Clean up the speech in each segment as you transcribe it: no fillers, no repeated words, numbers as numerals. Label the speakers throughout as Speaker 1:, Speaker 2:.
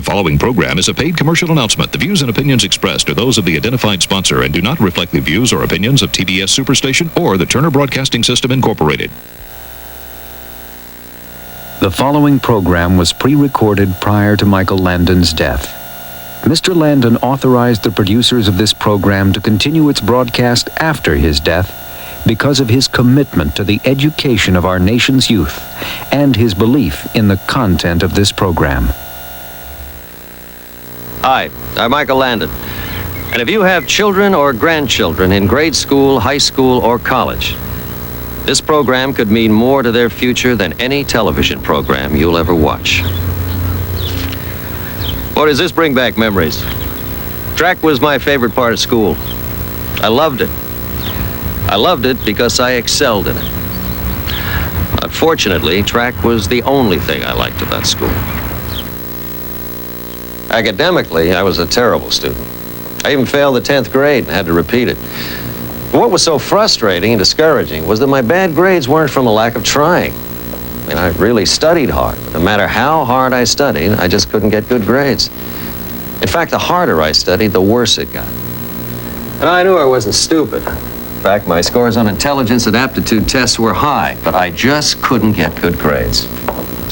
Speaker 1: following program is a paid commercial announcement. The views and opinions expressed are those of the identified sponsor and do not reflect the views or opinions of TBS Superstation or the Turner Broadcasting System, Incorporated.
Speaker 2: The following program was pre-recorded prior to Michael Landon's death. Mr. Landon authorized the producers of this program to continue its broadcast after his death because of his commitment to the education of our nation's youth and his belief in the content of this program.
Speaker 3: Hi, I'm Michael Landon. And if you have children or grandchildren in grade school, high school, or college, this program could mean more to their future than any television program you'll ever watch. Boy, does this bring back memories. Track was my favorite part of school. I loved it. I loved it because I excelled in it. Unfortunately, track was the only thing I liked about school. Academically, I was a terrible student. I even failed the 10th grade and had to repeat it. What was so frustrating and discouraging was that my bad grades weren't from a lack of trying. I mean, I really studied hard. No matter how hard I studied, I just couldn't get good grades. In fact, the harder I studied, the worse it got. And I knew I wasn't stupid. In fact, my scores on intelligence and aptitude tests were high, but I just couldn't get good grades.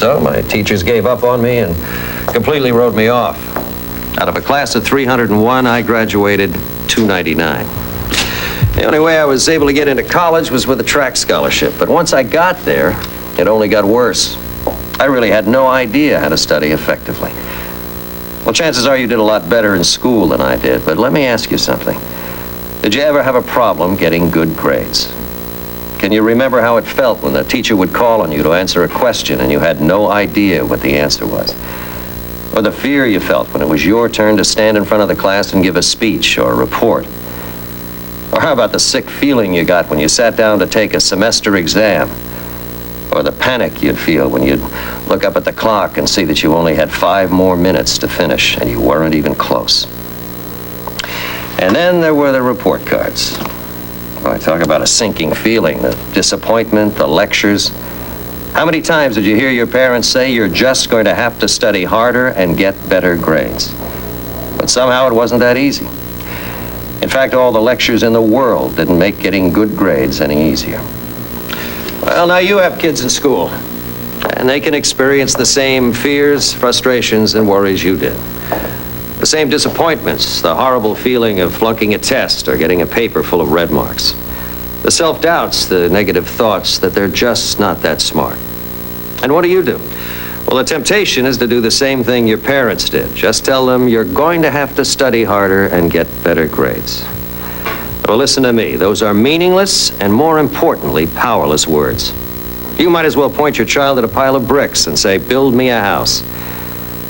Speaker 3: So my teachers gave up on me and completely wrote me off. Out of a class of 301, I graduated 299. The only way I was able to get into college was with a track scholarship, but once I got there, it only got worse. I really had no idea how to study effectively. Well, chances are you did a lot better in school than I did, but let me ask you something. Did you ever have a problem getting good grades? Can you remember how it felt when the teacher would call on you to answer a question and you had no idea what the answer was? Or the fear you felt when it was your turn to stand in front of the class and give a speech or a report? Or how about the sick feeling you got when you sat down to take a semester exam? Or the panic you'd feel when you'd look up at the clock and see that you only had 5 more minutes to finish and you weren't even close? And then there were the report cards. I talk about a sinking feeling, the disappointment, the lectures. How many times did you hear your parents say you're just going to have to study harder and get better grades? But somehow it wasn't that easy. In fact, all the lectures in the world didn't make getting good grades any easier. Well, now you have kids in school, and they can experience the same fears, frustrations, and worries you did. The same disappointments, the horrible feeling of flunking a test or getting a paper full of red marks. The self-doubts, the negative thoughts that they're just not that smart. And what do? Well, the temptation is to do the same thing your parents did. Just tell them you're going to have to study harder and get better grades. Well, listen to me. Those are meaningless and, more importantly, powerless words. You might as well point your child at a pile of bricks and say, "Build me a house."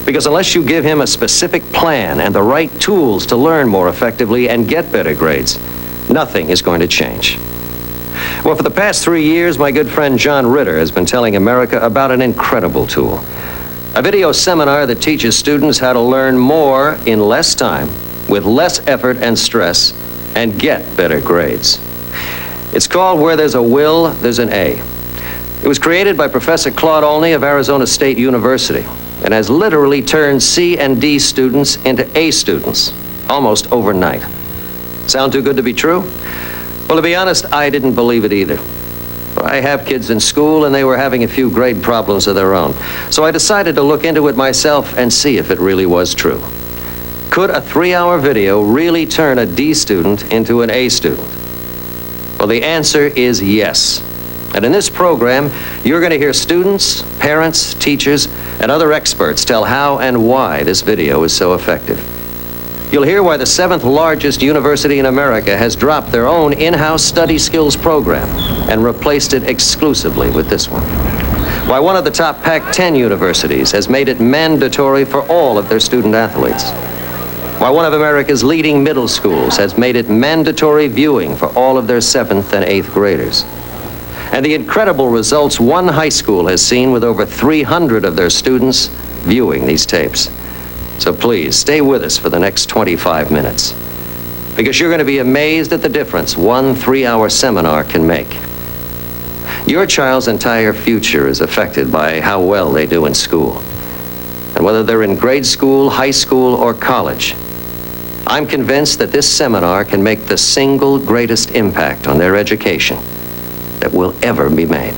Speaker 3: Because unless you give him a specific plan and the right tools to learn more effectively and get better grades, nothing is going to change. Well, for the past 3 years, my good friend John Ritter has been telling America about an incredible tool. A video seminar that teaches students how to learn more in less time, with less effort and stress, and get better grades. It's called Where There's a Will, There's an A. It was created by Professor Claude Olney of Arizona State University and has literally turned C and D students into A students, almost overnight. Sound too good to be true? Well, to be honest, I didn't believe it either. I have kids in school, and they were having a few grade problems of their own. So I decided to look into it myself and see if it really was true. Could a 3-hour video really turn a D student into an A student? Well, the answer is yes. And in this program, you're going to hear students, parents, teachers, and other experts tell how and why this video is so effective. You'll hear why the 7th largest university in America has dropped their own in-house study skills program and replaced it exclusively with this one. Why one of the top Pac-10 universities has made it mandatory for all of their student athletes. Why one of America's leading middle schools has made it mandatory viewing for all of their 7th and 8th graders. And the incredible results one high school has seen with over 300 of their students viewing these tapes. So please, stay with us for the next 25 minutes, because you're going to be amazed at the difference one 3-hour seminar can make. Your child's entire future is affected by how well they do in school. And whether they're in grade school, high school, or college, I'm convinced that this seminar can make the single greatest impact on their education that will ever be made.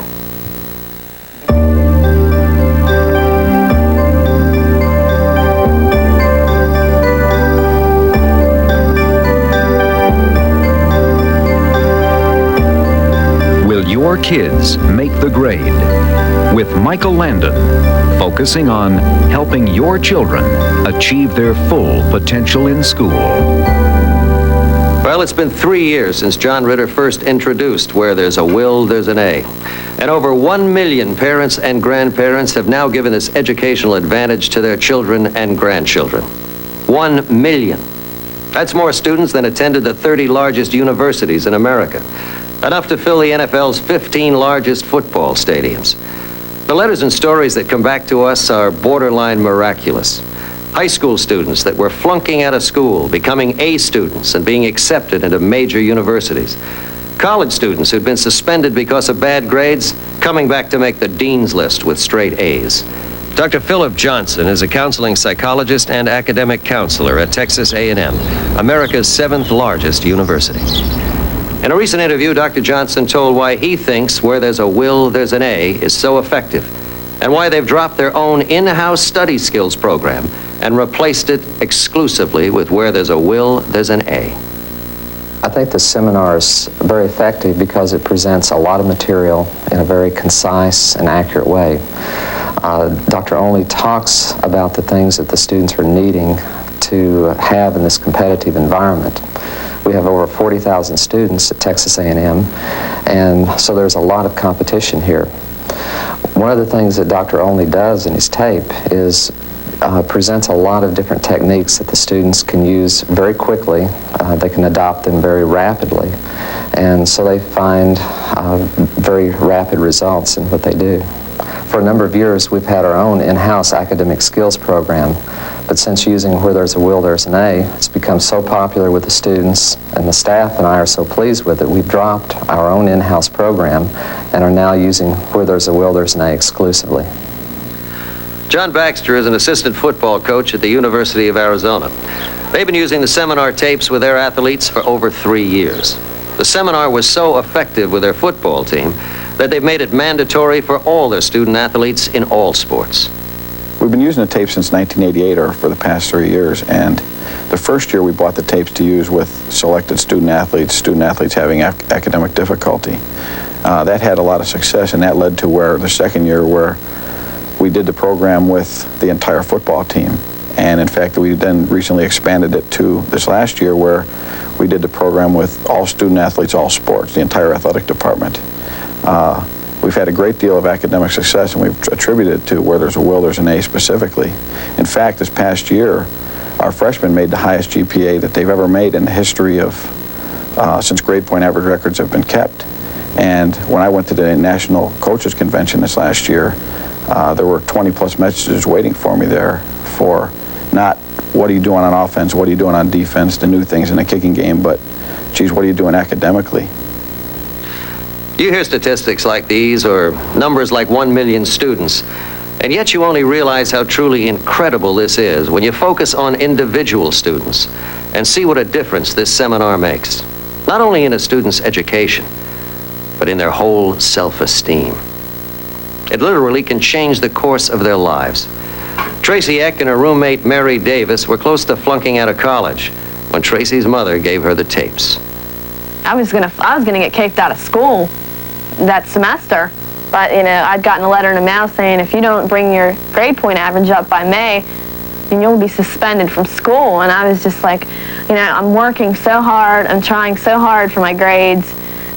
Speaker 2: Will your kids make the grade? With Michael Landon, focusing on helping your children achieve their full potential in school.
Speaker 3: Well, it's been 3 years since John Ritter first introduced Where There's a Will, There's an A. And over 1 million parents and grandparents have now given this educational advantage to their children and grandchildren. 1 million. That's more students than attended the 30 largest universities in America. Enough to fill the NFL's 15 largest football stadiums. The letters and stories that come back to us are borderline miraculous. High school students that were flunking out of school, becoming A students and being accepted into major universities. College students who'd been suspended because of bad grades, coming back to make the dean's list with straight A's. Dr. Philip Johnson is a counseling psychologist and academic counselor at Texas A&M, America's 7th largest university. In a recent interview, Dr. Johnson told why he thinks Where There's a Will, There's an A is so effective, and why they've dropped their own in-house study skills program and replaced it exclusively with Where There's a Will, There's an A.
Speaker 4: I think the seminar is very effective because it presents a lot of material in a very concise and accurate way. Dr. Only talks about the things that the students are needing to have in this competitive environment. We have over 40,000 students at Texas A&M, and so there's a lot of competition here. One of the things that Dr. Only does in his tape is presents a lot of different techniques that the students can use very quickly. They can adopt them very rapidly, and so they find very rapid results in what they do. For a number of years, we've had our own in-house academic skills program, but since using Where There's a Will, There's an A, it's become so popular with the students, and the staff and I are so pleased with it, we've dropped our own in-house program and are now using Where There's a Will, There's an A exclusively.
Speaker 3: John Baxter is an assistant football coach at the University of Arizona. They've been using the seminar tapes with their athletes for over 3 years. The seminar was so effective with their football team that they've made it mandatory for all their student athletes in all sports.
Speaker 5: We've been using the tapes since 1988, or for the past 3 years, and the first year we bought the tapes to use with selected student athletes having academic difficulty. That had a lot of success, and that led to where the second year where we did the program with the entire football team. And in fact, we then recently expanded it to this last year where we did the program with all student athletes, all sports, the entire athletic department. We've had a great deal of academic success, and we've attributed it to Where There's a Will, There's an A specifically. In fact, this past year, our freshmen made the highest GPA that they've ever made in the history of, since grade point average records have been kept. And when I went to the National Coaches Convention this last year, there were 20-plus messages waiting for me there for not what are you doing on offense, what are you doing on defense, the new things in the kicking game, but, geez, what are you doing academically?
Speaker 3: You hear statistics like these or numbers like 1 million students, and yet you only realize how truly incredible this is when you focus on individual students and see what a difference this seminar makes, not only in a student's education, but in their whole self-esteem. It literally can change the course of their lives. Tracy Eck and her roommate Mary Davis were close to flunking out of college when Tracy's mother gave her the tapes.
Speaker 6: I was gonna get kicked out of school that semester, but I'd gotten a letter in the mail saying if you don't bring your grade point average up by May, then you'll be suspended from school. And I was just like, I'm working so hard, I'm trying so hard for my grades,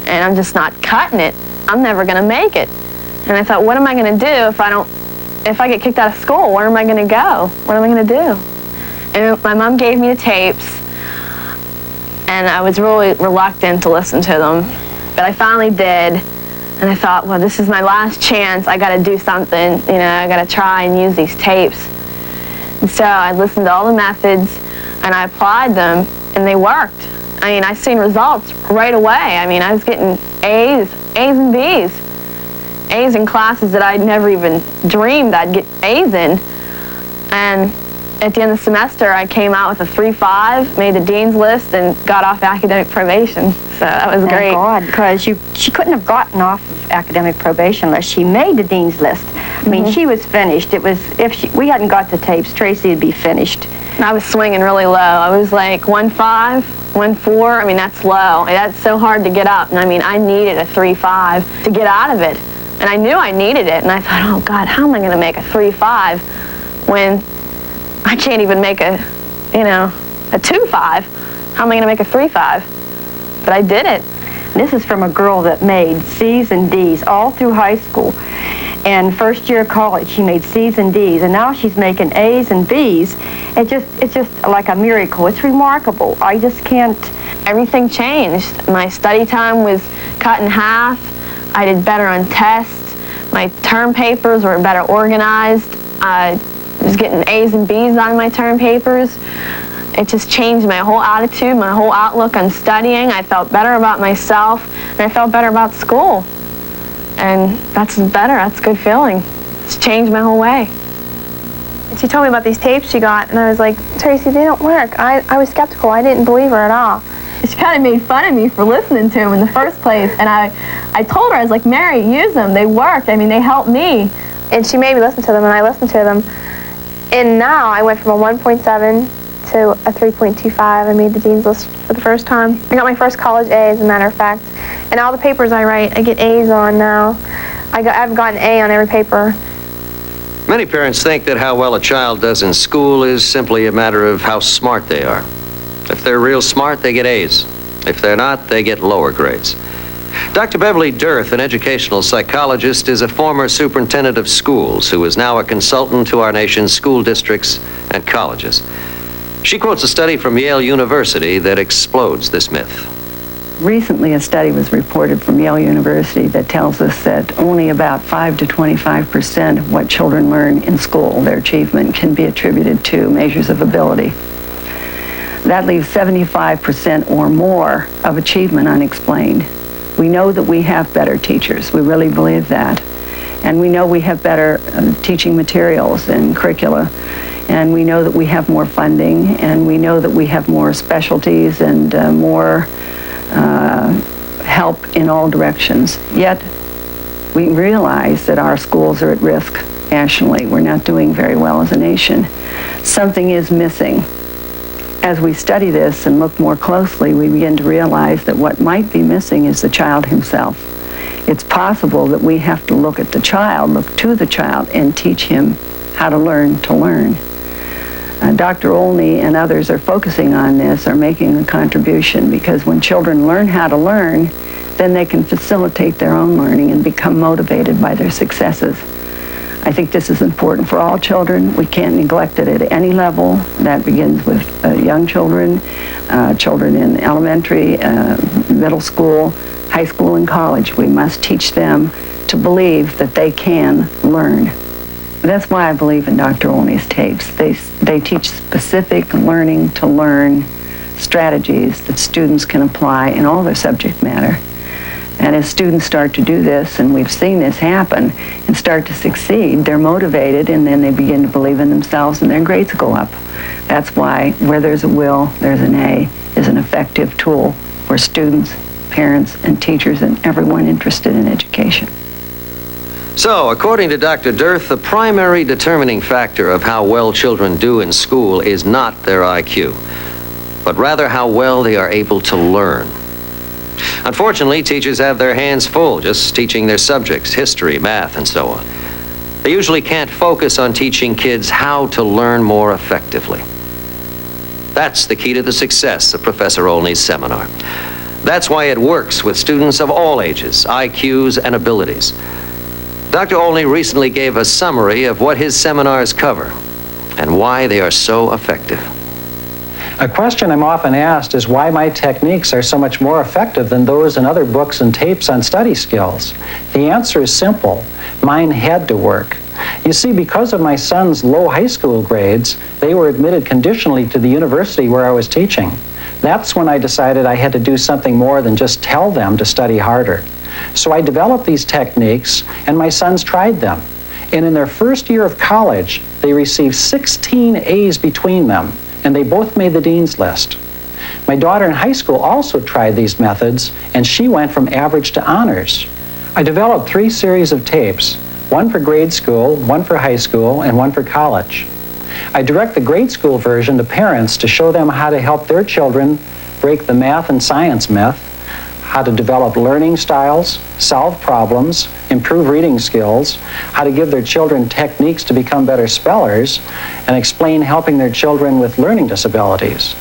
Speaker 6: and I'm just not cutting it. I'm never gonna make it. And I thought, what am I gonna do if I get kicked out of school? Where am I gonna go? What am I gonna do? And my mom gave me the tapes, and I was really reluctant to listen to them, but I finally did. And I thought, well, this is my last chance. I got to do something. I got to try and use these tapes. And so I listened to all the methods, and I applied them, and they worked. I seen results right away. I was getting A's and B's. A's in classes that I'd never even dreamed I'd get A's in. And at the end of the semester, I came out with a 3.5, made the dean's list, and got off academic probation. So that was great.
Speaker 7: Thank God, because she couldn't have gotten off of academic probation unless she made the dean's list. I mean, she was finished. It was, if we hadn't got the tapes, Tracy would be finished.
Speaker 6: And I was swinging really low. I was like 1.5, 1.4. I mean, that's low. And that's so hard to get up. And I mean, I needed a 3.5 to get out of it. And I knew I needed it. And I thought, oh God, how am I going to make a 3.5 when I can't even make a 2.5? How am I going to make a 3.5? But I did it.
Speaker 7: This is from a girl that made C's and D's all through high school. And first year of college, she made C's and D's, and now she's making A's and B's. It's just like a miracle. It's remarkable. I just can't.
Speaker 6: Everything changed. My study time was cut in half. I did better on tests. My term papers were better organized. I was getting A's and B's on my term papers. It just changed my whole attitude, my whole outlook on studying. I felt better about myself, and I felt better about school. And that's better. That's a good feeling. It's changed my whole way.
Speaker 8: She told me about these tapes she got, and I was like, Tracy, they don't work. I was skeptical. I didn't believe her at all.
Speaker 6: She kind of made fun of me for listening to them in the first place, and I told her, I was like, Mary, use them. They worked. I mean, they helped me.
Speaker 8: And she made me listen to them, and I listened to them. And now I went from a 1.7 to a 3.25. I made the dean's list for the first time. I got my first college A, as a matter of fact. And all the papers I write, I get A's on now. I've gotten an A on every paper.
Speaker 3: Many parents think that how well a child does in school is simply a matter of how smart they are. If they're real smart, they get A's. If they're not, they get lower grades. Dr. Beverly Dearth, an educational psychologist, is a former superintendent of schools who is now a consultant to our nation's school districts and colleges. She quotes a study from Yale University that explodes this myth.
Speaker 9: Recently, a study was reported from Yale University that tells us that only about 5 to 25% of what children learn in school, their achievement, can be attributed to measures of ability. That leaves 75% or more of achievement unexplained. We know that we have better teachers. We really believe that. And we know we have better teaching materials and curricula. And we know that we have more funding, and we know that we have more specialties and more help in all directions. Yet, we realize that our schools are at risk nationally. We're not doing very well as a nation. Something is missing. As we study this and look more closely, we begin to realize that what might be missing is the child himself. It's possible that we have to look at the child, look to the child, and teach him how to learn to learn. Dr. Olney and others are focusing on this, are making a contribution, because when children learn how to learn, then they can facilitate their own learning and become motivated by their successes. I think this is important for all children. We can't neglect it at any level. That begins with young children, children in elementary, middle school, high school, and college. We must teach them to believe that they can learn. That's why I believe in Dr. Olney's tapes. They teach specific learning to learn strategies that students can apply in all their subject matter. And as students start to do this, and we've seen this happen, and start to succeed, they're motivated, and then they begin to believe in themselves, and their grades go up. That's why where there's a will, there's an A is an effective tool for students, parents, and teachers, and everyone interested in education.
Speaker 3: So, according to Dr. Dearth, the primary determining factor of how well children do in school is not their IQ, but rather how well they are able to learn. Unfortunately, teachers have their hands full just teaching their subjects, history, math, and so on. They usually can't focus on teaching kids how to learn more effectively. That's the key to the success of Professor Olney's seminar. That's why it works with students of all ages, IQs, and abilities. Dr. Olney recently gave a summary of what his seminars cover and why they are so effective.
Speaker 10: A question I'm often asked is why my techniques are so much more effective than those in other books and tapes on study skills. The answer is simple. Mine had to work. You see, because of my son's low high school grades, they were admitted conditionally to the university where I was teaching. That's when I decided I had to do something more than just tell them to study harder. So I developed these techniques, and my sons tried them. And in their first year of college, they they received 16 A's between them, and they both made the dean's list. My daughter in high school also tried these methods, and she went from average to honors. I developed 3 series of tapes, one for grade school, one for high school, and one for college. I direct the grade school version to parents to show them how to help their children break the math and science myth, how to develop learning styles, solve problems, improve reading skills, how to give their children techniques to become better spellers, and explain helping their children with learning disabilities.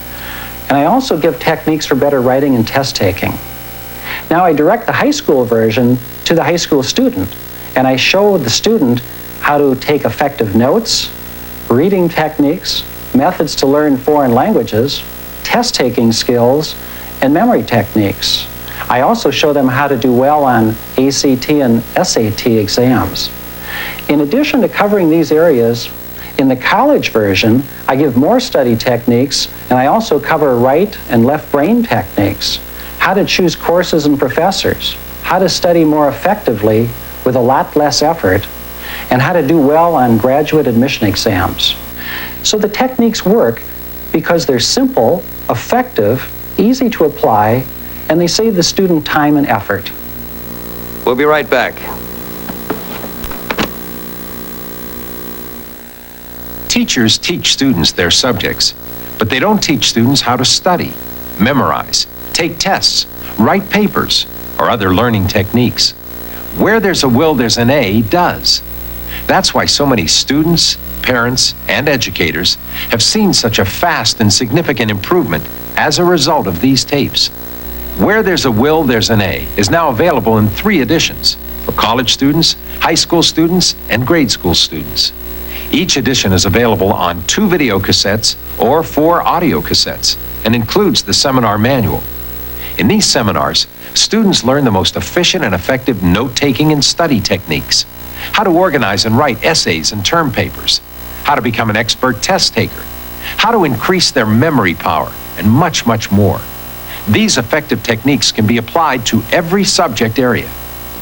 Speaker 10: And I also give techniques for better writing and test taking. Now I direct the high school version to the high school student, and I show the student how to take effective notes, reading techniques, methods to learn foreign languages, test-taking skills, and memory techniques. I also show them how to do well on ACT and SAT exams. In addition to covering these areas, in the college version, I give more study techniques, and I also cover right and left brain techniques, how to choose courses and professors, how to study more effectively with a lot less effort, and how to do well on graduate admission exams. So the techniques work because they're simple, effective, easy to apply, and they save the student time and effort.
Speaker 3: We'll be right back.
Speaker 11: Teachers teach students their subjects, but they don't teach students how to study, memorize, take tests, write papers, or other learning techniques. Where there's a will, there's an A does. That's why so many students, parents, and educators have seen such a fast and significant improvement as a result of these tapes. Where There's a Will, There's an A is now available in 3 editions for college students, high school students, and grade school students. Each edition is available on 2 video cassettes or 4 audio cassettes and includes the seminar manual. In these seminars, students learn the most efficient and effective note-taking and study techniques, how to organize and write essays and term papers, how to become an expert test taker, how to increase their memory power, and much, much more. These effective techniques can be applied to every subject area.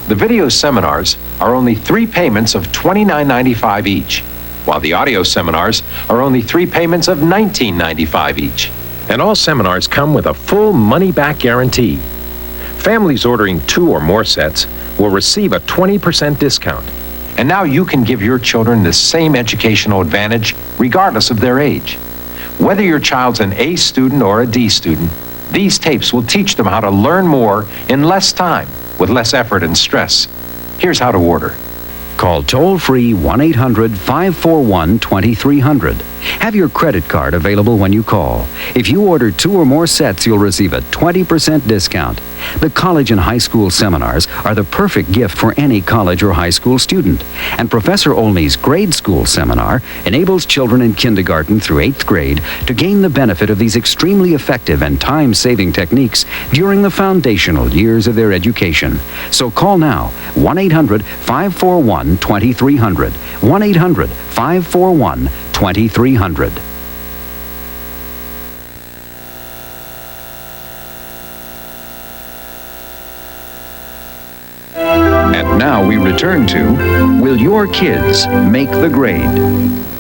Speaker 11: The video seminars are only 3 payments of $29.95 each, while the audio seminars are only 3 payments of $19.95 each. And all seminars come with a full money-back guarantee. Families ordering 2 or more sets will receive a 20% discount. And now you can give your children the same educational advantage regardless of their age. Whether your child's an A student or a D student, these tapes will teach them how to learn more in less time with less effort and stress. Here's how to order.
Speaker 2: Call toll-free 1-800-541-2300. Have your credit card available when you call. If you order 2 or more sets, you'll receive a 20% discount. The college and high school seminars are the perfect gift for any college or high school student. And Professor Olney's grade school seminar enables children in kindergarten through 8th grade to gain the benefit of these extremely effective and time-saving techniques during the foundational years of their education. So call now, 1-800-541-2300. 1-800-541-2300. And now we return to, will your kids make the grade?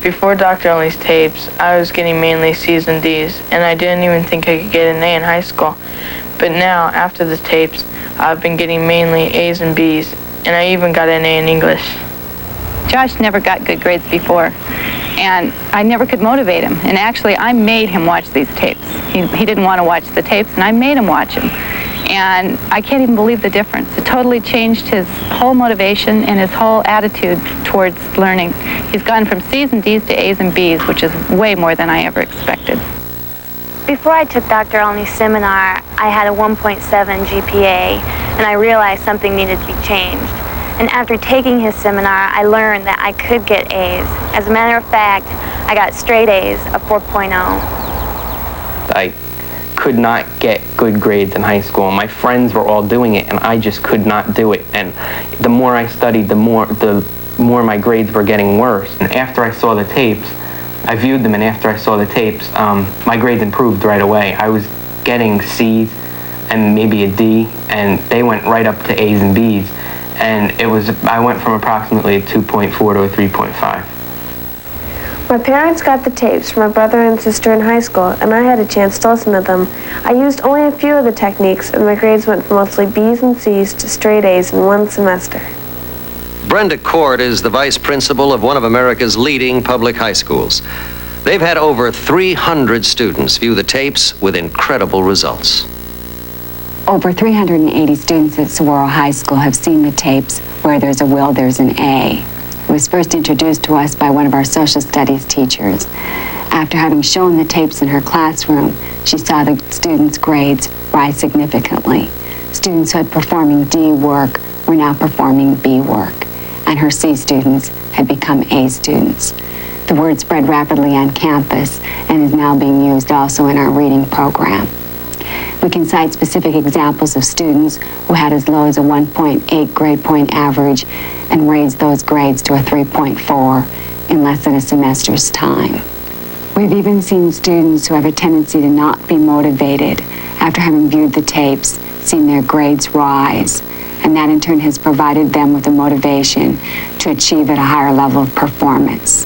Speaker 12: Before Dr. Olney's tapes, I was getting mainly C's and D's, and I didn't even think I could get an A in high school. But now, after the tapes, I've been getting mainly A's and B's, and I even got an A in English.
Speaker 13: Josh never got good grades before, and I never could motivate him. And actually, I made him watch these tapes. He didn't want to watch the tapes, and I made him watch them. And I can't even believe the difference. It totally changed his whole motivation and his whole attitude towards learning. He's gone from C's and D's to A's and B's, which is way more than I ever expected.
Speaker 8: Before I took Dr. Olney's seminar, I had a 1.7 GPA, and I realized something needed to be changed. And after taking his seminar, I learned that I could get A's. As a matter of fact, I got straight A's, a 4.0.
Speaker 14: I could not get good grades in high school. My friends were all doing it, and I just could not do it. And the more I studied, the more my grades were getting worse. And after I saw the tapes, I viewed them, and after I saw the tapes, my grades improved right away. I was getting C's and maybe a D, and they went right up to A's and B's. And I went from approximately a 2.4 to a 3.5.
Speaker 8: My parents got the tapes from my brother and sister in high school, and I had a chance to listen to them. I used only a few of the techniques, and my grades went from mostly B's and C's to straight A's in one semester.
Speaker 3: Brenda Cord is the vice principal of one of America's leading public high schools. They've had over 300 students view the tapes with incredible results.
Speaker 15: Over 380 students at Saguaro High School have seen the tapes Where There's a Will, There's an A. It was first introduced to us by one of our social studies teachers. After having shown the tapes in her classroom, she saw the students' grades rise significantly. Students who had performing D work were now performing B work, and her C students had become A students. The word spread rapidly on campus and is now being used also in our reading program. We can cite specific examples of students who had as low as a 1.8 grade point average and raised those grades to a 3.4 in less than a semester's time. We've even seen students who have a tendency to not be motivated after having viewed the tapes, seen their grades rise, and that in turn has provided them with the motivation to achieve at a higher level of performance.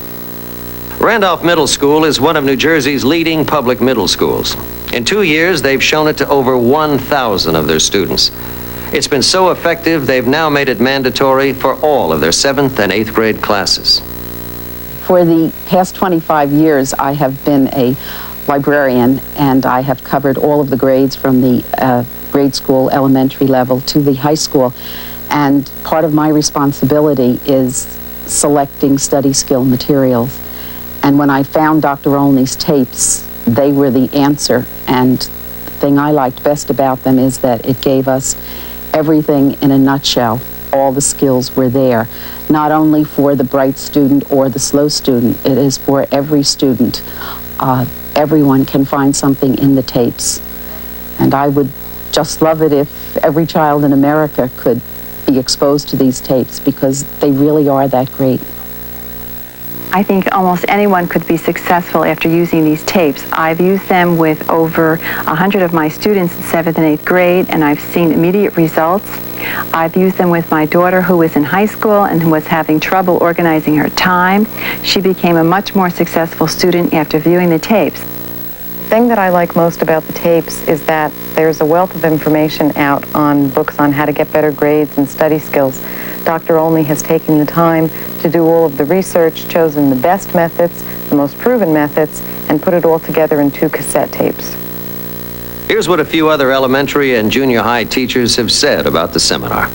Speaker 3: Randolph Middle School is one of New Jersey's leading public middle schools. In 2 years, they've shown it to over 1,000 of their students. It's been so effective, they've now made it mandatory for all of their 7th and 8th grade classes.
Speaker 16: For the past 25 years, I have been a librarian, and I have covered all of the grades from the grade school, elementary level to the high school. And part of my responsibility is selecting study skill materials. And when I found Dr. Olney's tapes, they were the answer. And the thing I liked best about them is that it gave us everything in a nutshell. All the skills were there, not only for the bright student or the slow student, it is for every student. Everyone can find something in the tapes. And I would just love it if every child in America could be exposed to these tapes, because they really are that great.
Speaker 9: I think almost anyone could be successful after using these tapes. I've used them with over 100 of my students in 7th and 8th grade, and I've seen immediate results. I've used them with my daughter who was in high school and who was having trouble organizing her time. She became a much more successful student after viewing the tapes.
Speaker 17: The thing that I like most about the tapes is that there's a wealth of information out on books on how to get better grades and study skills. Dr. Olney has taken the time to do all of the research, chosen the best methods, the most proven methods, and put it all together in 2 cassette tapes.
Speaker 3: Here's what a few other elementary and junior high teachers have said about the seminar.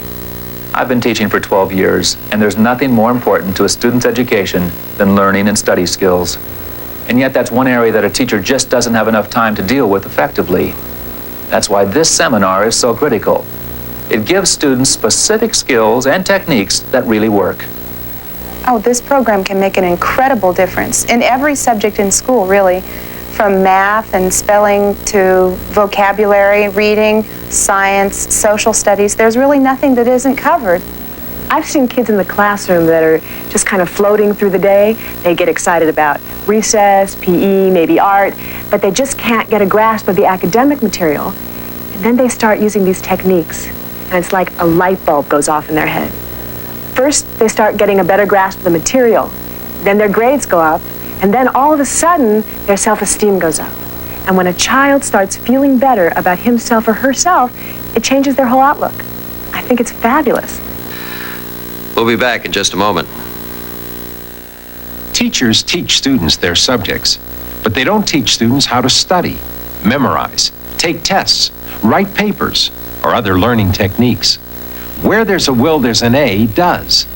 Speaker 18: I've been teaching for 12 years, and there's nothing more important to a student's education than learning and study skills. And yet that's one area that a teacher just doesn't have enough time to deal with effectively. That's why this seminar is so critical. It gives students specific skills and techniques that really work.
Speaker 19: Oh, this program can make an incredible difference in every subject in school, really, from math and spelling to vocabulary, reading, science, social studies. There's really nothing that isn't covered.
Speaker 20: I've seen kids in the classroom that are just kind of floating through the day. They get excited about recess, PE, maybe art, but they just can't get a grasp of the academic material. And then they start using these techniques, and it's like a light bulb goes off in their head. First, they start getting a better grasp of the material. Then their grades go up, and then all of a sudden, their self-esteem goes up. And when a child starts feeling better about himself or herself, it changes their whole outlook. I think it's fabulous.
Speaker 3: We'll be back in just a moment.
Speaker 11: Teachers teach students their subjects, but they don't teach students how to study, memorize, take tests, write papers, or other learning techniques. Where there's a will, there's an A does.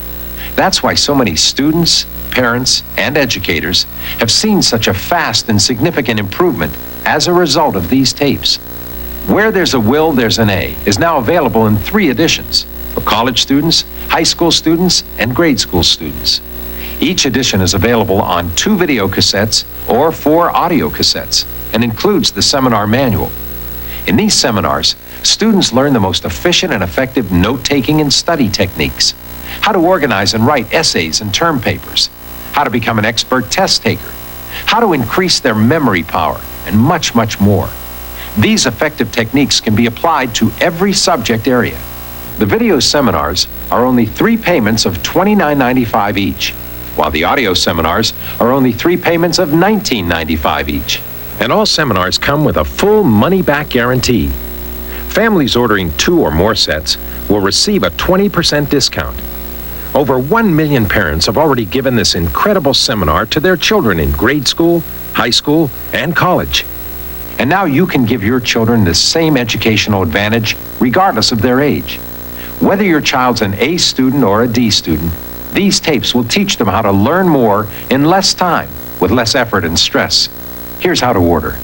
Speaker 11: That's why so many students, parents, and educators have seen such a fast and significant improvement as a result of these tapes. Where There's a Will, There's an A is now available in 3 editions for college students, high school students, and grade school students. Each edition is available on 2 video cassettes or 4 audio cassettes and includes the seminar manual. In these seminars, students learn the most efficient and effective note-taking and study techniques, how to organize and write essays and term papers, how to become an expert test taker, how to increase their memory power, and much, much more. These effective techniques can be applied to every subject area. The video seminars are only 3 payments of $29.95 each, while the audio seminars are only 3 payments of $19.95 each. And all seminars come with a full money-back guarantee. Families ordering 2 or more sets will receive a 20% discount. Over 1 million parents have already given this incredible seminar to their children in grade school, high school, and college. And now you can give your children the same educational advantage regardless of their age. Whether your child's an A student or a D student, these tapes will teach them how to learn more in less time with less effort and stress. Here's how to order.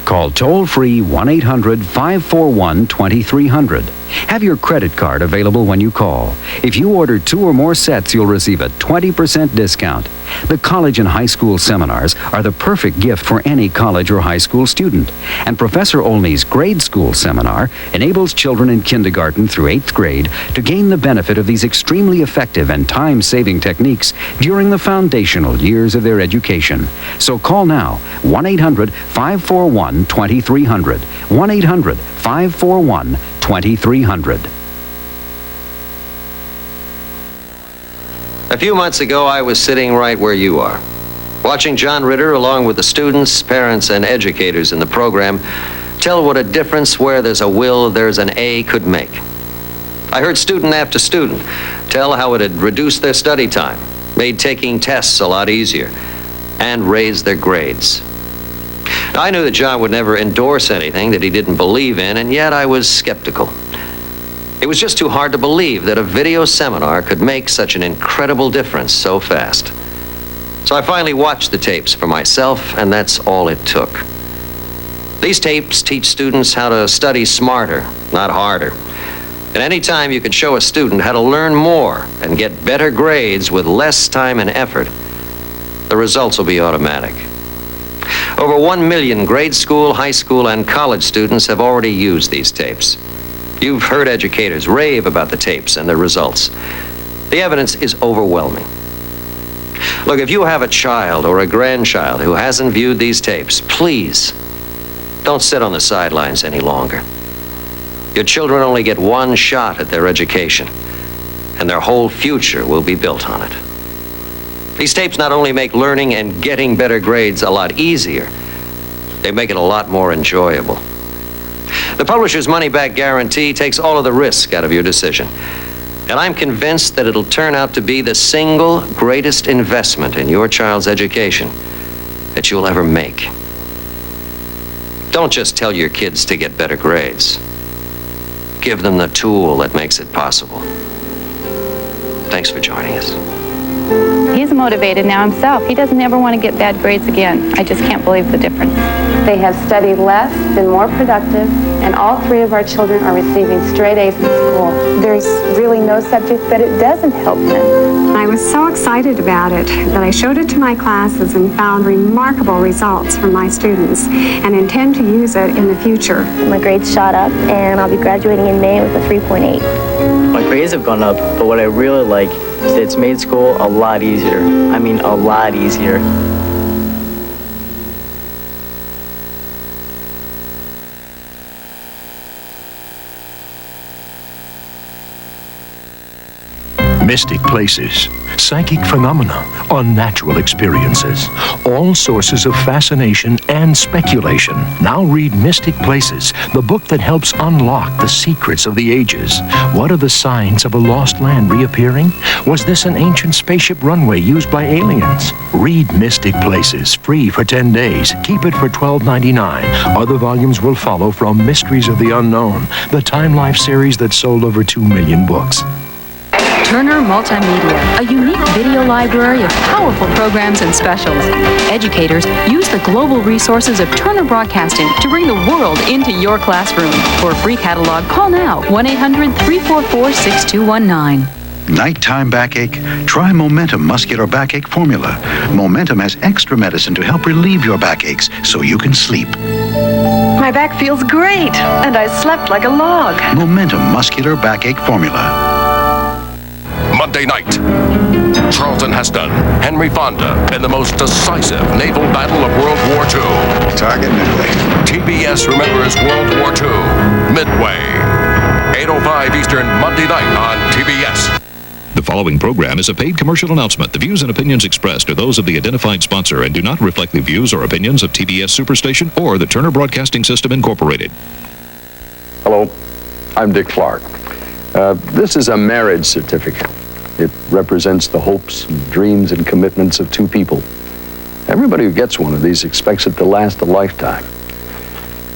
Speaker 2: Call toll-free 1-800-541-2300. Have your credit card available when you call. If you order 2 or more sets, you'll receive a 20% discount. The college and high school seminars are the perfect gift for any college or high school student. And Professor Olney's grade school seminar enables children in kindergarten through 8th grade to gain the benefit of these extremely effective and time-saving techniques during the foundational years of their education. So call now, 1-800-541-2300. 1-800-541-2300.
Speaker 3: A few months ago, I was sitting right where you are, watching John Ritter, along with the students, parents, and educators in the program, tell what a difference where there's a will, there's an A could make. I heard student after student tell how it had reduced their study time, made taking tests a lot easier, and raised their grades. Now, I knew that John would never endorse anything that he didn't believe in, and yet I was skeptical. It was just too hard to believe that a video seminar could make such an incredible difference so fast. So I finally watched the tapes for myself, and that's all it took. These tapes teach students how to study smarter, not harder. And anytime you can show a student how to learn more and get better grades with less time and effort, the results will be automatic. Over 1 million grade school, high school, and college students have already used these tapes. You've heard educators rave about the tapes and their results. The evidence is overwhelming. Look, if you have a child or a grandchild who hasn't viewed these tapes, please don't sit on the sidelines any longer. Your children only get one shot at their education, and their whole future will be built on it. These tapes not only make learning and getting better grades a lot easier, they make it a lot more enjoyable. The publisher's money-back guarantee takes all of the risk out of your decision. And I'm convinced that it'll turn out to be the single greatest investment in your child's education that you'll ever make. Don't just tell your kids to get better grades. Give them the tool that makes it possible. Thanks for joining us.
Speaker 13: He's motivated now himself. He doesn't ever want to get bad grades again. I just can't believe the difference.
Speaker 8: They have studied less, been more productive, and all 3 of our children are receiving straight A's in school. There's really no subject that it doesn't help them.
Speaker 21: I was so excited about it that I showed it to my classes and found remarkable results from my students and intend to use it in the future.
Speaker 22: My grades shot up and I'll be graduating in May with a 3.8.
Speaker 23: My grades have gone up, but what I really like is that it's made school a lot easier. I mean, a lot easier.
Speaker 24: Mystic places, psychic phenomena, unnatural experiences, all sources of fascination and speculation. Now read Mystic Places, the book that helps unlock the secrets of the ages. What are the signs of a lost land reappearing? Was this an ancient spaceship runway used by aliens? Read Mystic Places, free for 10 days. Keep it for $12.99. Other volumes will follow from Mysteries of the Unknown, the Time Life series that sold over 2 million books.
Speaker 25: Turner Multimedia, a unique video library of powerful programs and specials. Educators, use the global resources of Turner Broadcasting to bring the world into your classroom. For a free catalog, call now, 1-800-344-6219.
Speaker 26: Nighttime backache? Try Momentum Muscular Backache Formula. Momentum has extra medicine to help relieve your backaches so you can sleep.
Speaker 27: My back feels great, and I slept like a log.
Speaker 26: Momentum Muscular Backache Formula.
Speaker 28: Monday night, Charlton Heston, Henry Fonda, in the most decisive naval battle of World War II.
Speaker 29: Target Midway.
Speaker 28: TBS remembers World War II. Midway. 8:05 Eastern, Monday night on TBS.
Speaker 1: The following program is a paid commercial announcement. The views and opinions expressed are those of the identified sponsor and do not reflect the views or opinions of TBS Superstation or the Turner Broadcasting System, Incorporated.
Speaker 4: Hello, I'm Dick Clark. This is a marriage certificate. It represents the hopes, and dreams, and commitments of two people. Everybody who gets one of these expects it to last a lifetime.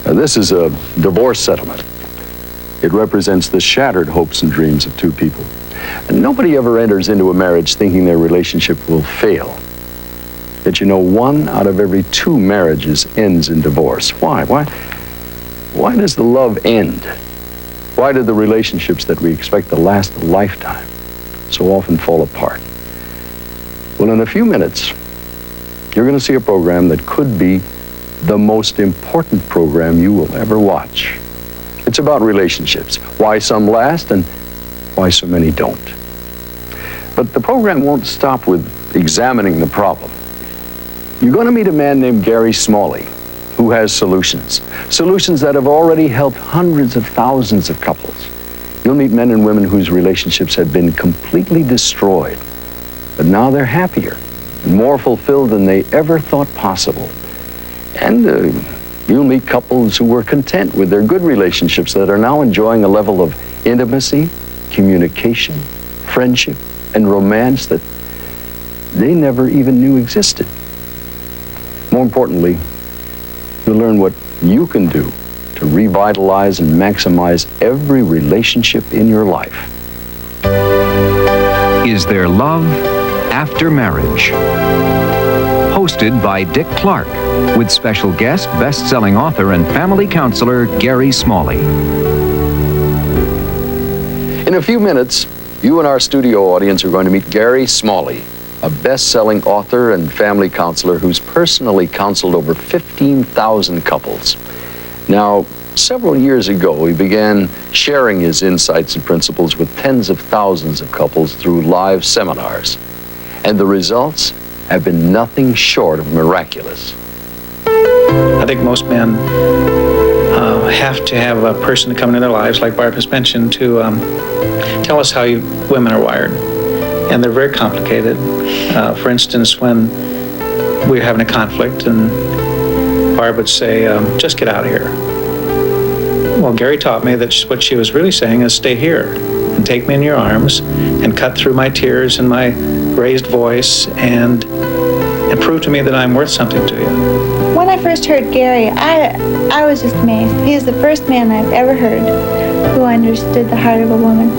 Speaker 4: This is a divorce settlement. It represents the shattered hopes and dreams of two people. And nobody ever enters into a marriage thinking their relationship will fail. Yet you know, 1 out of every 2 marriages ends in divorce. Why? Why does the love end? Why do the relationships that we expect to last a lifetime so often fall apart? Well, in a few minutes, you're going to see a program that could be the most important program you will ever watch. It's about relationships, why some last and why so many don't. But the program won't stop with examining the problem. You're going to meet a man named Gary Smalley, who has solutions that have already helped hundreds of thousands of couples. You'll meet men and women whose relationships had been completely destroyed, but now they're happier and more fulfilled than they ever thought possible. And you'll meet couples who were content with their good relationships that are now enjoying a level of intimacy, communication, friendship, and romance that they never even knew existed. More importantly, you'll learn what you can do to revitalize and maximize every relationship in your life.
Speaker 2: Is There Love After Marriage? Hosted by Dick Clark, with special guest, best-selling author and family counselor Gary Smalley.
Speaker 4: In a few minutes, you and our studio audience are going to meet Gary Smalley, a best-selling author and family counselor who's personally counseled over 15,000 couples. Now, several years ago, he began sharing his insights and principles with tens of thousands of couples through live seminars. And the results have been nothing short of miraculous.
Speaker 5: I think most men have to have a person to come into their lives, like Barb has mentioned, to tell us how women are wired. And they're very complicated. For instance, when we're having a conflict and Barb would say, just get out of here. Well, Gary taught me that what she was really saying is stay here and take me in your arms and cut through my tears and my raised voice and prove to me that I'm worth something to you.
Speaker 6: When I first heard Gary, I was just amazed. He is the first man I've ever heard who understood the heart of a woman.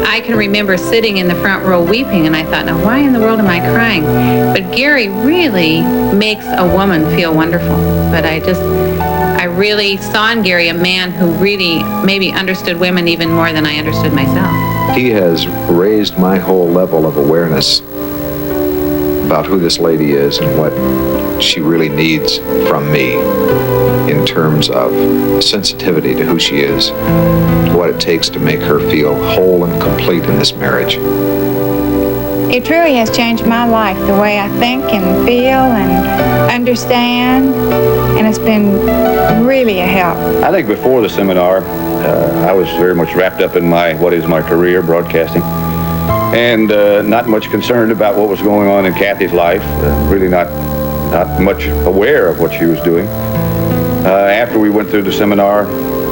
Speaker 13: I can remember sitting in the front row weeping, and I thought, now why in the world am I crying? But Gary really makes a woman feel wonderful. But I really saw in Gary a man who really maybe understood women even more than I understood myself.
Speaker 7: He has raised my whole level of awareness about who this lady is and what she really needs from me in terms of sensitivity to who she is, what it takes to make her feel whole and complete in this marriage.
Speaker 6: It truly has changed my life, the way I think and feel and understand, and it's been really a help.
Speaker 10: I think before the seminar, I was very much wrapped up in what is my career, broadcasting, and not much concerned about what was going on in Kathy's life, really not much aware of what she was doing. After we went through the seminar,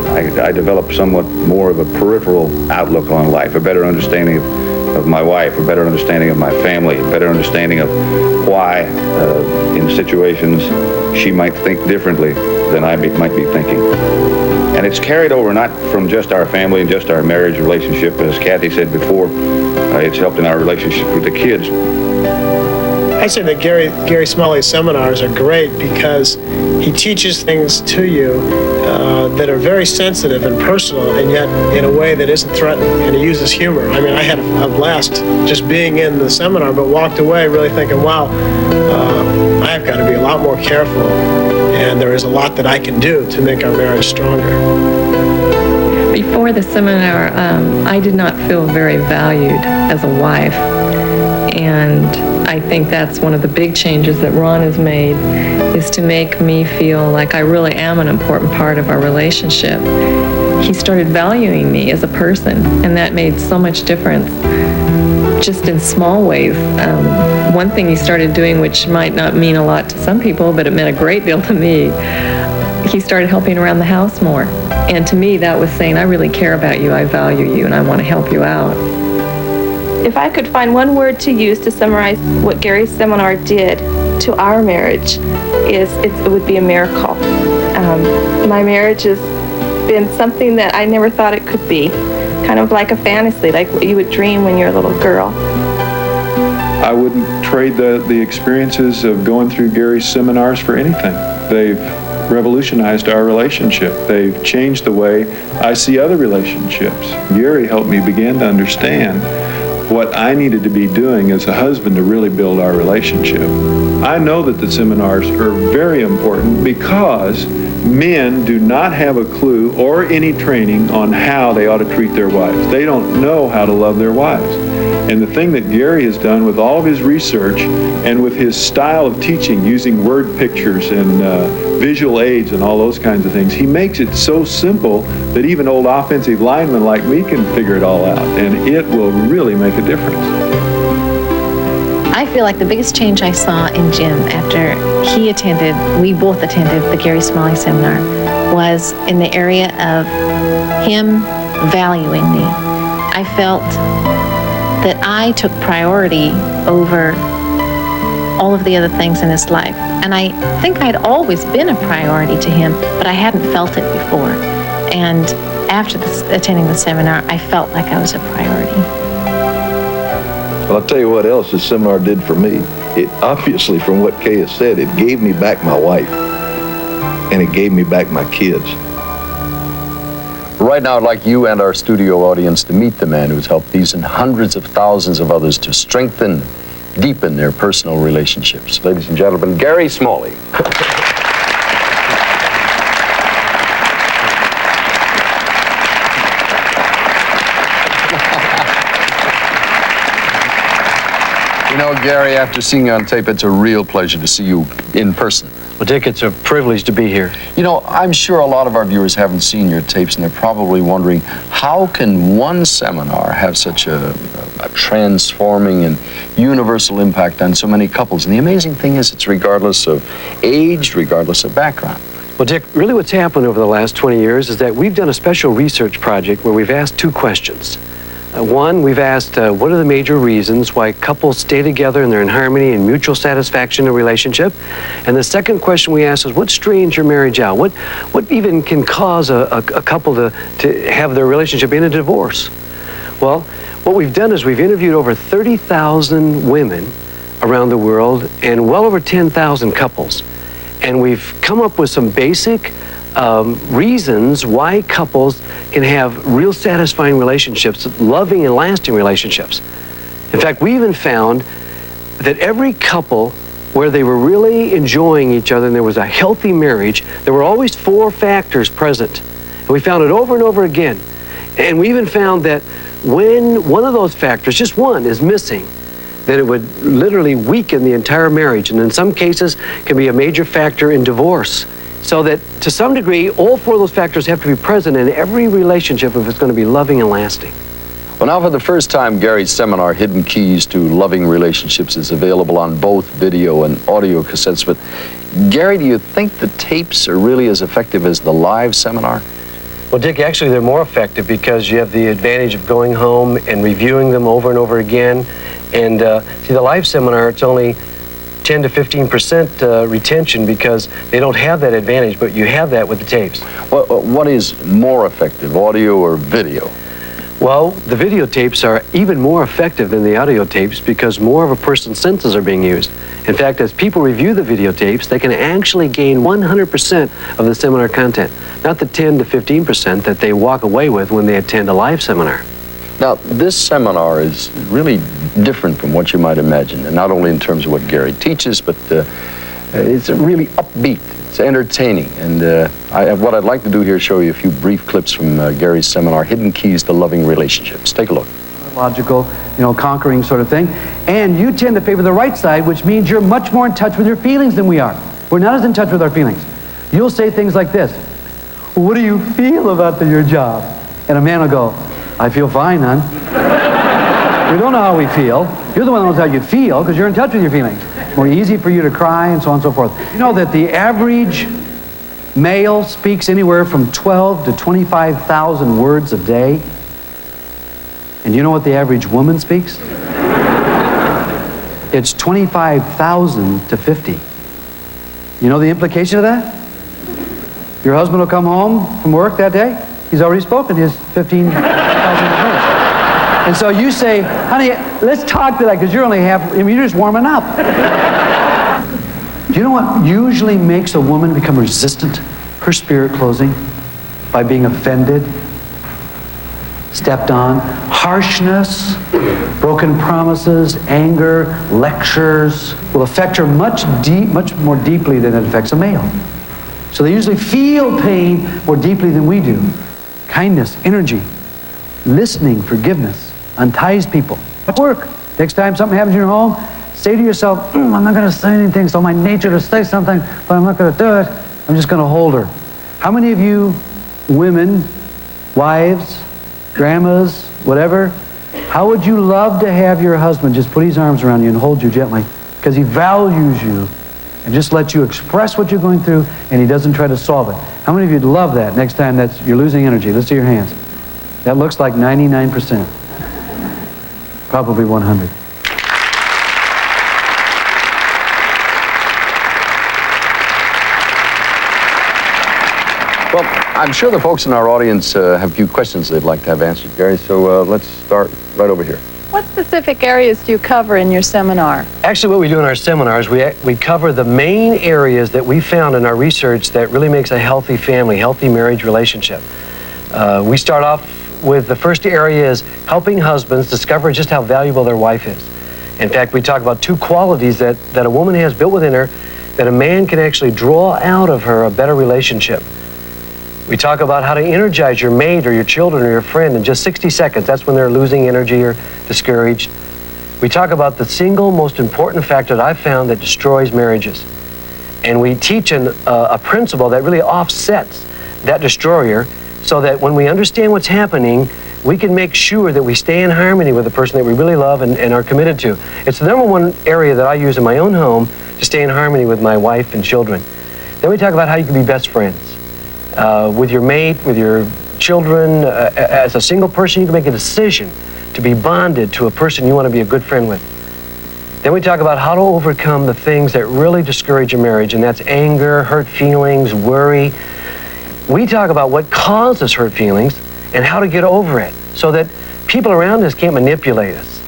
Speaker 10: I developed somewhat more of a peripheral outlook on life, a better understanding of my wife, a better understanding of my family, a better understanding of why in situations she might think differently than I might be thinking. And it's carried over not from just our family and just our marriage relationship, but as Kathy said before, it's helped in our relationship with the kids.
Speaker 12: I say that Gary Smalley's seminars are great because he teaches things to you that are very sensitive and personal, and yet in a way that isn't threatening, and he uses humor. I mean, I had a blast just being in the seminar, but walked away really thinking, wow, I've got to be a lot more careful, and there is a lot that I can do to make our marriage stronger.
Speaker 14: Before the seminar, I did not feel very valued as a wife, and I think that's one of the big changes that Ron has made, is to make me feel like I really am an important part of our relationship. He started valuing me as a person, and that made so much difference. just in small ways. One thing he started doing, which might not mean a lot to some people, but it meant a great deal to me, he started helping around the house more. And to me, that was saying, I really care about you, I value you, and I want to help you out.
Speaker 9: If I could find one word to use to summarize what Gary's seminar did to our marriage, it would be a miracle. My marriage has been something that I never thought it could be. Kind of like a fantasy, like what you would dream when you're a little girl.
Speaker 11: I wouldn't trade the experiences of going through Gary's seminars for anything. They've revolutionized our relationship. They've changed the way I see other relationships. Gary helped me begin to understand what I needed to be doing as a husband to really build our relationship. I know that the seminars are very important because men do not have a clue or any training on how they ought to treat their wives. They don't know how to love their wives. And the thing that Gary has done with all of his research and with his style of teaching, using word pictures and visual aids and all those kinds of things, he makes it so simple that even old offensive linemen like me can figure it all out. And it will really make a difference.
Speaker 15: I feel like the biggest change I saw in Jim after we both attended the Gary Smalley seminar, was in the area of him valuing me. I felt that I took priority over all of the other things in his life. And I think I'd always been a priority to him, but I hadn't felt it before. And after attending the seminar, I felt like I was a priority.
Speaker 16: Well, I'll tell you what else this seminar did for me. It obviously, from what Kay has said, it gave me back my wife, and it gave me back my kids.
Speaker 4: Right now, I'd like you and our studio audience to meet the man who's helped these and hundreds of thousands of others to strengthen, deepen their personal relationships. Ladies and gentlemen, Gary Smalley. You know, Gary, after seeing you on tape, it's a real pleasure to see you in person.
Speaker 17: Well, Dick, it's a privilege to be here.
Speaker 4: You know, I'm sure a lot of our viewers haven't seen your tapes, and they're probably wondering, how can one seminar have such a transforming and universal impact on so many couples? And the amazing thing is, it's regardless of age, regardless of background.
Speaker 17: Well, Dick, really what's happened over the last 20 years is that we've done a special research project where we've asked two questions. One, we've asked, what are the major reasons why couples stay together and they're in harmony and mutual satisfaction in a relationship? And the second question we asked is, what strains your marriage out? What even can cause a couple to have their relationship in a divorce? Well, what we've done is we've interviewed over 30,000 women around the world and well over 10,000 couples. And we've come up with some basic reasons why couples can have real satisfying relationships, loving and lasting relationships. In fact, we even found that every couple where they were really enjoying each other and there was a healthy marriage, there were always 4 factors present. And we found it over and over again. And we even found that when one of those factors, just one, is missing, then it would literally weaken the entire marriage, and in some cases can be a major factor in divorce. So that, to some degree, all 4 of those factors have to be present in every relationship if it's going to be loving and lasting.
Speaker 4: Well, now for the first time, Gary's seminar, Hidden Keys to Loving Relationships, is available on both video and audio cassettes. But, Gary, do you think the tapes are really as effective as the live seminar?
Speaker 17: Well, Dick, actually they're more effective because you have the advantage of going home and reviewing them over and over again. And see, the live seminar, it's only 10 to 15% retention because they don't have that advantage, but you have that with the tapes.
Speaker 4: What is more effective, audio or video?
Speaker 17: Well, the videotapes are even more effective than the audio tapes because more of a person's senses are being used. In fact, as people review the videotapes, they can actually gain 100% of the seminar content, not the 10 to 15% that they walk away with when they attend a live seminar.
Speaker 4: Now, this seminar is really different from what you might imagine, and not only in terms of what Gary teaches, but it's really upbeat, it's entertaining, and what I'd like to do here is show you a few brief clips from Gary's seminar, Hidden Keys to Loving Relationships. Take a look.
Speaker 18: Logical, conquering sort of thing, and you tend to favor the right side, which means you're much more in touch with your feelings than we are. We're not as in touch with our feelings. You'll say things like this: what do you feel about your job? And a man will go, I feel fine, hon. We don't know how we feel. You're the one that knows how you feel because you're in touch with your feelings. More easy for you to cry and so on and so forth. You know that the average male speaks anywhere from 12 to 25,000 words a day? And you know what the average woman speaks? It's 25,000 to 50. You know the implication of that? Your husband will come home from work that day. He's already spoken his 15,000 words. And so you say, honey, let's talk to that because you're only half, you're just warming up. Do you know what usually makes a woman become resistant? Her spirit closing by being offended, stepped on, harshness, broken promises, anger, lectures will affect her much more deeply than it affects a male. So they usually feel pain more deeply than we do. Kindness, energy, listening, forgiveness unties people. Work. Next time something happens in your home, say to yourself, I'm not going to say anything. It's on my nature to say something, but I'm not going to do it. I'm just going to hold her. How many of you women, wives, grandmas, whatever, how would you love to have your husband just put his arms around you and hold you gently? Because he values you and just lets you express what you're going through and he doesn't try to solve it. How many of you would love that next time you're losing energy? Let's see your hands. That looks like 99%. Probably 100.
Speaker 4: Well, I'm sure the folks in our audience have a few questions they'd like to have answered, Gary, so let's start right over here.
Speaker 3: What specific areas do you cover in your seminar?
Speaker 17: Actually, what we do in our seminars, we cover the main areas that we found in our research that really makes a healthy family, healthy marriage relationship. We start off with the first area is helping husbands discover just how valuable their wife is. In fact, we talk about two qualities that a woman has built within her that a man can actually draw out of her a better relationship. We talk about how to energize your mate or your children or your friend in just 60 seconds. That's when they're losing energy or discouraged. We talk about the single most important factor that I've found that destroys marriages. And we teach a principle that really offsets that destroyer so that when we understand what's happening, we can make sure that we stay in harmony with the person that we really love and are committed to. It's the number one area that I use in my own home to stay in harmony with my wife and children. Then we talk about how you can be best friends. With your mate, with your children, as a single person, you can make a decision to be bonded to a person you want to be a good friend with. Then we talk about how to overcome the things that really discourage a marriage, and that's anger, hurt feelings, worry. We talk about what causes hurt feelings and how to get over it so that people around us can't manipulate us.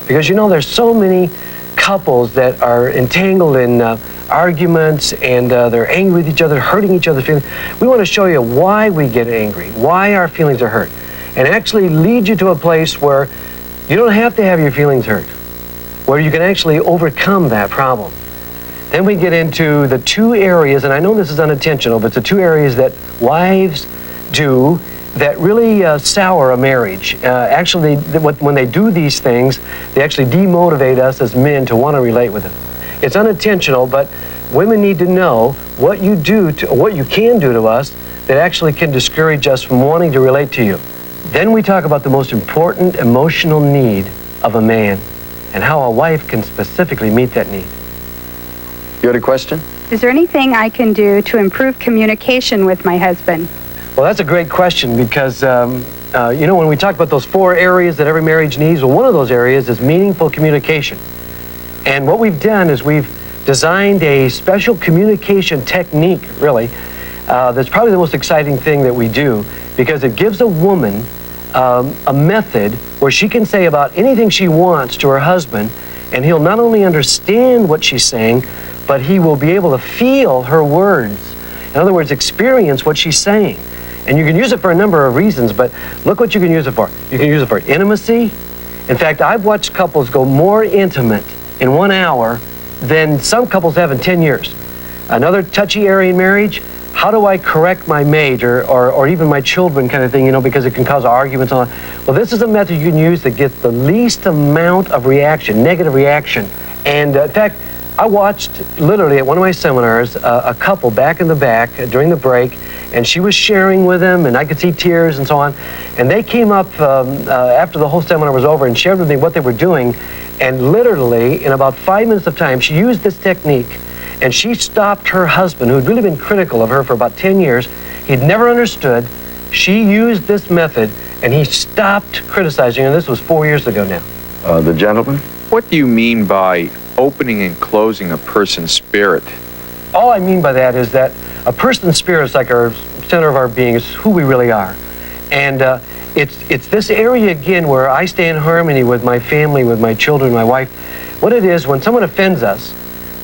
Speaker 17: Because you know, there's so many couples that are entangled in arguments and they're angry with each other, hurting each other's feelings. We want to show you why we get angry, why our feelings are hurt, and actually lead you to a place where you don't have to have your feelings hurt, where you can actually overcome that problem. Then we get into the two areas, and I know this is unintentional, but the two areas that wives do that really sour a marriage. Actually, when they do these things, they actually demotivate us as men to want to relate with them. It's unintentional, but women need to know what you do to, what you can do to us that actually can discourage us from wanting to relate to you. Then we talk about the most important emotional need of a man and how a wife can specifically meet that need.
Speaker 4: You had a question?
Speaker 8: Is there anything I can do to improve communication with my husband?
Speaker 17: Well, that's a great question because, you know, when we talk about those four areas that every marriage needs, well, one of those areas is meaningful communication. And what we've done is we've designed a special communication technique, really, that's probably the most exciting thing that we do because it gives a woman a method where she can say about anything she wants to her husband, and he'll not only understand what she's saying, but he will be able to feel her words. In other words, experience what she's saying. And you can use it for a number of reasons, but look what you can use it for. You can use it for intimacy. In fact, I've watched couples go more intimate in 1 hour than some couples have in 10 years. Another touchy area in marriage, how do I correct my mate or even my children kind of thing, you know, because it can cause arguments on. Well, this is a method you can use to get the least amount of reaction, negative reaction. And in fact, I watched literally at one of my seminars a couple back in the back during the break, and she was sharing with them, and I could see tears and so on. And they came up after the whole seminar was over and shared with me what they were doing. And literally, in about 5 minutes of time, she used this technique, and she stopped her husband, who had really been critical of her for about 10 years. He'd never understood. She used this method, and he stopped criticizing her. This was 4 years ago now.
Speaker 4: The gentleman?
Speaker 7: What do you mean by opening and closing a person's spirit?
Speaker 17: All I mean by that is that a person's spirit is like our center of our being. It's who we really are. And it's this area again where I stay in harmony with my family, with my children, my wife. What it is, when someone offends us,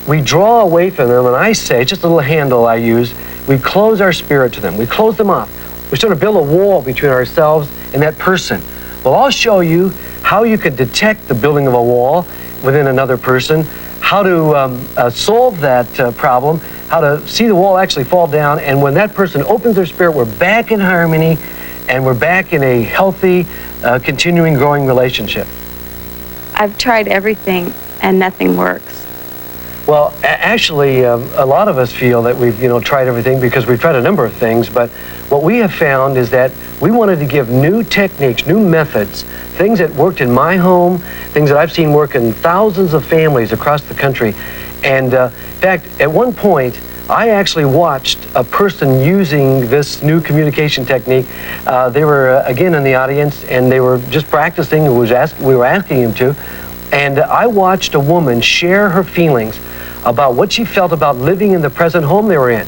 Speaker 17: we draw away from them, and I say, just a little handle I use, we close our spirit to them. We close them off. We sort of build a wall between ourselves and that person. Well, I'll show you how you can detect the building of a wall within another person, how to solve that problem, how to see the wall actually fall down, and when that person opens their spirit, we're back in harmony, and we're back in a healthy, continuing, growing relationship.
Speaker 9: I've tried everything, and nothing works.
Speaker 17: Well, actually, a lot of us feel that we've, tried everything because we've tried a number of things, but what we have found is that we wanted to give new techniques, new methods, things that worked in my home, things that I've seen work in thousands of families across the country. And in fact, at one point, I actually watched a person using this new communication technique. They were, again, in the audience, and they were just practicing. We were asking them to. And I watched a woman share her feelings about what she felt about living in the present home they were in.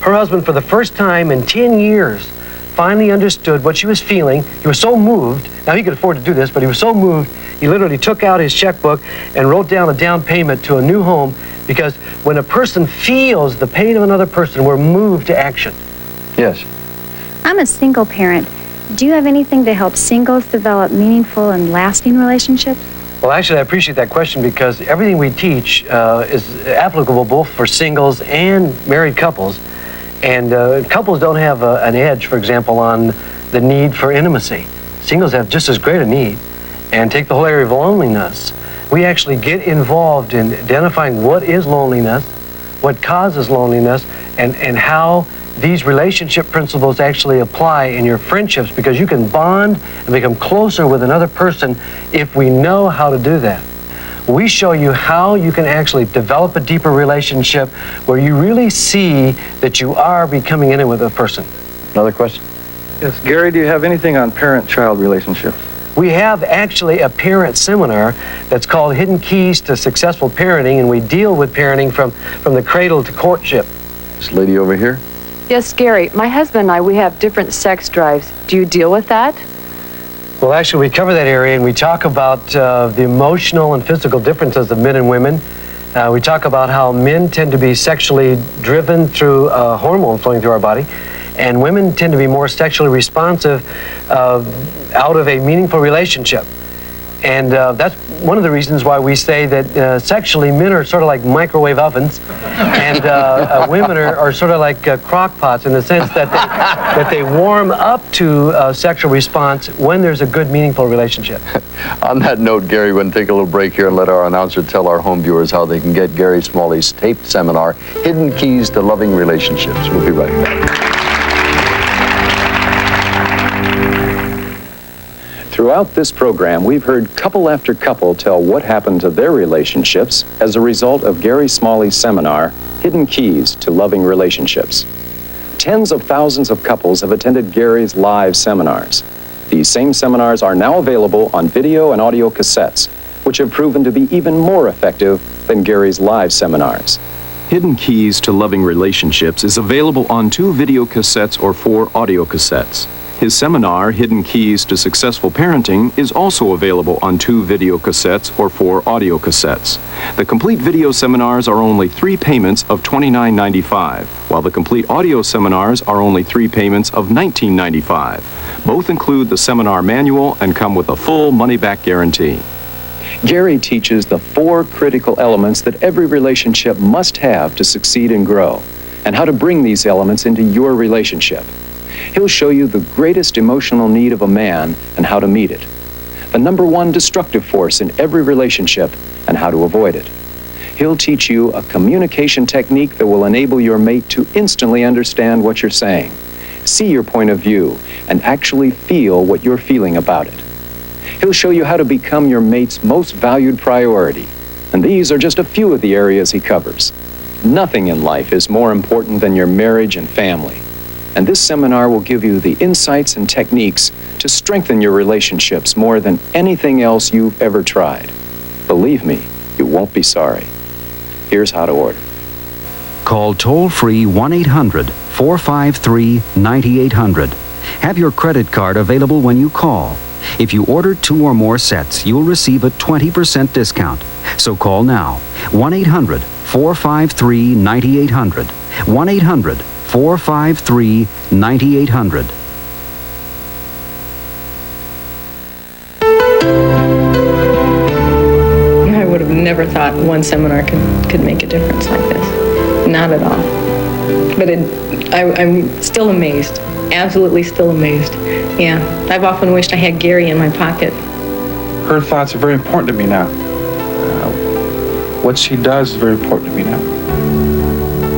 Speaker 17: Her husband, for the first time in 10 years, finally understood what she was feeling. He was so moved. Now, he could afford to do this, but he was so moved, he literally took out his checkbook and wrote down a down payment to a new home, because when a person feels the pain of another person, we're moved to action.
Speaker 4: Yes.
Speaker 19: I'm a single parent. Do you have anything to help singles develop meaningful and lasting relationships?
Speaker 17: Well, actually, I appreciate that question, because everything we teach is applicable both for singles and married couples. And couples don't have an edge, for example, on the need for intimacy. Singles have just as great a need. And take the whole area of loneliness. We actually get involved in identifying what is loneliness, what causes loneliness, and how these relationship principles actually apply in your friendships, because you can bond and become closer with another person if we know how to do that. We show you how you can actually develop a deeper relationship where you really see that you are becoming intimate with a person.
Speaker 4: Another question?
Speaker 20: Yes, Gary, do you have anything on parent-child relationships?
Speaker 17: We have actually a parent seminar that's called Hidden Keys to Successful Parenting, and we deal with parenting from the cradle to courtship.
Speaker 4: This lady over here?
Speaker 21: Yes, Gary. My husband and I, we have different sex drives. Do you deal with that?
Speaker 17: Well, actually, we cover that area, and we talk about the emotional and physical differences of men and women. We talk about how men tend to be sexually driven through hormones flowing through our body, and women tend to be more sexually responsive out of a meaningful relationship. And that's one of the reasons why we say that sexually men are sort of like microwave ovens, and women are sort of like crock pots, in the sense that they warm up to sexual response when there's a good, meaningful relationship.
Speaker 4: On that note, Gary, we're going to take a little break here and let our announcer tell our home viewers how they can get Gary Smalley's taped seminar, Hidden Keys to Loving Relationships. We'll be right back.
Speaker 22: Throughout this program, we've heard couple after couple tell what happened to their relationships as a result of Gary Smalley's seminar, Hidden Keys to Loving Relationships. Tens of thousands of couples have attended Gary's live seminars. These same seminars are now available on video and audio cassettes, which have proven to be even more effective than Gary's live seminars.
Speaker 23: Hidden Keys to Loving Relationships is available on 2 video cassettes or 4 audio cassettes. His seminar, Hidden Keys to Successful Parenting, is also available on 2 video cassettes or 4 audio cassettes. The complete video seminars are only 3 payments of $29.95, while the complete audio seminars are only 3 payments of $19.95. Both include the seminar manual and come with a full money-back guarantee.
Speaker 22: Gary teaches the 4 critical elements that every relationship must have to succeed and grow, and how to bring these elements into your relationship. He'll show you the greatest emotional need of a man and how to meet it, the #1 destructive force in every relationship and how to avoid it. he'll teach you a communication technique that will enable your mate to instantly understand what you're saying, see your point of view, and actually feel what you're feeling about it. He'll show you how to become your mate's most valued priority, and these are just a few of the areas he covers. Nothing in life is more important than your marriage and family, and this seminar will give you the insights and techniques to strengthen your relationships more than anything else you've ever tried. Believe me, you won't be sorry. Here's how to order.
Speaker 1: Call toll-free 1-800-453-9800. Have your credit card available when you call. If you order 2 or more sets, you'll receive a 20% discount. So call now. 1-800-453-9800. 1-800-453-9800.
Speaker 14: I would have never thought one seminar could make a difference like this. Not at all. But I'm still amazed. Absolutely still amazed. Yeah. I've often wished I had Gary in my pocket.
Speaker 2: Her thoughts are very important to me now. What she does is very important to me now.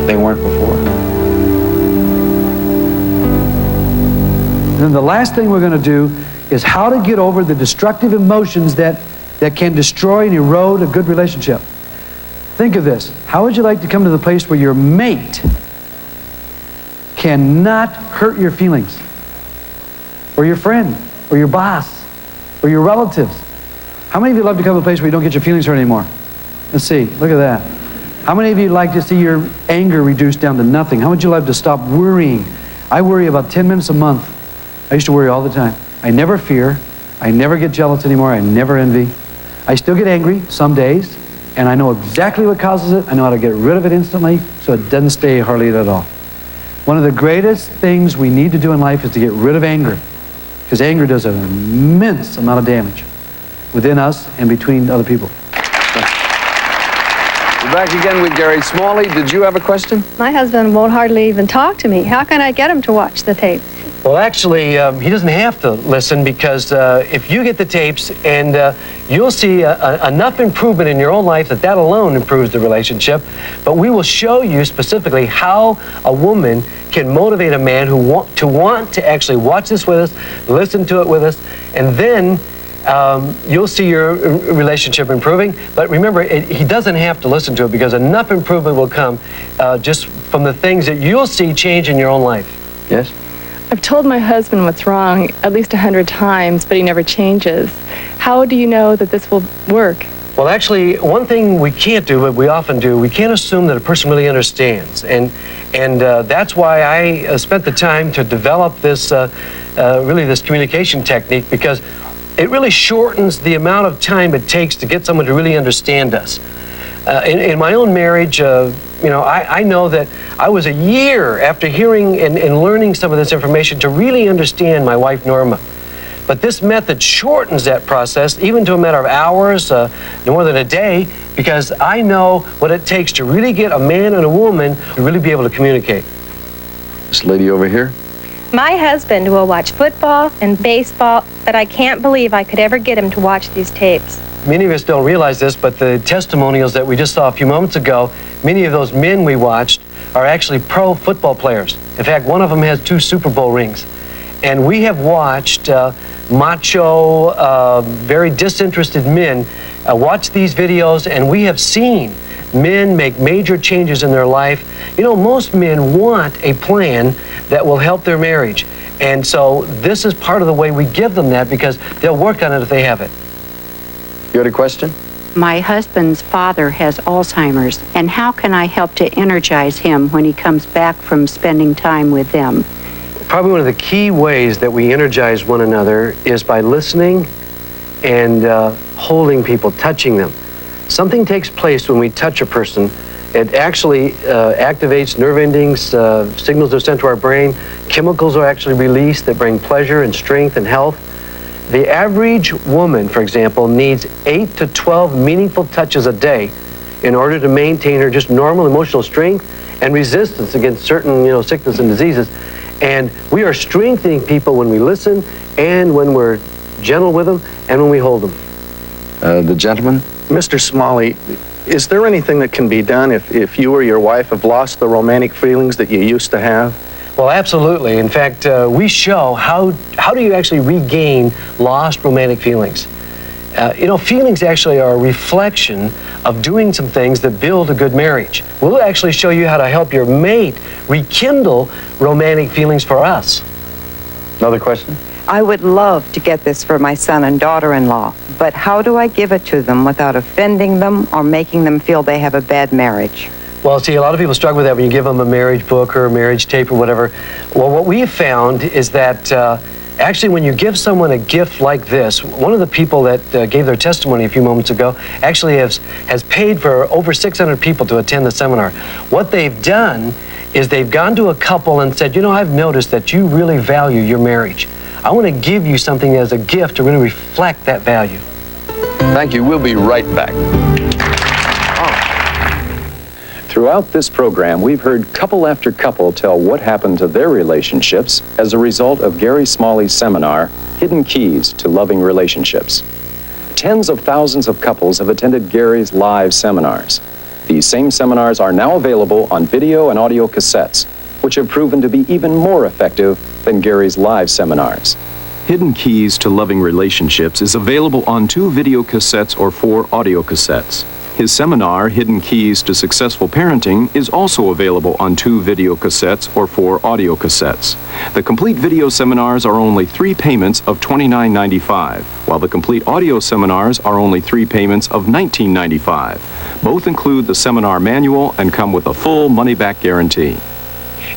Speaker 2: They weren't before.
Speaker 18: And then the last thing we're going to do is how to get over the destructive emotions that can destroy and erode a good relationship. Think of this. How would you like to come to the place where your mate cannot hurt your feelings? Or your friend, or your boss, or your relatives? How many of you love to come to a place where you don't get your feelings hurt anymore? Let's see, look at that. How many of you like to see your anger reduced down to nothing? How would you love to stop worrying? I worry about 10 minutes a month. I used to worry all the time. I never fear. I never get jealous anymore. I never envy. I still get angry some days, and I know exactly what causes it. I know how to get rid of it instantly, so it doesn't stay hardly at all. One of the greatest things we need to do in life is to get rid of anger, because anger does an immense amount of damage within us and between other people.
Speaker 4: We're back again with Gary Smalley. Did you have a question?
Speaker 8: My husband won't hardly even talk to me. How can I get him to watch the tape?
Speaker 17: Well, actually, he doesn't have to listen, because if you get the tapes, and you'll see enough improvement in your own life that alone improves the relationship. But we will show you specifically how a woman can motivate a man who want to actually watch this with us, listen to it with us, and then you'll see your relationship improving. But remember, he doesn't have to listen to it, because enough improvement will come just from the things that you'll see change in your own life. Yes?
Speaker 9: I've told my husband what's wrong at least 100 times, but he never changes. How do you know that this will work?
Speaker 17: Well, actually, one thing we can't do, but we often do, we can't assume that a person really understands. And that's why I spent the time to develop this, this communication technique, because it really shortens the amount of time it takes to get someone to really understand us. In my own marriage, I know that I was a year after hearing and learning some of this information to really understand my wife, Norma. But this method shortens that process, even to a matter of hours, more than a day, because I know what it takes to really get a man and a woman to really be able to communicate.
Speaker 4: This lady over here?
Speaker 5: My husband will watch football and baseball, but I can't believe I could ever get him to watch these tapes.
Speaker 17: Many of us don't realize this, but the testimonials that we just saw a few moments ago, many of those men we watched are actually pro football players. In fact, one of them has 2 Super Bowl rings. And we have watched macho, very disinterested men watch these videos, and we have seen men make major changes in their life. You know, most men want a plan that will help their marriage. And so this is part of the way we give them that, because they'll work on it if they have it.
Speaker 4: You had a question?
Speaker 24: My husband's father has Alzheimer's, and how can I help to energize him when he comes back from spending time with them?
Speaker 17: Probably one of the key ways that we energize one another is by listening and holding people, touching them. Something takes place when we touch a person. It actually activates nerve endings, signals are sent to our brain. Chemicals are actually released that bring pleasure and strength and health. The average woman, for example, needs 8 to 12 meaningful touches a day in order to maintain her just normal emotional strength and resistance against certain, sickness and diseases. And we are strengthening people when we listen, and when we're gentle with them, and when we hold them.
Speaker 4: The gentleman?
Speaker 25: Mr. Smalley,
Speaker 6: Is there anything that can be done if you or your wife have lost the romantic feelings that you used to have?
Speaker 17: Well, absolutely. In fact, we show how do you actually regain lost romantic feelings. Feelings actually are a reflection of doing some things that build a good marriage. We'll actually show you how to help your mate rekindle romantic feelings for us.
Speaker 18: Another question?
Speaker 10: I would love to get this for my son and daughter-in-law, but how do I give it to them without offending them or making them feel they have a bad marriage?
Speaker 17: Well, see, a lot of people struggle with that when you give them a marriage book or a marriage tape or whatever. Well, what we have found is that actually when you give someone a gift like this, one of the people that gave their testimony a few moments ago actually has paid for over 600 people to attend the seminar. What they've done is they've gone to a couple and said, I've noticed that you really value your marriage. I want to give you something as a gift to really reflect that value.
Speaker 4: Thank you. We'll be right back.
Speaker 22: Throughout this program, we've heard couple after couple tell what happened to their relationships as a result of Gary Smalley's seminar, Hidden Keys to Loving Relationships. Tens of thousands of couples have attended Gary's live seminars. These same seminars are now available on video and audio cassettes, which have proven to be even more effective than Gary's live seminars.
Speaker 23: Hidden Keys to Loving Relationships is available on 2 video cassettes or 4 audio cassettes. His seminar, Hidden Keys to Successful Parenting, is also available on 2 video cassettes or 4 audio cassettes. The complete video seminars are only 3 payments of $29.95, while the complete audio seminars are only 3 payments of $19.95. Both include the seminar manual and come with a full money-back guarantee.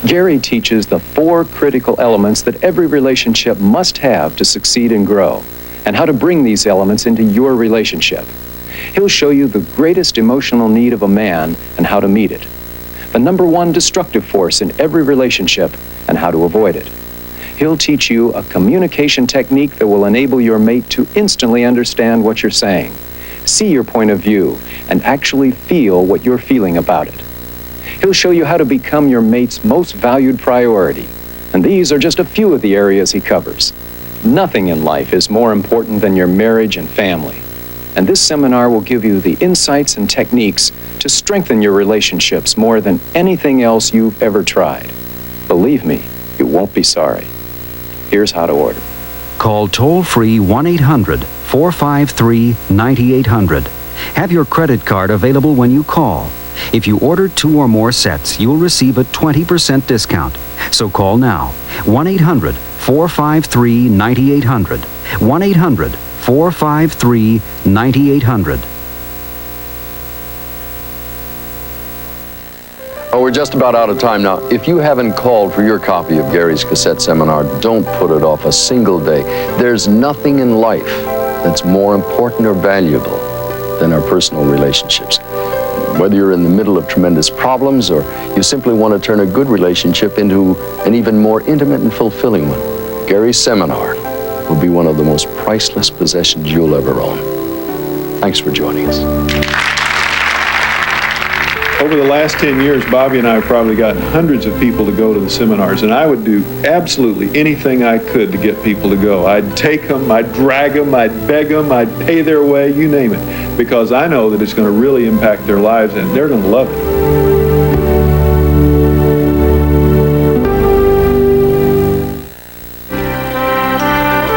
Speaker 22: Gary teaches the 4 critical elements that every relationship must have to succeed and grow, and how to bring these elements into your relationship. He'll show you the greatest emotional need of a man and how to meet it, the #1 destructive force in every relationship and how to avoid it. He'll teach you a communication technique that will enable your mate to instantly understand what you're saying, see your point of view, and actually feel what you're feeling about it. He'll show you how to become your mate's most valued priority, and these are just a few of the areas he covers. Nothing in life is more important than your marriage and family. And this seminar will give you the insights and techniques to strengthen your relationships more than anything else you've ever tried. Believe me, you won't be sorry. Here's how to order.
Speaker 1: Call toll-free 1-800-453-9800. Have your credit card available when you call. If you order 2 or more sets, you'll receive a 20% discount. So call now. 1-800-453-9800. 1-800-453-9800.
Speaker 4: Oh, we're just about out of time now. If you haven't called for your copy of Gary's cassette seminar, don't put it off a single day. There's nothing in life that's more important or valuable than our personal relationships. Whether you're in the middle of tremendous problems or you simply want to turn a good relationship into an even more intimate and fulfilling one, Gary's seminar will be one of the most priceless possessions you'll ever own. Thanks for joining us.
Speaker 11: Over the last 10 years, Bobby and I have probably gotten hundreds of people to go to the seminars, and I would do absolutely anything I could to get people to go. I'd take them, I'd drag them, I'd beg them, I'd pay their way, you name it, because I know that it's going to really impact their lives, and they're going to love it.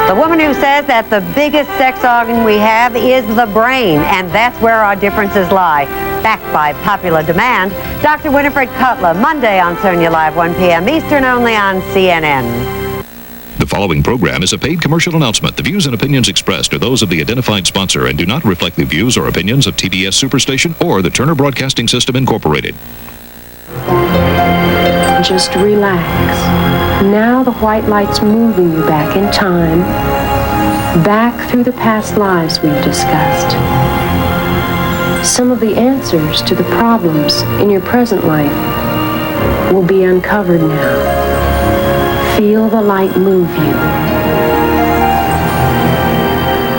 Speaker 12: The woman who says that the biggest sex organ we have is the brain, and that's where our differences lie. Backed by popular demand, Dr. Winifred Cutler, Monday on Sonia Live, 1 p.m. Eastern, only on CNN.
Speaker 13: The following program is a paid commercial announcement. The views and opinions expressed are those of the identified sponsor and do not reflect the views or opinions of TBS Superstation or the Turner Broadcasting System, Incorporated.
Speaker 25: Just relax. Now the white light's moving you back in time, back through the past lives we've discussed. Some of the answers to the problems in your present life will be uncovered now. Feel the light move you.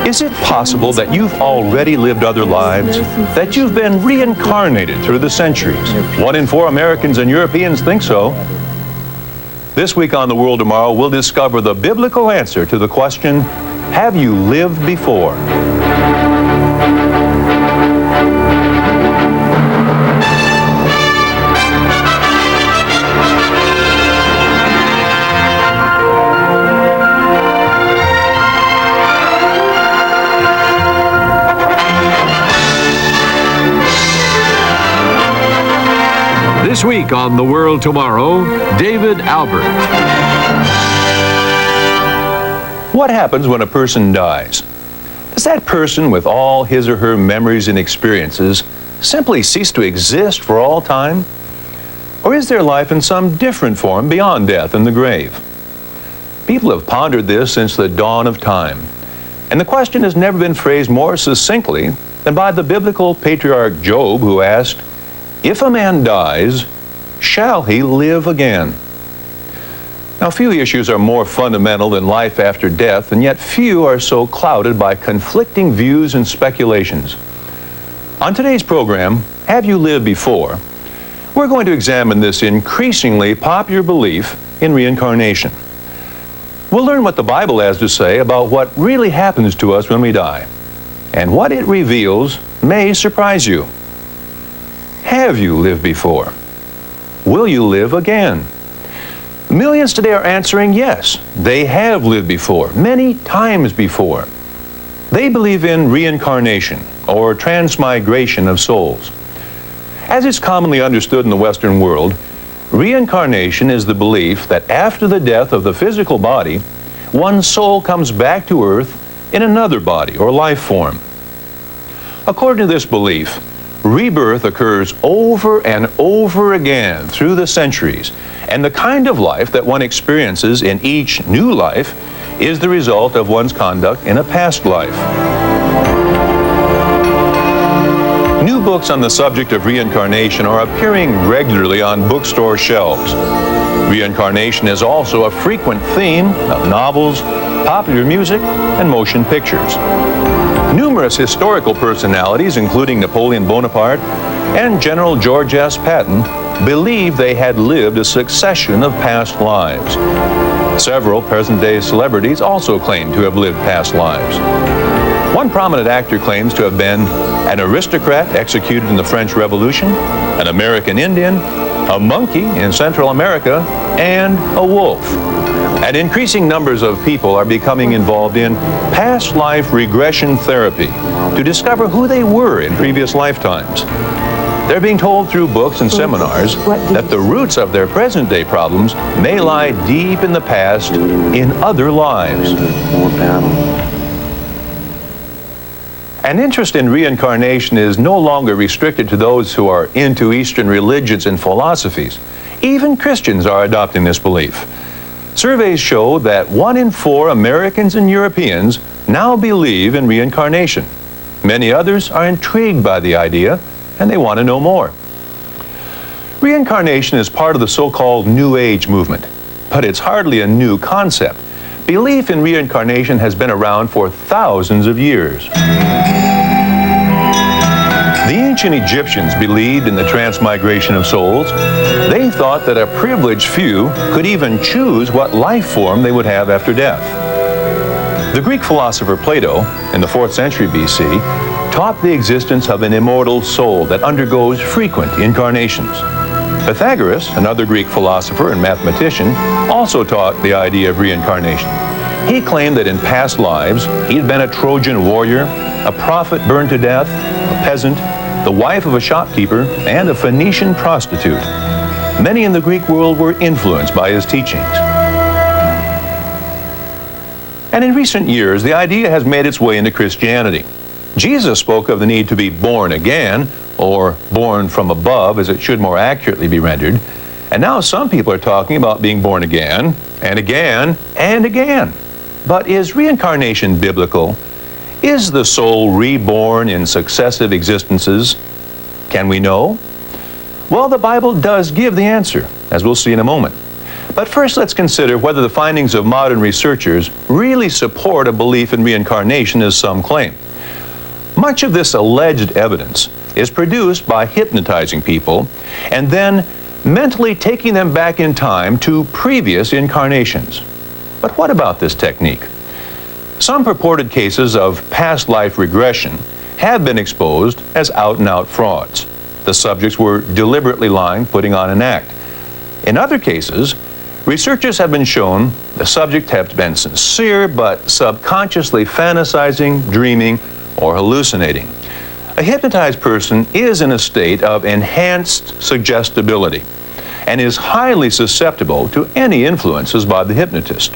Speaker 26: Is it possible that you've already lived other lives? That you've been reincarnated through the centuries? 1 in 4 Americans and Europeans think so. This week on The World Tomorrow, we'll discover the biblical answer to the question, have you lived before?
Speaker 3: This week on The World Tomorrow, David Albert.
Speaker 26: What happens when a person dies? Does that person, with all his or her memories and experiences, simply cease to exist for all time? Or is there life in some different form beyond death and the grave? People have pondered this since the dawn of time, and the question has never been phrased more succinctly than by the biblical patriarch Job, who asked, "If a man dies, shall he live again?" Now, few issues are more fundamental than life after death, and yet few are so clouded by conflicting views and speculations. On today's program, Have You Lived Before?, we're going to examine this increasingly popular belief in reincarnation. We'll learn what the Bible has to say about what really happens to us when we die, and what it reveals may surprise you. Have you lived before? Will you live again? Millions today are answering yes. They have lived before, many times before. They believe in reincarnation, or transmigration of souls. As is commonly understood in the Western world, reincarnation is the belief that after the death of the physical body, one's soul comes back to earth in another body or life form. According to this belief, rebirth occurs over and over again through the centuries, and the kind of life that one experiences in each new life is the result of one's conduct in a past life. New books on the subject of reincarnation are appearing regularly on bookstore shelves. Reincarnation is also a frequent theme of novels, popular music, and motion pictures. Numerous historical personalities, including Napoleon Bonaparte and General George S. Patton, believed they had lived a succession of past lives. Several present-day celebrities also claim to have lived past lives. One prominent actor claims to have been an aristocrat executed in the French Revolution, an American Indian, a monkey in Central America, and a wolf. And increasing numbers of people are becoming involved in past life regression therapy to discover who they were in previous lifetimes. They're being told through books and seminars that the roots of their present-day problems may lie deep in the past in other lives. An interest in reincarnation is no longer restricted to those who are into Eastern religions and philosophies. Even Christians are adopting this belief. Surveys show that 1 in 4 Americans and Europeans now believe in reincarnation. Many others are intrigued by the idea, and they want to know more. Reincarnation is part of the so-called New Age movement, but it's hardly a new concept. Belief in reincarnation has been around for thousands of years. The ancient Egyptians believed in the transmigration of souls. They thought that a privileged few could even choose what life form they would have after death. The Greek philosopher Plato, in the 4th century BC, taught the existence of an immortal soul that undergoes frequent incarnations. Pythagoras, another Greek philosopher and mathematician, also taught the idea of reincarnation. He claimed that in past lives, he had been a Trojan warrior, a prophet burned to death, a peasant, the wife of a shopkeeper, and a Phoenician prostitute. Many in the Greek world were influenced by his teachings. And in recent years, the idea has made its way into Christianity. Jesus spoke of the need to be born again, or born from above, as it should more accurately be rendered. And now some people are talking about being born again, and again, and again. But is reincarnation biblical? Is the soul reborn in successive existences? Can we know? Well, the Bible does give the answer, as we'll see in a moment. But first, let's consider whether the findings of modern researchers really support a belief in reincarnation as some claim. Much of this alleged evidence is produced by hypnotizing people and then mentally taking them back in time to previous incarnations. But what about this technique? Some purported cases of past life regression have been exposed as out-and-out frauds. The subjects were deliberately lying, putting on an act. In other cases, researchers have been shown the subject have been sincere but subconsciously fantasizing, dreaming, or hallucinating. A hypnotized person is in a state of enhanced suggestibility and is highly susceptible to any influences by the hypnotist.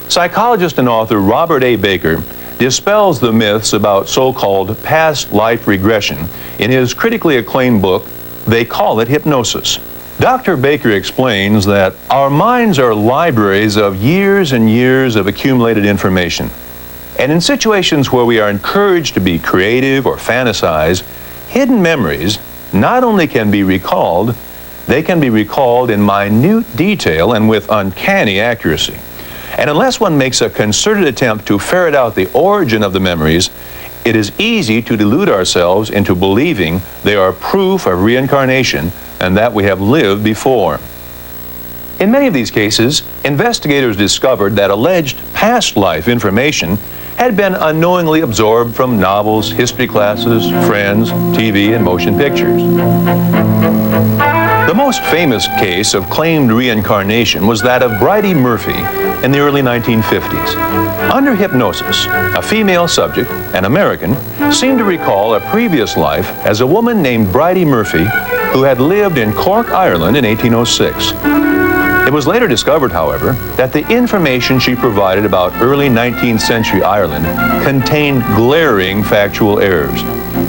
Speaker 26: Psychologist and author Robert A. Baker dispels the myths about so-called past life regression in his critically acclaimed book, They Call It Hypnosis. Dr. Baker explains that our minds are libraries of years and years of accumulated information. And in situations where we are encouraged to be creative or fantasize, hidden memories not only can be recalled, they can be recalled in minute detail and with uncanny accuracy. And unless one makes a concerted attempt to ferret out the origin of the memories, it is easy to delude ourselves into believing they are proof of reincarnation and that we have lived before. In many of these cases, investigators discovered that alleged past life information had been unknowingly absorbed from novels, history classes, friends, TV, and motion pictures. The most famous case of claimed reincarnation was that of Bridie Murphy in the early 1950s. Under hypnosis, a female subject, an American, seemed to recall a previous life as a woman named Bridie Murphy who had lived in Cork, Ireland in 1806. It was later discovered, however, that the information she provided about early 19th century Ireland contained glaring factual errors.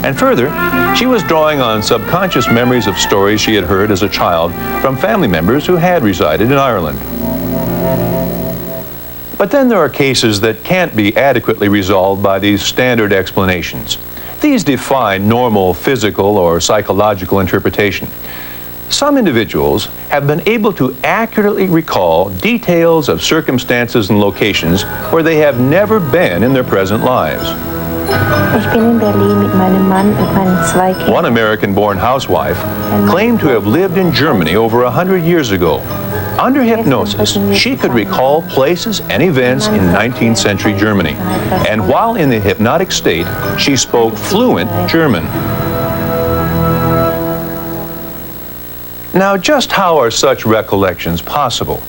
Speaker 26: And further, she was drawing on subconscious memories of stories she had heard as a child from family members who had resided in Ireland. But then there are cases that can't be adequately resolved by these standard explanations. These defy normal physical or psychological interpretation. Some individuals have been able to accurately recall details of circumstances and locations where they have never been in their present lives. One American-born housewife claimed to have lived in Germany over 100 years ago. Under hypnosis, she could recall places and events in 19th century Germany. And while in the hypnotic state, she spoke fluent German. Now, just how are such recollections possible?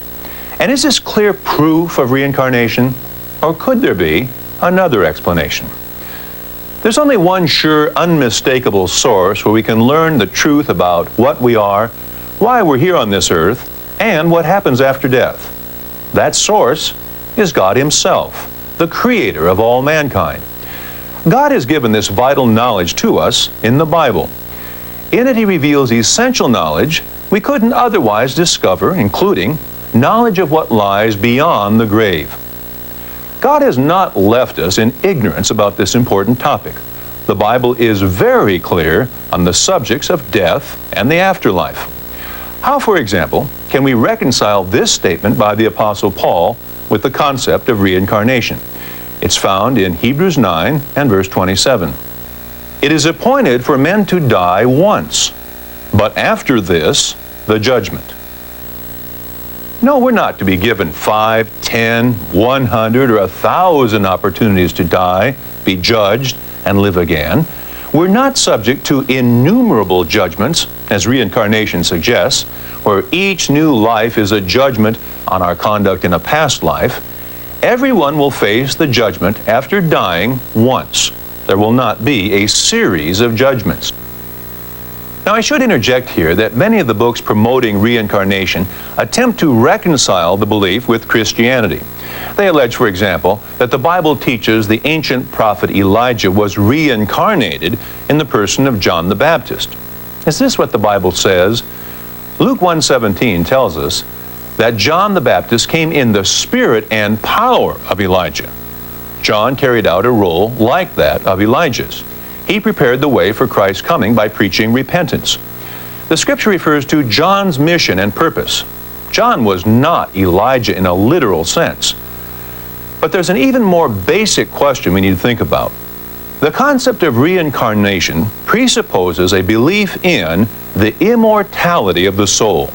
Speaker 26: And is this clear proof of reincarnation? Or could there be another explanation? There's only one sure, unmistakable source where we can learn the truth about what we are, why we're here on this earth, and what happens after death. That source is God Himself, the Creator of all mankind. God has given this vital knowledge to us in the Bible. In it, He reveals essential knowledge we couldn't otherwise discover, including knowledge of what lies beyond the grave. God has not left us in ignorance about this important topic. The Bible is very clear on the subjects of death and the afterlife. How, for example, can we reconcile this statement by the Apostle Paul with the concept of reincarnation? It's found in Hebrews 9 and verse 27. It is appointed for men to die once, but after this, the judgment. No, we're not to be given 5, 10, 100, or 1,000 opportunities to die, be judged, and live again. We're not subject to innumerable judgments, as reincarnation suggests, where each new life is a judgment on our conduct in a past life. Everyone will face the judgment after dying once. There will not be a series of judgments. Now, I should interject here that many of the books promoting reincarnation attempt to reconcile the belief with Christianity. They allege, for example, that the Bible teaches the ancient prophet Elijah was reincarnated in the person of John the Baptist. Is this what the Bible says? Luke 1:17 tells us that John the Baptist came in the spirit and power of Elijah. John carried out a role like that of Elijah's. He prepared the way for Christ's coming by preaching repentance. The Scripture refers to John's mission and purpose. John was not Elijah in a literal sense. But there's an even more basic question we need to think about. The concept of reincarnation presupposes a belief in the immortality of the soul.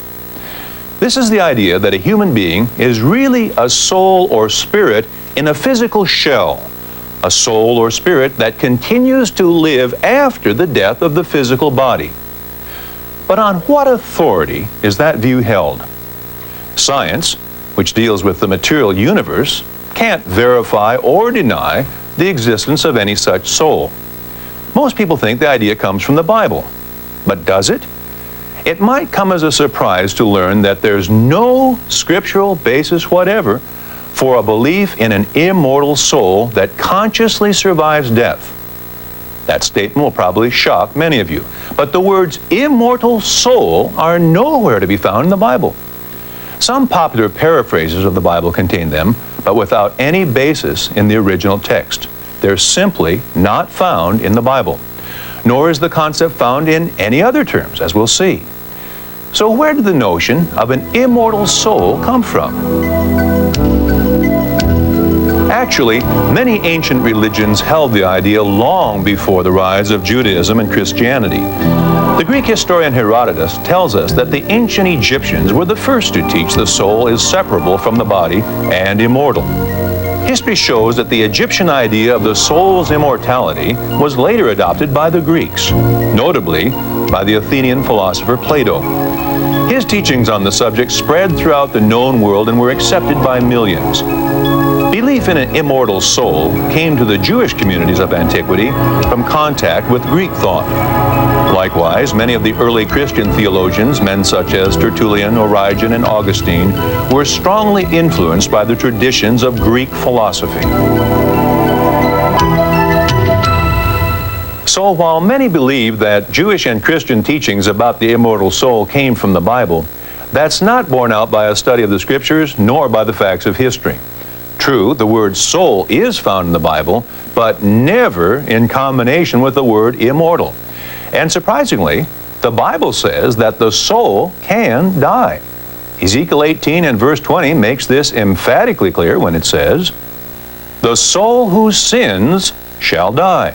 Speaker 26: This is the idea that a human being is really a soul or spirit in a physical shell, a soul or spirit that continues to live after the death of the physical body. But on what authority is that view held? Science, which deals with the material universe, can't verify or deny the existence of any such soul. Most people think the idea comes from the Bible. But does it? It might come as a surprise to learn that there's no scriptural basis whatever for a belief in an immortal soul that consciously survives death. That statement will probably shock many of you. But the words immortal soul are nowhere to be found in the Bible. Some popular paraphrases of the Bible contain them, but without any basis in the original text. They're simply not found in the Bible. Nor is the concept found in any other terms, as we'll see. So where did the notion of an immortal soul come from? Actually, many ancient religions held the idea long before the rise of Judaism and Christianity. The Greek historian Herodotus tells us that the ancient Egyptians were the first to teach the soul is separable from the body and immortal. History shows that the Egyptian idea of the soul's immortality was later adopted by the Greeks, notably by the Athenian philosopher Plato. His teachings on the subject spread throughout the known world and were accepted by millions. Belief in an immortal soul came to the Jewish communities of antiquity from contact with Greek thought. Likewise, many of the early Christian theologians, men such as Tertullian, Origen, and Augustine, were strongly influenced by the traditions of Greek philosophy. So while many believe that Jewish and Christian teachings about the immortal soul came from the Bible, that's not borne out by a study of the Scriptures nor by the facts of history. True, the word soul is found in the Bible, but never in combination with the word immortal. And surprisingly, the Bible says that the soul can die. Ezekiel 18 and verse 20 makes this emphatically clear when it says, "The soul who sins shall die."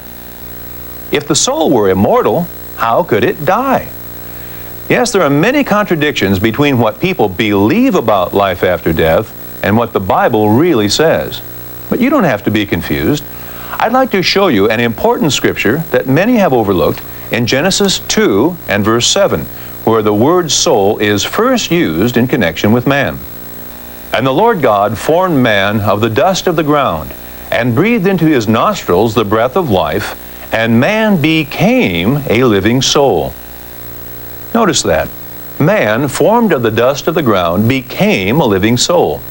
Speaker 26: If the soul were immortal, how could it die? Yes, there are many contradictions between what people believe about life after death and what the Bible really says. But you don't have to be confused. I'd like to show you an important scripture that many have overlooked in Genesis 2 and verse 7, where the word soul is first used in connection with man. "And the Lord God formed man of the dust of the ground, and breathed into his nostrils the breath of life, and man became a living soul." Notice that. Man, formed of the dust of the ground, became a living soul.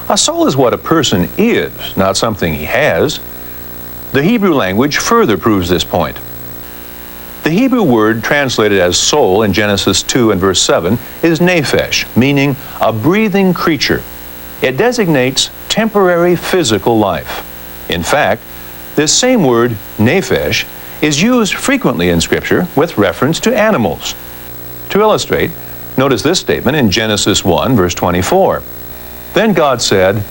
Speaker 26: A soul is what a person is, not something he has. The Hebrew language further proves this point. The Hebrew word translated as soul in Genesis 2 and verse 7 is nephesh, meaning a breathing creature. It designates temporary physical life. In fact, this same word, nephesh, is used frequently in Scripture with reference to animals. To illustrate, notice this statement in Genesis 1, verse 24. "Then God said,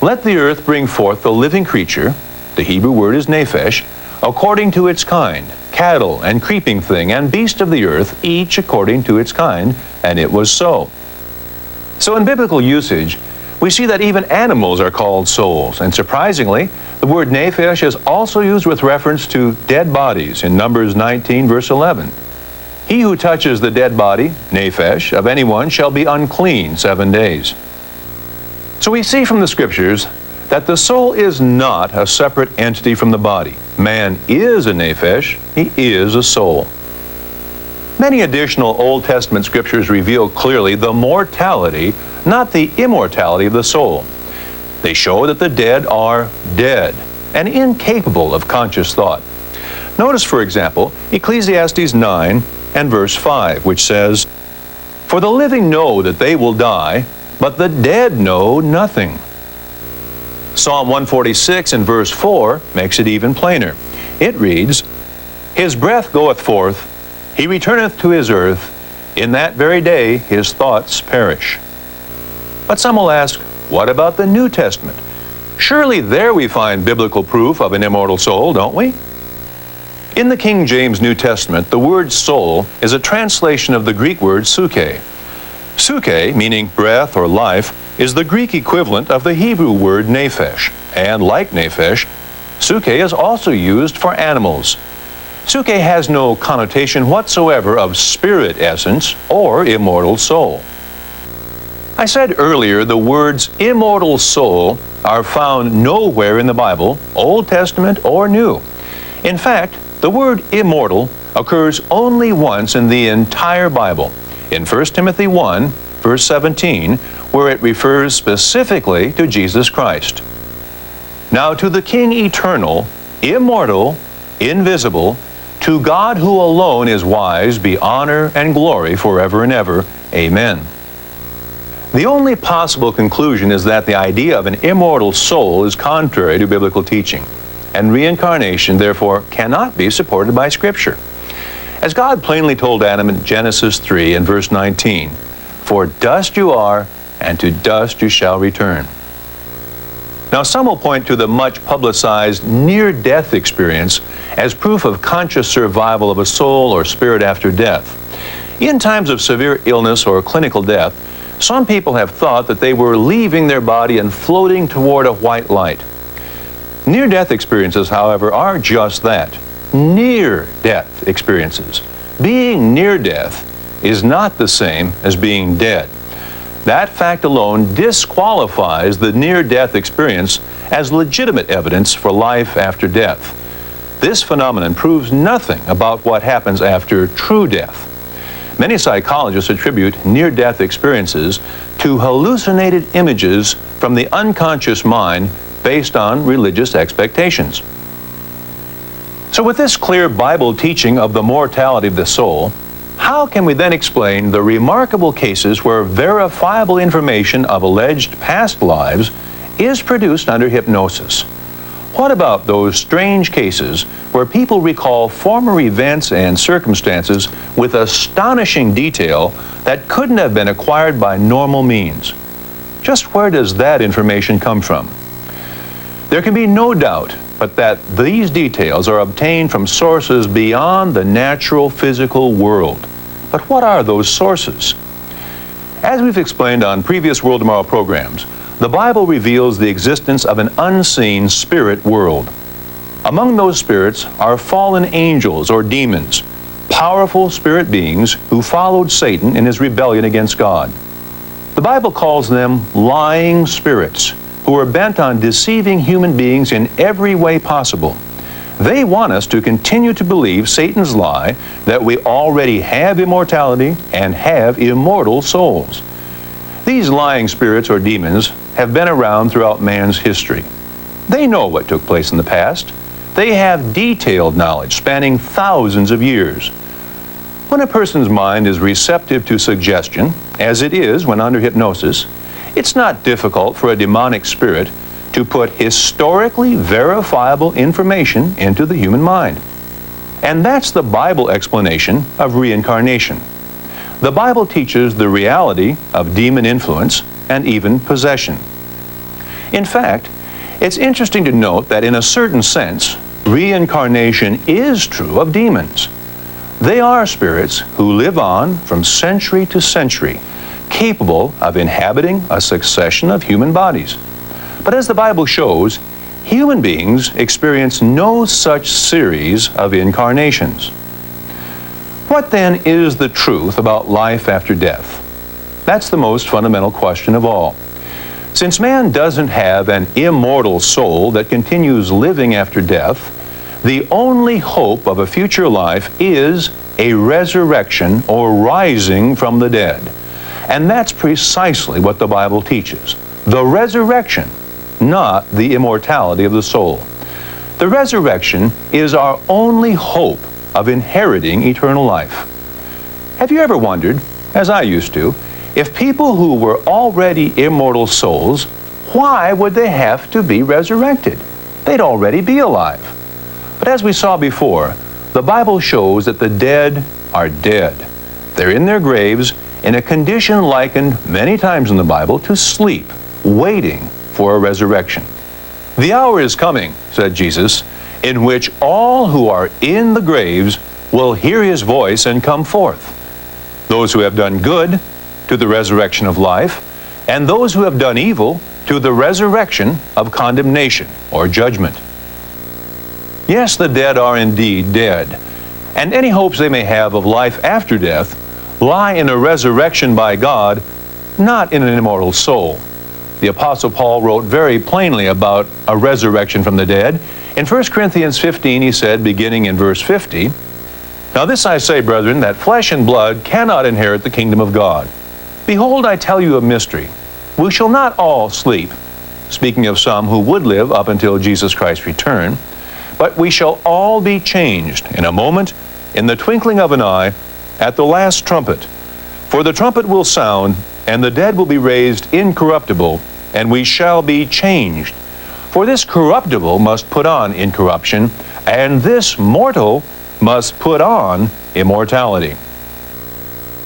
Speaker 26: Let the earth bring forth the living creature," the Hebrew word is nephesh, "according to its kind, cattle and creeping thing and beast of the earth, each according to its kind, and it was so." So in biblical usage, we see that even animals are called souls, and surprisingly, the word nephesh is also used with reference to dead bodies in Numbers 19, verse 11. "He who touches the dead body, nephesh, of anyone shall be unclean 7 days." So we see from the Scriptures that the soul is not a separate entity from the body. Man is a nephesh, he is a soul. Many additional Old Testament Scriptures reveal clearly the mortality, not the immortality of the soul. They show that the dead are dead and incapable of conscious thought. Notice, for example, Ecclesiastes 9 and verse 5, which says, "For the living know that they will die, but the dead know nothing." Psalm 146 and verse 4 makes it even plainer. It reads, "His breath goeth forth, he returneth to his earth, in that very day his thoughts perish." But some will ask, what about the New Testament? Surely there we find biblical proof of an immortal soul, don't we? In the King James New Testament, the word soul is a translation of the Greek word psyche. Psyche, meaning breath or life, is the Greek equivalent of the Hebrew word nephesh. And like nephesh, psyche is also used for animals. Psyche has no connotation whatsoever of spirit essence or immortal soul. I said earlier the words immortal soul are found nowhere in the Bible, Old Testament or New. In fact, The word immortal occurs only once in the entire Bible, in 1 Timothy 1, verse 17, where it refers specifically to Jesus Christ. Now to the King eternal, immortal, invisible, to God who alone is wise, be honor and glory forever and ever. Amen. The only possible conclusion is that the idea of an immortal soul is contrary to biblical teaching, and reincarnation, therefore, cannot be supported by Scripture. As God plainly told Adam in Genesis 3 and verse 19, "For dust you are, and to dust you shall return." Now, some will point to the much publicized near-death experience as proof of conscious survival of a soul or spirit after death. In times of severe illness or clinical death, some people have thought that they were leaving their body and floating toward a white light. Near-death experiences, however, are just that, near-death experiences. Being near death is not the same as being dead. That fact alone disqualifies the near-death experience as legitimate evidence for life after death. This phenomenon proves nothing about what happens after true death. Many psychologists attribute near-death experiences to hallucinated images from the unconscious mind based on religious expectations. So with this clear Bible teaching of the mortality of the soul, how can we then explain the remarkable cases where verifiable information of alleged past lives is produced under hypnosis? What about those strange cases where people recall former events and circumstances with astonishing detail that couldn't have been acquired by normal means? Just where does that information come from? There can be no doubt but that these details are obtained from sources beyond the natural physical world. But what are those sources? As we've explained on previous World Tomorrow programs, the Bible reveals the existence of an unseen spirit world. Among those spirits are fallen angels or demons, powerful spirit beings who followed Satan in his rebellion against God. The Bible calls them lying spirits, who are bent on deceiving human beings in every way possible. They want us to continue to believe Satan's lie that we already have immortality and have immortal souls. These lying spirits or demons have been around throughout man's history. They know what took place in the past. They have detailed knowledge spanning thousands of years. When a person's mind is receptive to suggestion, as it is when under hypnosis, it's not difficult for a demonic spirit to put historically verifiable information into the human mind. And that's the Bible explanation of reincarnation. The Bible teaches the reality of demon influence and even possession. In fact, it's interesting to note that in a certain sense, reincarnation is true of demons. They are spirits who live on from century to century, capable of inhabiting a succession of human bodies. But as the Bible shows, human beings experience no such series of incarnations. What then is the truth about life after death? That's the most fundamental question of all. Since man doesn't have an immortal soul that continues living after death, the only hope of a future life is a resurrection or rising from the dead. And that's precisely what the Bible teaches. The resurrection, not the immortality of the soul. The resurrection is our only hope of inheriting eternal life. Have you ever wondered, as I used to, if people who were already immortal souls, why would they have to be resurrected? They'd already be alive. But as we saw before, the Bible shows that the dead are dead. They're in their graves in a condition likened many times in the Bible to sleep, waiting for a resurrection. The hour is coming, said Jesus, in which all who are in the graves will hear his voice and come forth. Those who have done good to the resurrection of life, and those who have done evil to the resurrection of condemnation or judgment. Yes, the dead are indeed dead, and any hopes they may have of life after death lie in a resurrection by God, not in an immortal soul. The Apostle Paul wrote very plainly about a resurrection from the dead In 1 Corinthians 15, he said, beginning in verse 50, "Now this I say, brethren, that flesh and blood cannot inherit the kingdom of God. Behold, I tell you a mystery. We shall not all sleep," speaking of some who would live up until Jesus Christ's return, "but we shall all be changed in a moment, in the twinkling of an eye, at the last trumpet. For the trumpet will sound, and the dead will be raised incorruptible, and we shall be changed. For this corruptible must put on incorruption, and this mortal must put on immortality."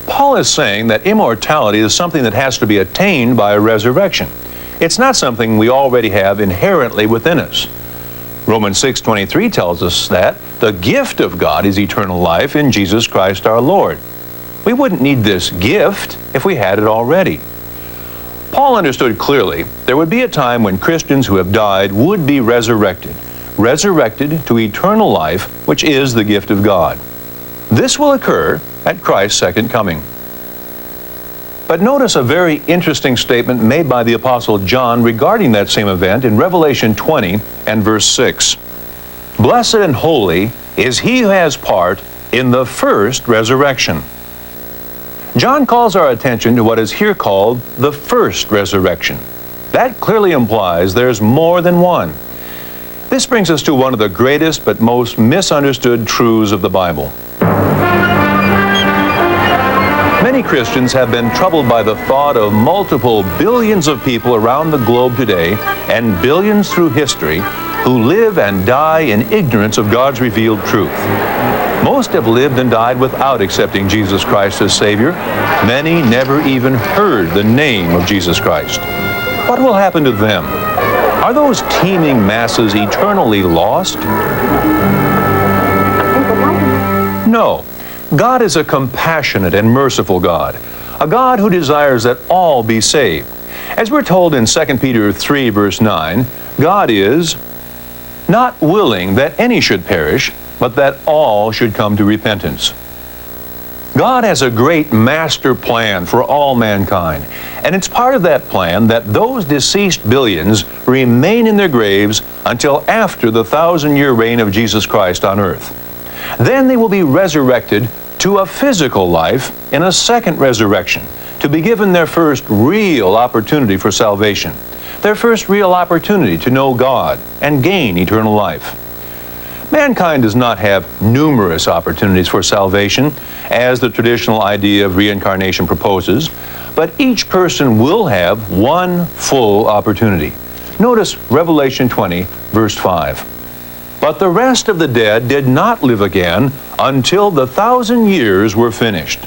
Speaker 26: Paul is saying that immortality is something that has to be attained by a resurrection. It's not something we already have inherently within us. Romans 6:23 tells us that the gift of God is eternal life in Jesus Christ our Lord. We wouldn't need this gift if we had it already. Paul understood clearly there would be a time when Christians who have died would be resurrected to eternal life, which is the gift of God. This will occur at Christ's second coming. But notice a very interesting statement made by the Apostle John regarding that same event in Revelation 20 and verse 6. "Blessed and holy is he who has part in the first resurrection." John calls our attention to what is here called the first resurrection. That clearly implies there's more than one. This brings us to one of the greatest but most misunderstood truths of the Bible. Many Christians have been troubled by the thought of multiple billions of people around the globe today and billions through history who live and die in ignorance of God's revealed truth. Most have lived and died without accepting Jesus Christ as Savior. Many never even heard the name of Jesus Christ. What will happen to them? Are those teeming masses eternally lost? No. God is a compassionate and merciful God, a God who desires that all be saved. As we're told in 2 Peter 3, verse 9, God is not willing that any should perish, but that all should come to repentance. God has a great master plan for all mankind, and it's part of that plan that those deceased billions remain in their graves until after the 1,000-year reign of Jesus Christ on earth. Then they will be resurrected to a physical life in a second resurrection, to be given their first real opportunity for salvation, their first real opportunity to know God and gain eternal life. Mankind does not have numerous opportunities for salvation, as the traditional idea of reincarnation proposes, but each person will have one full opportunity. Notice Revelation 20, verse 5. "But the rest of the dead did not live again until the 1,000 years were finished."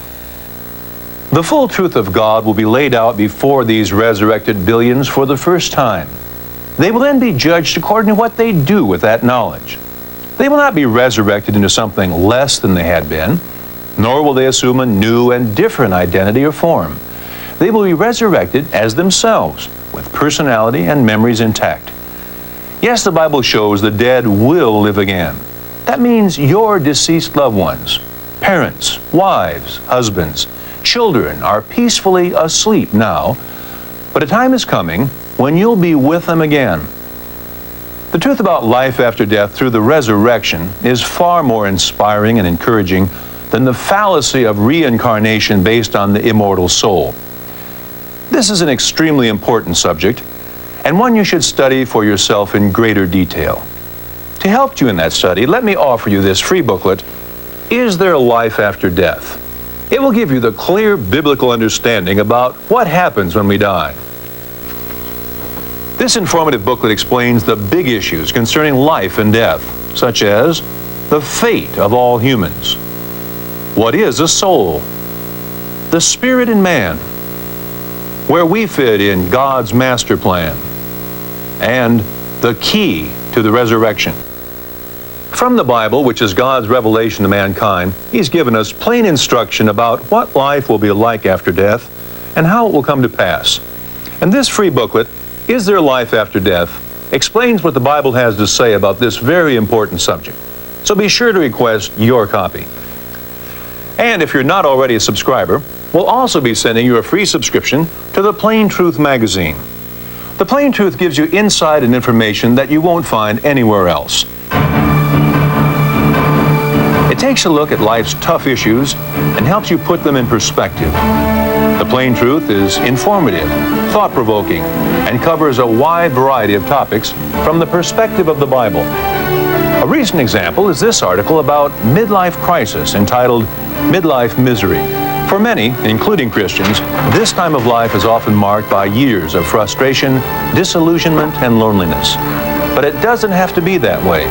Speaker 26: The full truth of God will be laid out before these resurrected billions for the first time. They will then be judged according to what they do with that knowledge. They will not be resurrected into something less than they had been, nor will they assume a new and different identity or form. They will be resurrected as themselves, with personality and memories intact. Yes, the Bible shows the dead will live again. That means your deceased loved ones, parents, wives, husbands, children are peacefully asleep now, but a time is coming when you'll be with them again. The truth about life after death through the resurrection is far more inspiring and encouraging than the fallacy of reincarnation based on the immortal soul. This is an extremely important subject, and one you should study for yourself in greater detail. To help you in that study, let me offer you this free booklet, Is There Life After Death? It will give you the clear biblical understanding about what happens when we die. This informative booklet explains the big issues concerning life and death, such as the fate of all humans, what is a soul, the spirit in man, where we fit in God's master plan, and the key to the resurrection. From the Bible, which is God's revelation to mankind, He's given us plain instruction about what life will be like after death and how it will come to pass. And this free booklet, Is There Life After Death?, explains what the Bible has to say about this very important subject. So be sure to request your copy. And if you're not already a subscriber, we'll also be sending you a free subscription to the Plain Truth magazine. The Plain Truth gives you insight and information that you won't find anywhere else. It takes a look at life's tough issues and helps you put them in perspective. The Plain Truth is informative, thought-provoking, and covers a wide variety of topics from the perspective of the Bible. A recent example is this article about midlife crisis entitled Midlife Misery. For many, including Christians, this time of life is often marked by years of frustration, disillusionment, and loneliness. But it doesn't have to be that way.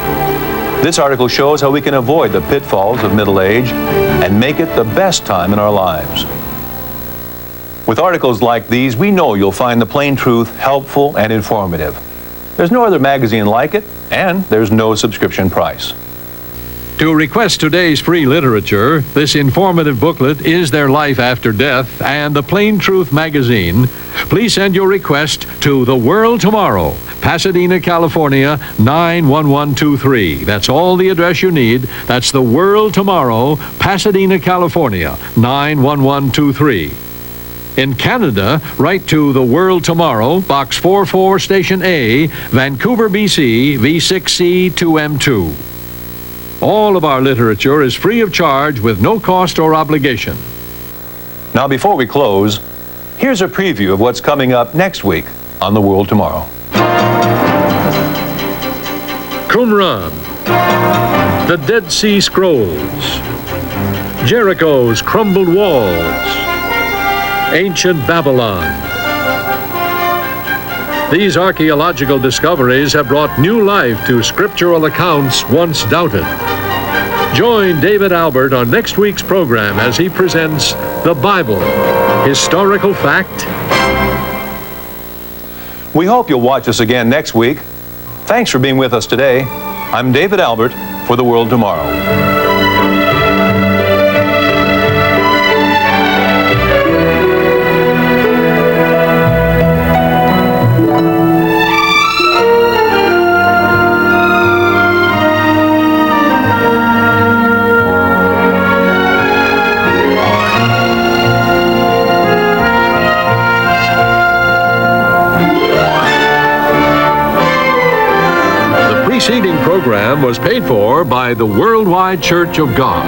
Speaker 26: This article shows how we can avoid the pitfalls of middle age and make it the best time in our lives. With articles like these, we know you'll find the Plain Truth helpful and informative. There's no other magazine like it, and there's no subscription price.
Speaker 3: To request today's free literature, this informative booklet, Is There Life After Death, and the Plain Truth magazine, please send your request to The World Tomorrow, Pasadena, California, 91123. That's all the address you need. That's The World Tomorrow, Pasadena, California, 91123. In Canada, write to The World Tomorrow, Box 44, Station A, Vancouver, BC, V6C 2M2. All of our literature is free of charge with no cost or obligation.
Speaker 26: Now, before we close, here's a preview of what's coming up next week on The World Tomorrow.
Speaker 3: Qumran, the Dead Sea Scrolls, Jericho's crumbled walls, ancient Babylon. These archaeological discoveries have brought new life to scriptural accounts once doubted. Join David Albert on next week's program as he presents the Bible, historical fact.
Speaker 26: We hope you'll watch us again next week. Thanks for being with us today. I'm David Albert for The World Tomorrow.
Speaker 3: The preceding program was paid for by the Worldwide Church of God.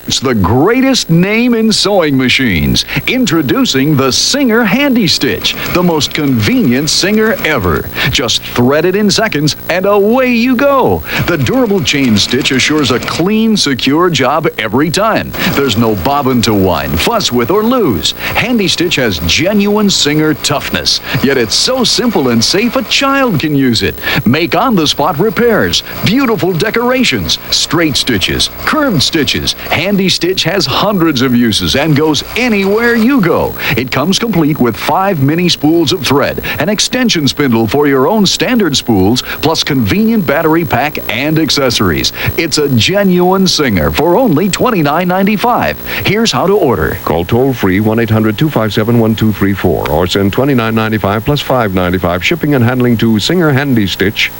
Speaker 7: It's the greatest name in sewing machines. Introducing the Singer Handy Stitch, the most convenient Singer ever. Just thread it in seconds and away you go. The durable chain stitch assures a clean, secure job every time. There's no bobbin to wind, fuss with, or lose. Handy Stitch has genuine Singer toughness, yet it's so simple and safe a child can use it. Make on-the-spot repairs, beautiful decorations, straight stitches, curved stitches. Handy Stitch has hundreds of uses and goes anywhere you go. It comes complete with 5 mini spools of thread, an extension spindle for your own standard spools, plus convenient battery pack and accessories. It's a genuine Singer for only $29.95. Here's how to order.
Speaker 15: Call toll-free 1-800-257-1234 or send $29.95 plus $5.95 shipping and handling to Singer Handy Stitch,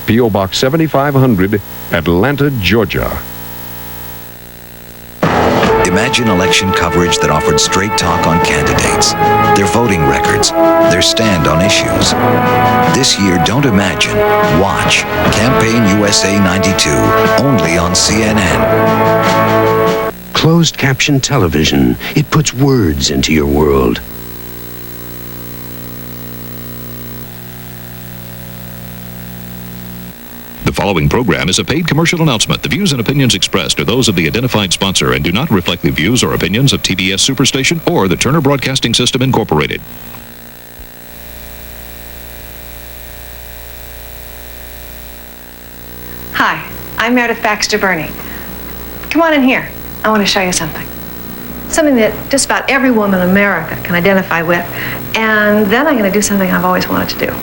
Speaker 15: P.O. Box 7500, Atlanta, Georgia.
Speaker 16: Imagine election coverage that offered straight talk on candidates, their voting records, their stand on issues. This year, don't imagine. Watch Campaign USA 92, only on CNN.
Speaker 19: Closed caption television. It puts words into your world.
Speaker 13: The following program is a paid commercial announcement. The views and opinions expressed are those of the identified sponsor and do not reflect the views or opinions of TBS Superstation or the Turner Broadcasting System, Incorporated.
Speaker 20: Hi, I'm Meredith Baxter Burney. Come on in here. I want to show you something. Something that just about every woman in America can identify with. And then I'm going to do something I've always wanted to do.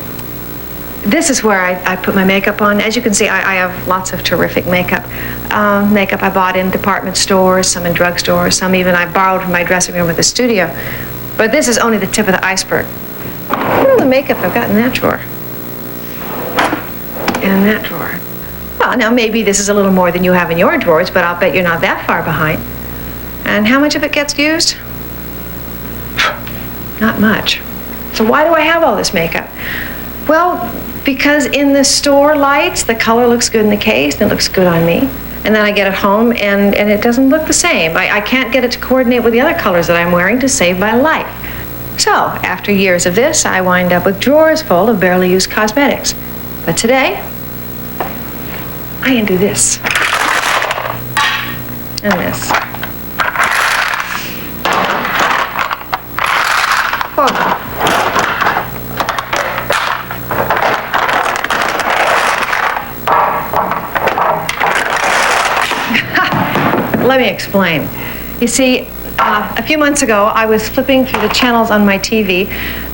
Speaker 20: This is where I put my makeup on. As you can see, I have lots of terrific makeup. Makeup I bought in department stores, some in drugstores, some even I borrowed from my dressing room at the studio. But this is only the tip of the iceberg. Look at all the makeup I've got in that drawer. And that drawer. Well, now maybe this is a little more than you have in your drawers, but I'll bet you're not that far behind. And how much of it gets used? Not much. So why do I have all this makeup? Well, because in the store lights, the color looks good in the case, and it looks good on me. And then I get it home, and it doesn't look the same. I can't get it to coordinate with the other colors that I'm wearing to save my life. So, after years of this, I wind up with drawers full of barely used cosmetics. But today, I can do this. And this. Oh. Let me explain. You see, a few months ago, I was flipping through the channels on my TV,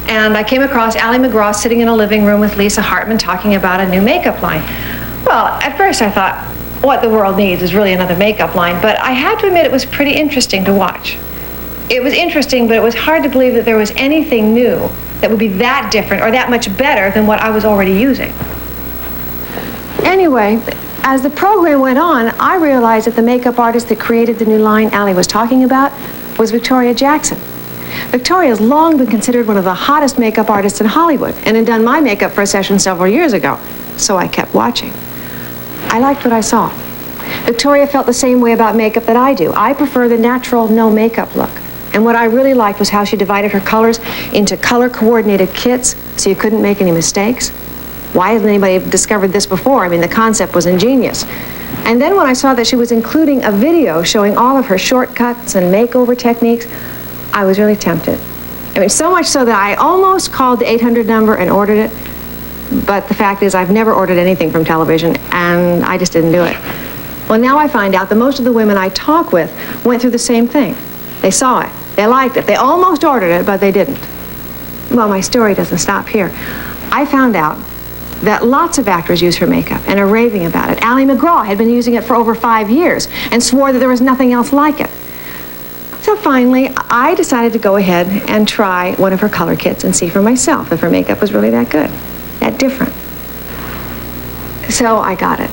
Speaker 20: and I came across Ally McGraw sitting in a living room with Lisa Hartman talking about a new makeup line. Well, at first I thought, what the world needs is really another makeup line, but I had to admit it was pretty interesting to watch. It was interesting, but it was hard to believe that there was anything new that would be that different or that much better than what I was already using. Anyway, as the program went on, I realized that the makeup artist that created the new line Ally was talking about was Victoria Jackson. Victoria has long been considered one of the hottest makeup artists in Hollywood and had done my makeup for a session several years ago, so I kept watching. I liked what I saw. Victoria felt the same way about makeup that I do. I prefer the natural, no makeup look. And what I really liked was how she divided her colors into color-coordinated kits so you couldn't make any mistakes. Why hasn't anybody discovered this before? I mean, the concept was ingenious. And then when I saw that she was including a video showing all of her shortcuts and makeover techniques, I was really tempted. I mean, so much so that I almost called the 800 number and ordered it. But the fact is, I've never ordered anything from television, and I just didn't do it. Well, now I find out that most of the women I talk with went through the same thing. They saw it. They liked it. They almost ordered it, but they didn't. Well, my story doesn't stop here. I found out that lots of actors use her makeup and are raving about it. Ally McGraw had been using it for over 5 years and swore that there was nothing else like it. So finally, I decided to go ahead and try one of her color kits and see for myself if her makeup was really that good, that different. So I got it,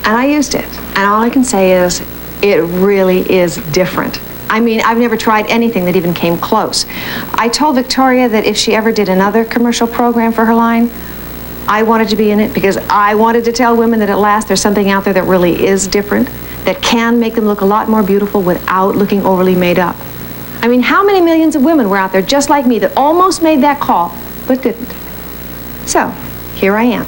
Speaker 20: and I used it. And all I can say is, it really is different. I mean, I've never tried anything that even came close. I told Victoria that if she ever did another commercial program for her line, I wanted to be in it because I wanted to tell women that at last there's something out there that really is different, that can make them look a lot more beautiful without looking overly made up. I mean, how many millions of women were out there just like me that almost made that call, but didn't? So, here I am.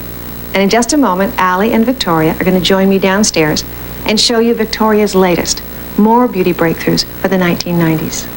Speaker 20: And in just a moment, Ally and Victoria are going to join me downstairs and show you Victoria's latest, more beauty breakthroughs for the 1990s.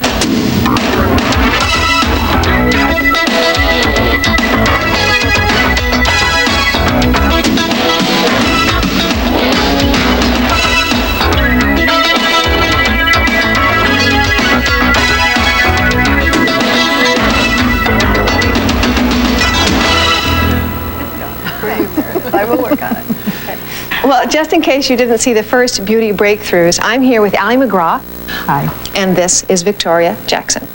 Speaker 20: I will work on it. Okay. Well, just in case you didn't see the first beauty breakthroughs, I'm here with Ally McGraw. Hi. And this is Victoria Jackson.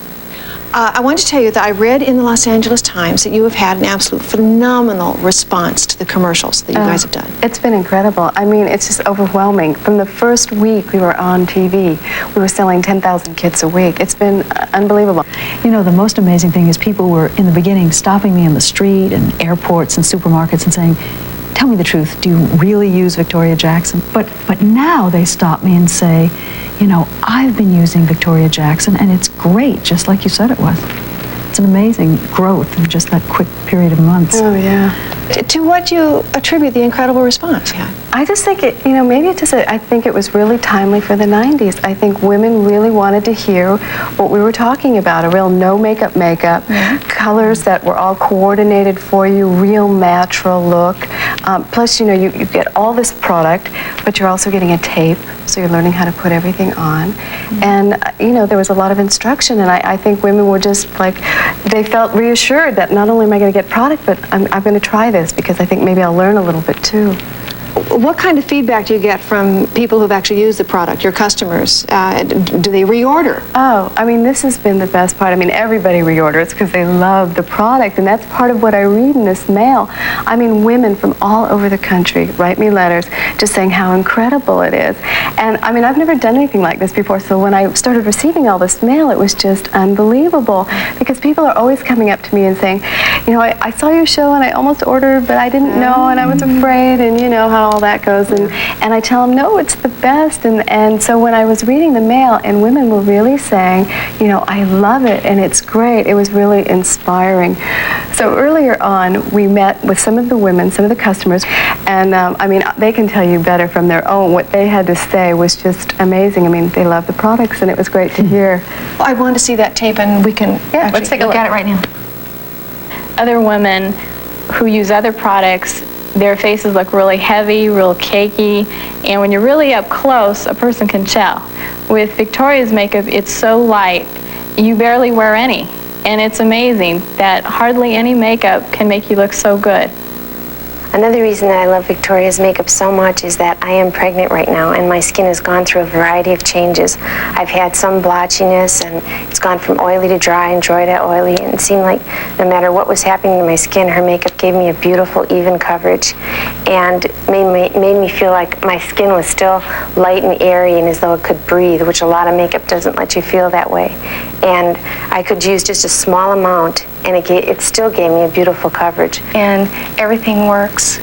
Speaker 20: I want to tell you that I read in the Los Angeles Times that you have had an absolute phenomenal response to the commercials that you guys have done.
Speaker 2: It's been incredible. I mean, it's just overwhelming. From the first week we were on TV, we were selling 10,000 kits a week. It's been unbelievable.
Speaker 5: You know, the most amazing thing is people were, in the beginning, stopping me in the street and airports and supermarkets and saying, tell me the truth, do you really use Victoria Jackson? But now they stop me and say, you know, I've been using Victoria Jackson and it's great, just like you said it was. It's an amazing growth in just that quick period of months.
Speaker 2: Oh, yeah.
Speaker 20: To what do you attribute the incredible response? Yeah.
Speaker 2: I just think it, you know, maybe it's just, I think it was really timely for the 90s. I think women really wanted to hear what we were talking about, a real no makeup, colors that were all coordinated for you, real natural look. Plus, you know, you get all this product, but you're also getting a tape, so you're learning how to put everything on. And, you know, there was a lot of instruction, and I think women were just like, they felt reassured that not only am I going to get product, but I'm going to try this because I think maybe I'll learn a little bit too.
Speaker 20: What kind of feedback do you get from people who've actually used the product, your customers? Do they reorder?
Speaker 2: Oh, I mean, this has been the best part. I mean, everybody reorders because they love the product, and that's part of what I read in this mail. I mean, women from all over the country write me letters just saying how incredible it is. And I mean, I've never done anything like this before, so when I started receiving all this mail, it was just unbelievable because people are always coming up to me and saying, you know, I saw your show and I almost ordered, but I didn't know and I was afraid, and you know how all that goes. And I tell them, no, it's the best. And so when I was reading the mail and women were really saying, you know, I love it and it's great, it was really inspiring. So earlier on, we met with some of the women, some of the customers, and I mean, they can tell you better from their own. What they had to say was just amazing. I mean, they love the products and it was great to hear.
Speaker 20: Well, I wanted to see that tape and we can
Speaker 2: let's take a look
Speaker 20: at it right now.
Speaker 6: Other women who use other products, their faces look really heavy, real cakey, and when you're really up close, a person can tell. With Victoria's makeup, it's so light, you barely wear any, and it's amazing that hardly any makeup can make you look so good.
Speaker 25: Another reason that I love Victoria's makeup so much is that I am pregnant right now and my skin has gone through a variety of changes. I've had some blotchiness and it's gone from oily to dry and dry to oily, and it seemed like no matter what was happening to my skin, her makeup gave me a beautiful even coverage and made me feel like my skin was still light and airy and as though it could breathe, which a lot of makeup doesn't let you feel that way. And I could use just a small amount and it still gave me a beautiful coverage.
Speaker 8: And everything works.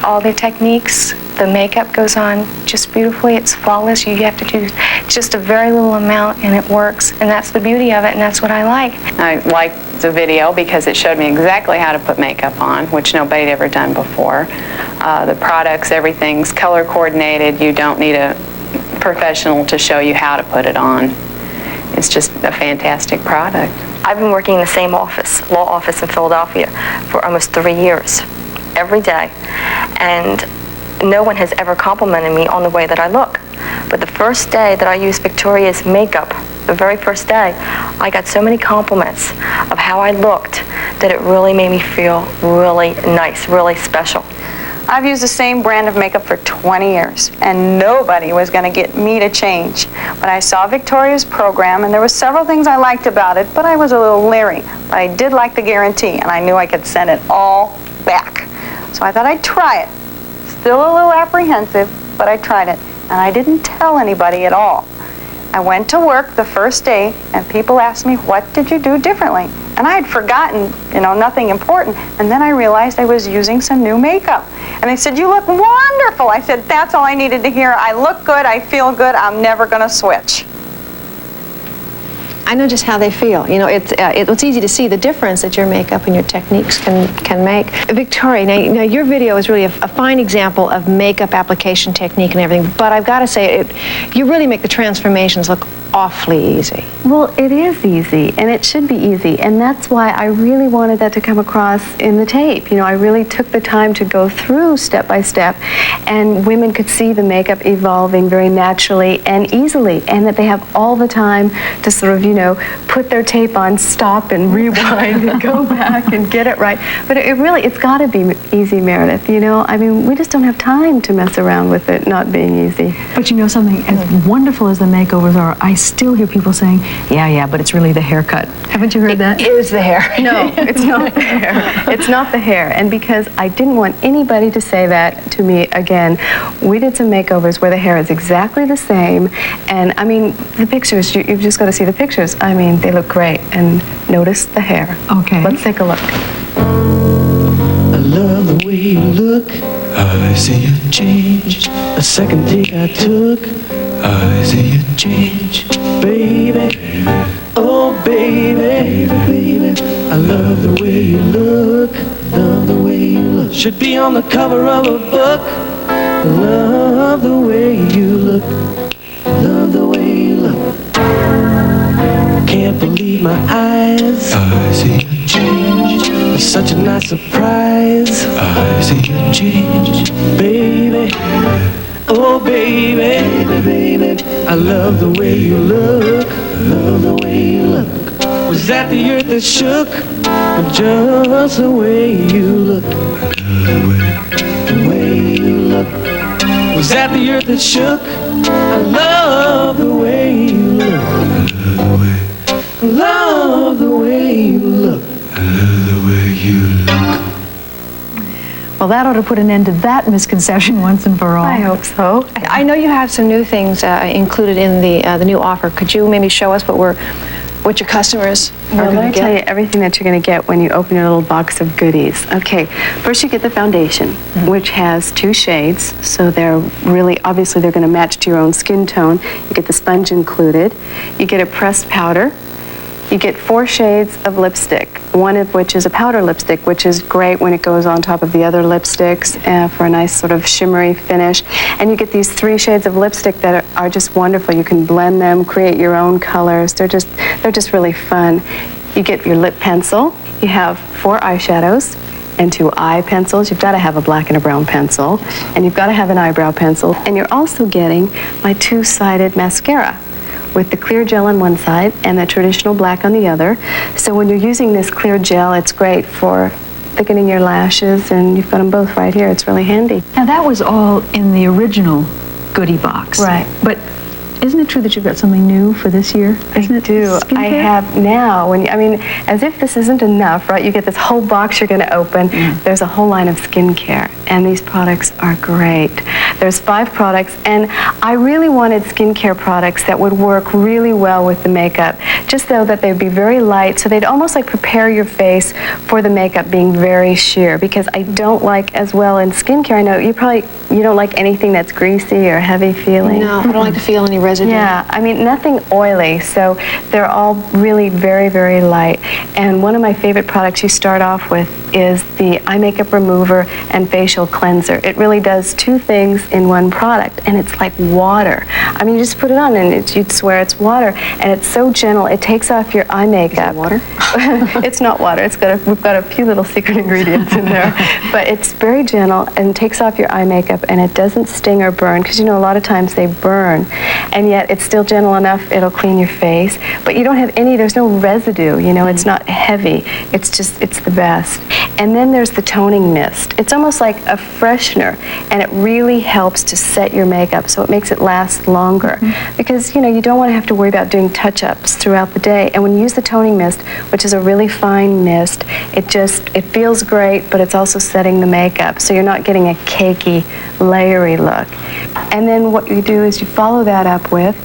Speaker 8: All the techniques, the makeup goes on just beautifully. It's flawless. You have to do just a very little amount and it works. And that's the beauty of it, and that's what I like.
Speaker 6: I liked the video because it showed me exactly how to put makeup on, which nobody had ever done before. The products, everything's color coordinated. You don't need a professional to show you how to put it on. It's just a fantastic product.
Speaker 8: I've been working in the same office, law office in Philadelphia, for almost 3 years, every day. And no one has ever complimented me on the way that I look. But the first day that I used Victoria's makeup, the very first day, I got so many compliments of how I looked that it really made me feel really nice, really special.
Speaker 9: I've used the same brand of makeup for 20 years, and nobody was going to get me to change. But I saw Victoria's program, and there were several things I liked about it, but I was a little leery. But I did like the guarantee, and I knew I could send it all back. So I thought I'd try it. Still a little apprehensive, but I tried it, and I didn't tell anybody at all. I went to work the first day, and people asked me, what did you do differently? And I had forgotten, nothing important. And then I realized I was using some new makeup. And they said, you look wonderful. I said, that's all I needed to hear. I look good, I feel good, I'm never going to switch.
Speaker 20: I know just how they feel. It's easy to see the difference that your makeup and your techniques can make. Victoria, now your video is really a fine example of makeup application technique and everything, but I've got to say, you really make the transformations look awfully easy.
Speaker 2: Well, it is easy, and it should be easy, and that's why I really wanted that to come across in the tape. I really took the time to go through step by step, and women could see the makeup evolving very naturally and easily, and that they have all the time to sort of, put their tape on, stop and rewind and go back and get it right. But it's got to be easy, Meredith, I mean, we just don't have time to mess around with it not being easy.
Speaker 5: But something, as wonderful as the makeovers are, I still hear people saying, yeah, but it's really the haircut. Haven't you heard that?
Speaker 20: It is the hair.
Speaker 2: No, it's not the hair. It's not the hair. And because I didn't want anybody to say that to me again, we did some makeovers where the hair is exactly the same. And I mean, the pictures, you've just got to see the pictures. I mean, they look great. And notice the hair.
Speaker 5: Okay.
Speaker 2: Let's take a look.
Speaker 14: I love the way you look. I see you change. A second take I took. I see you change. Baby. Oh, baby. Baby. I love the way you look. Love the way you look. Should be on the cover of a book. Love the way you look. Love the way you look. Can't believe my eyes. I see you change. It's such a nice surprise. I see you change. Baby. Oh, baby, baby. I love the way you look. Love the way you look. Was that the earth that shook? Or just the way you look? The way you look. Was that the earth that shook? I love the way you look. I love the way you look. I love the way you look.
Speaker 5: Well, that ought to put an end to that misconception once and for all.
Speaker 2: I hope so.
Speaker 20: I know you have some new things included in the new offer. Could you maybe show us what your customers are
Speaker 2: Well,
Speaker 20: going
Speaker 2: let
Speaker 20: to
Speaker 2: me
Speaker 20: get?
Speaker 2: tell you everything that you're going to get when you open your little box of goodies. Okay, first you get the foundation, which has 2 shades, so they're really, obviously they're going to match to your own skin tone. You get the sponge included. You get a pressed powder. You get 4 shades of lipstick, one of which is a powder lipstick, which is great when it goes on top of the other lipsticks for a nice sort of shimmery finish. And you get these 3 shades of lipstick that are just wonderful. You can blend them, create your own colors. They're just really fun. You get your lip pencil. You have 4 eyeshadows and 2 eye pencils. You've got to have a black and a brown pencil. And you've got to have an eyebrow pencil. And you're also getting my 2-sided mascara, with the clear gel on one side and the traditional black on the other. So when you're using this clear gel, it's great for thickening your lashes, and you've got them both right here. It's really handy.
Speaker 5: Now, that was all in the original goodie box.
Speaker 2: Right.
Speaker 5: But isn't it true that you've got something new for this year? Isn't
Speaker 2: I do. I have now. As if this isn't enough, right? You get this whole box you're going to open. There's a whole line of skincare, and these products are great. There's 5 products, and I really wanted skincare products that would work really well with the makeup, just so that they'd be very light, so they'd almost like prepare your face for the makeup being very sheer, because I don't like, as well in skincare, I know you don't like anything that's greasy or heavy feeling.
Speaker 20: No, I don't like to feel any residue.
Speaker 2: Yeah, nothing oily, so they're all really very, very light. And one of my favorite products you start off with is the eye makeup remover and facial cleanser. It really does 2 things in one product, and it's like water. You just put it on and you'd swear it's water, and it's so gentle. It takes off your eye makeup. Is it water? It's not water. We've got a few little secret ingredients in there, but it's very gentle and takes off your eye makeup, and it doesn't sting or burn, because a lot of times they burn, and yet it's still gentle enough. It'll clean your face, but you don't have there's no residue. It's not heavy. It's the best. And then there's the toning mist. It's almost like a freshener, and it really helps to set your makeup, so it makes it last longer. Because you don't want to have to worry about doing touch-ups throughout the day. And when you use the toning mist, which is a really fine mist, it feels great, but it's also setting the makeup, so you're not getting a cakey, layery look. And then what you do is you follow that up with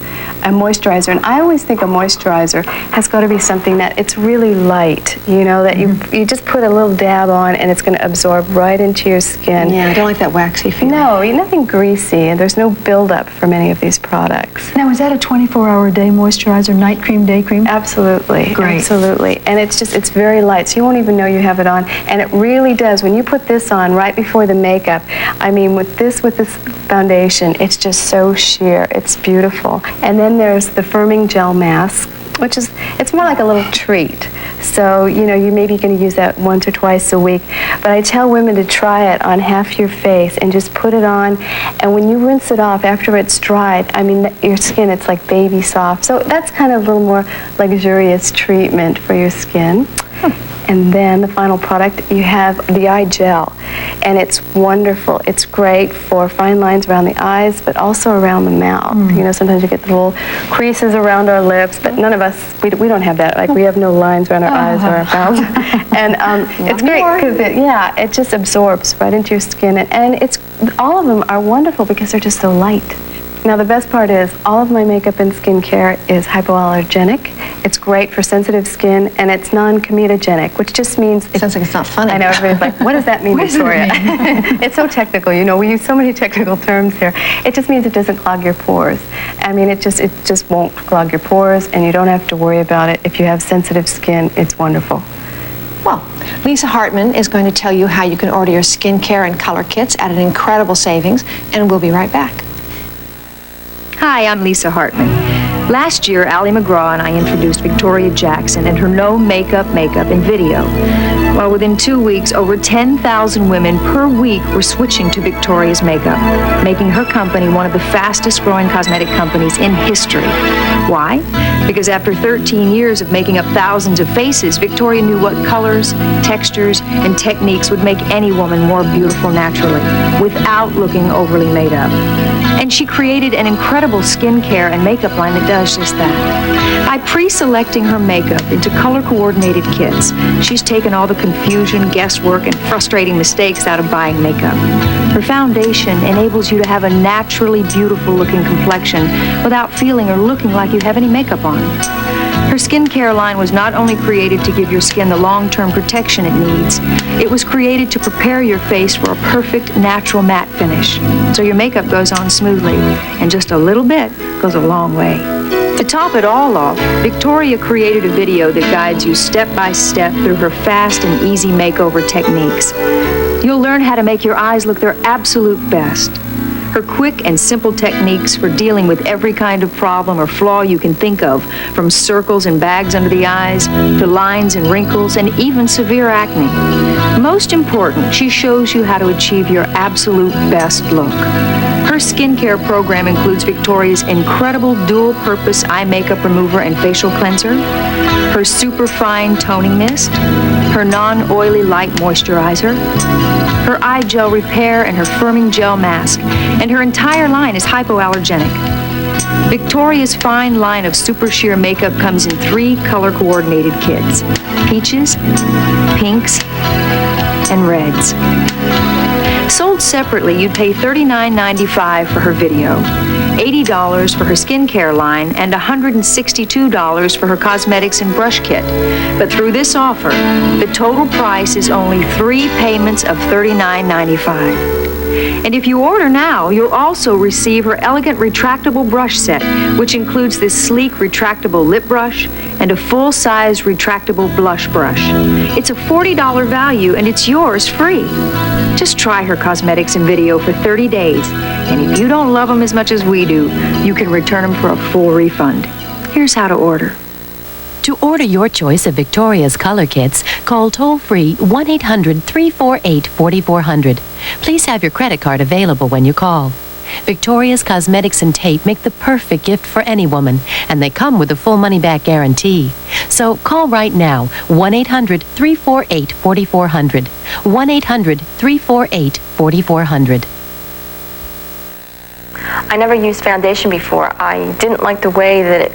Speaker 2: a moisturizer. And I always think a moisturizer has got to be something that it's really light, that you just put a little dab on, and it's going to absorb right into your skin.
Speaker 20: Yeah, I don't like that waxy feeling.
Speaker 2: No, nothing greasy, and there's no buildup from any of these products.
Speaker 5: Now, is that a 24-hour-a-day moisturizer, night cream, day cream?
Speaker 2: Absolutely.
Speaker 5: Great.
Speaker 2: Absolutely. And it's very light, so you won't even know you have it on. And it really does. When you put this on right before the makeup, with this foundation, it's just so sheer. It's beautiful. And then there's the firming gel mask, which it's more like a little treat. So, you may be going to use that once or twice a week. But I tell women to try it on half your face and just put it on. And when you rinse it off after it's dried, your skin, it's like baby soft. So that's kind of a little more luxurious treatment for your skin. And then the final product, you have the eye gel. And it's wonderful. It's great for fine lines around the eyes, but also around the mouth. Sometimes you get the little creases around our lips, but none of us, we don't have that. We have no lines around our eyes or our mouths. And it's great because it just absorbs right into your skin. And all of them are wonderful because they're just so light. Now, the best part is all of my makeup and skincare is hypoallergenic. It's great for sensitive skin, and it's non-comedogenic, which just means...
Speaker 20: Sounds like it's not funny.
Speaker 2: I know, everybody's like, what does that mean, Victoria? It's so technical, we use so many technical terms here. It just means it doesn't clog your pores. It just won't clog your pores, and you don't have to worry about it. If you have sensitive skin, it's wonderful.
Speaker 20: Well, Lisa Hartman is going to tell you how you can order your skincare and color kits at an incredible savings, and we'll be right back.
Speaker 10: Hi, I'm Lisa Hartman. Last year, Ally McGraw and I introduced Victoria Jackson and her no makeup in video. Well, within 2 weeks, over 10,000 women per week were switching to Victoria's makeup, making her company one of the fastest growing cosmetic companies in history. Why? Because after 13 years of making up thousands of faces, Victoria knew what colors, textures, and techniques would make any woman more beautiful naturally, without looking overly made up. And she created an incredible skincare and makeup line that does just that. By pre-selecting her makeup into color-coordinated kits, she's taken all the confusion, guesswork, and frustrating mistakes out of buying makeup. Her foundation enables you to have a naturally beautiful-looking complexion without feeling or looking like you have any makeup on. Her skincare line was not only created to give your skin the long-term protection it needs, it was created to prepare your face for a perfect, natural matte finish, so your makeup goes on smoothly, and just a little bit goes a long way. To top it all off, Victoria created a video that guides you step by step through her fast and easy makeover techniques. You'll learn how to make your eyes look their absolute best. Her quick and simple techniques for dealing with every kind of problem or flaw you can think of, from circles and bags under the eyes, to lines and wrinkles, and even severe acne. Most important, she shows you how to achieve your absolute best look. Her skincare program includes Victoria's incredible dual-purpose eye makeup remover and facial cleanser, her super-fine toning mist, her non-oily light moisturizer, her eye gel repair and her firming gel mask, and her entire line is hypoallergenic. Victoria's fine line of super sheer makeup comes in 3 color-coordinated kits: peaches, pinks, and reds. Sold separately, you'd pay $39.95 for her video, $80 for her skincare line, and $162 for her cosmetics and brush kit. But through this offer, the total price is only 3 payments of $39.95. And if you order now, you'll also receive her elegant retractable brush set, which includes this sleek retractable lip brush and a full-size retractable blush brush. It's a $40 value, and it's yours free. Just try her cosmetics and video for 30 days, and if you don't love them as much as we do, you can return them for a full refund. Here's how to order.
Speaker 17: To order your choice of Victoria's color kits, call toll-free 1-800-348-4400. Please have your credit card available when you call. Victoria's Cosmetics and Tape make the perfect gift for any woman, and they come with a full money-back guarantee. So call right now, 1-800-348-4400. 1-800-348-4400.
Speaker 8: I never used foundation before. I didn't like the way that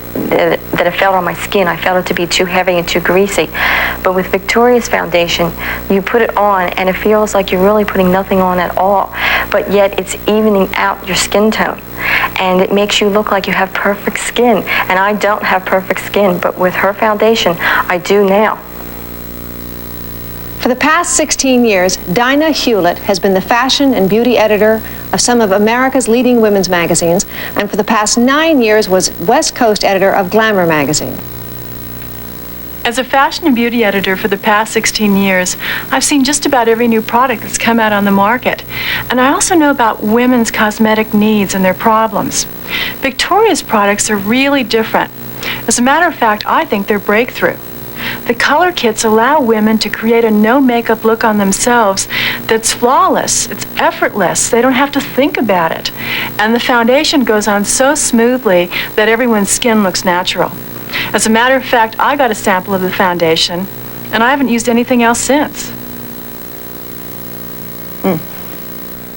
Speaker 8: it felt on my skin. I felt it to be too heavy and too greasy. But with Victoria's foundation, you put it on and it feels like you're really putting nothing on at all. But yet it's evening out your skin tone. And it makes you look like you have perfect skin. And I don't have perfect skin, but with her foundation, I do now.
Speaker 20: For the past 16 years, Dinah Hewlett has been the fashion and beauty editor of some of America's leading women's magazines, and for the past 9 years was West Coast editor of Glamour magazine.
Speaker 18: As a fashion and beauty editor for the past 16 years, I've seen just about every new product that's come out on the market. And I also know about women's cosmetic needs and their problems. Victoria's products are really different. As a matter of fact, I think they're breakthrough. The color kits allow women to create a no-makeup look on themselves that's flawless, it's effortless, they don't have to think about it. And the foundation goes on so smoothly that everyone's skin looks natural. As a matter of fact, I got a sample of the foundation, and I haven't used anything else since.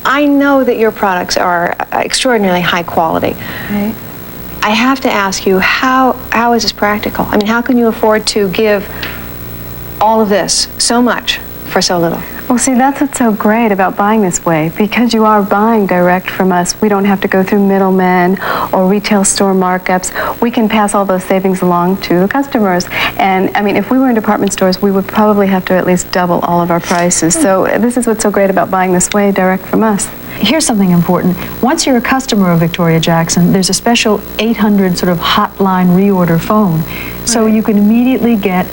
Speaker 20: I know that your products are extraordinarily high quality. Right. I have to ask you, how is this practical? I mean, how can you afford to give all of this, so much, for so little?
Speaker 2: Well, see, that's what's so great about buying this way. Because you are buying direct from us, we don't have to go through middlemen or retail store markups. We can pass all those savings along to the customers. And, I mean, if we were in department stores, we would probably have to at least double all of our prices. So this is what's so great about buying this way direct from us.
Speaker 5: Here's something important. Once you're a customer of Victoria Jackson, there's a special 800 sort of hotline reorder phone. So you can immediately get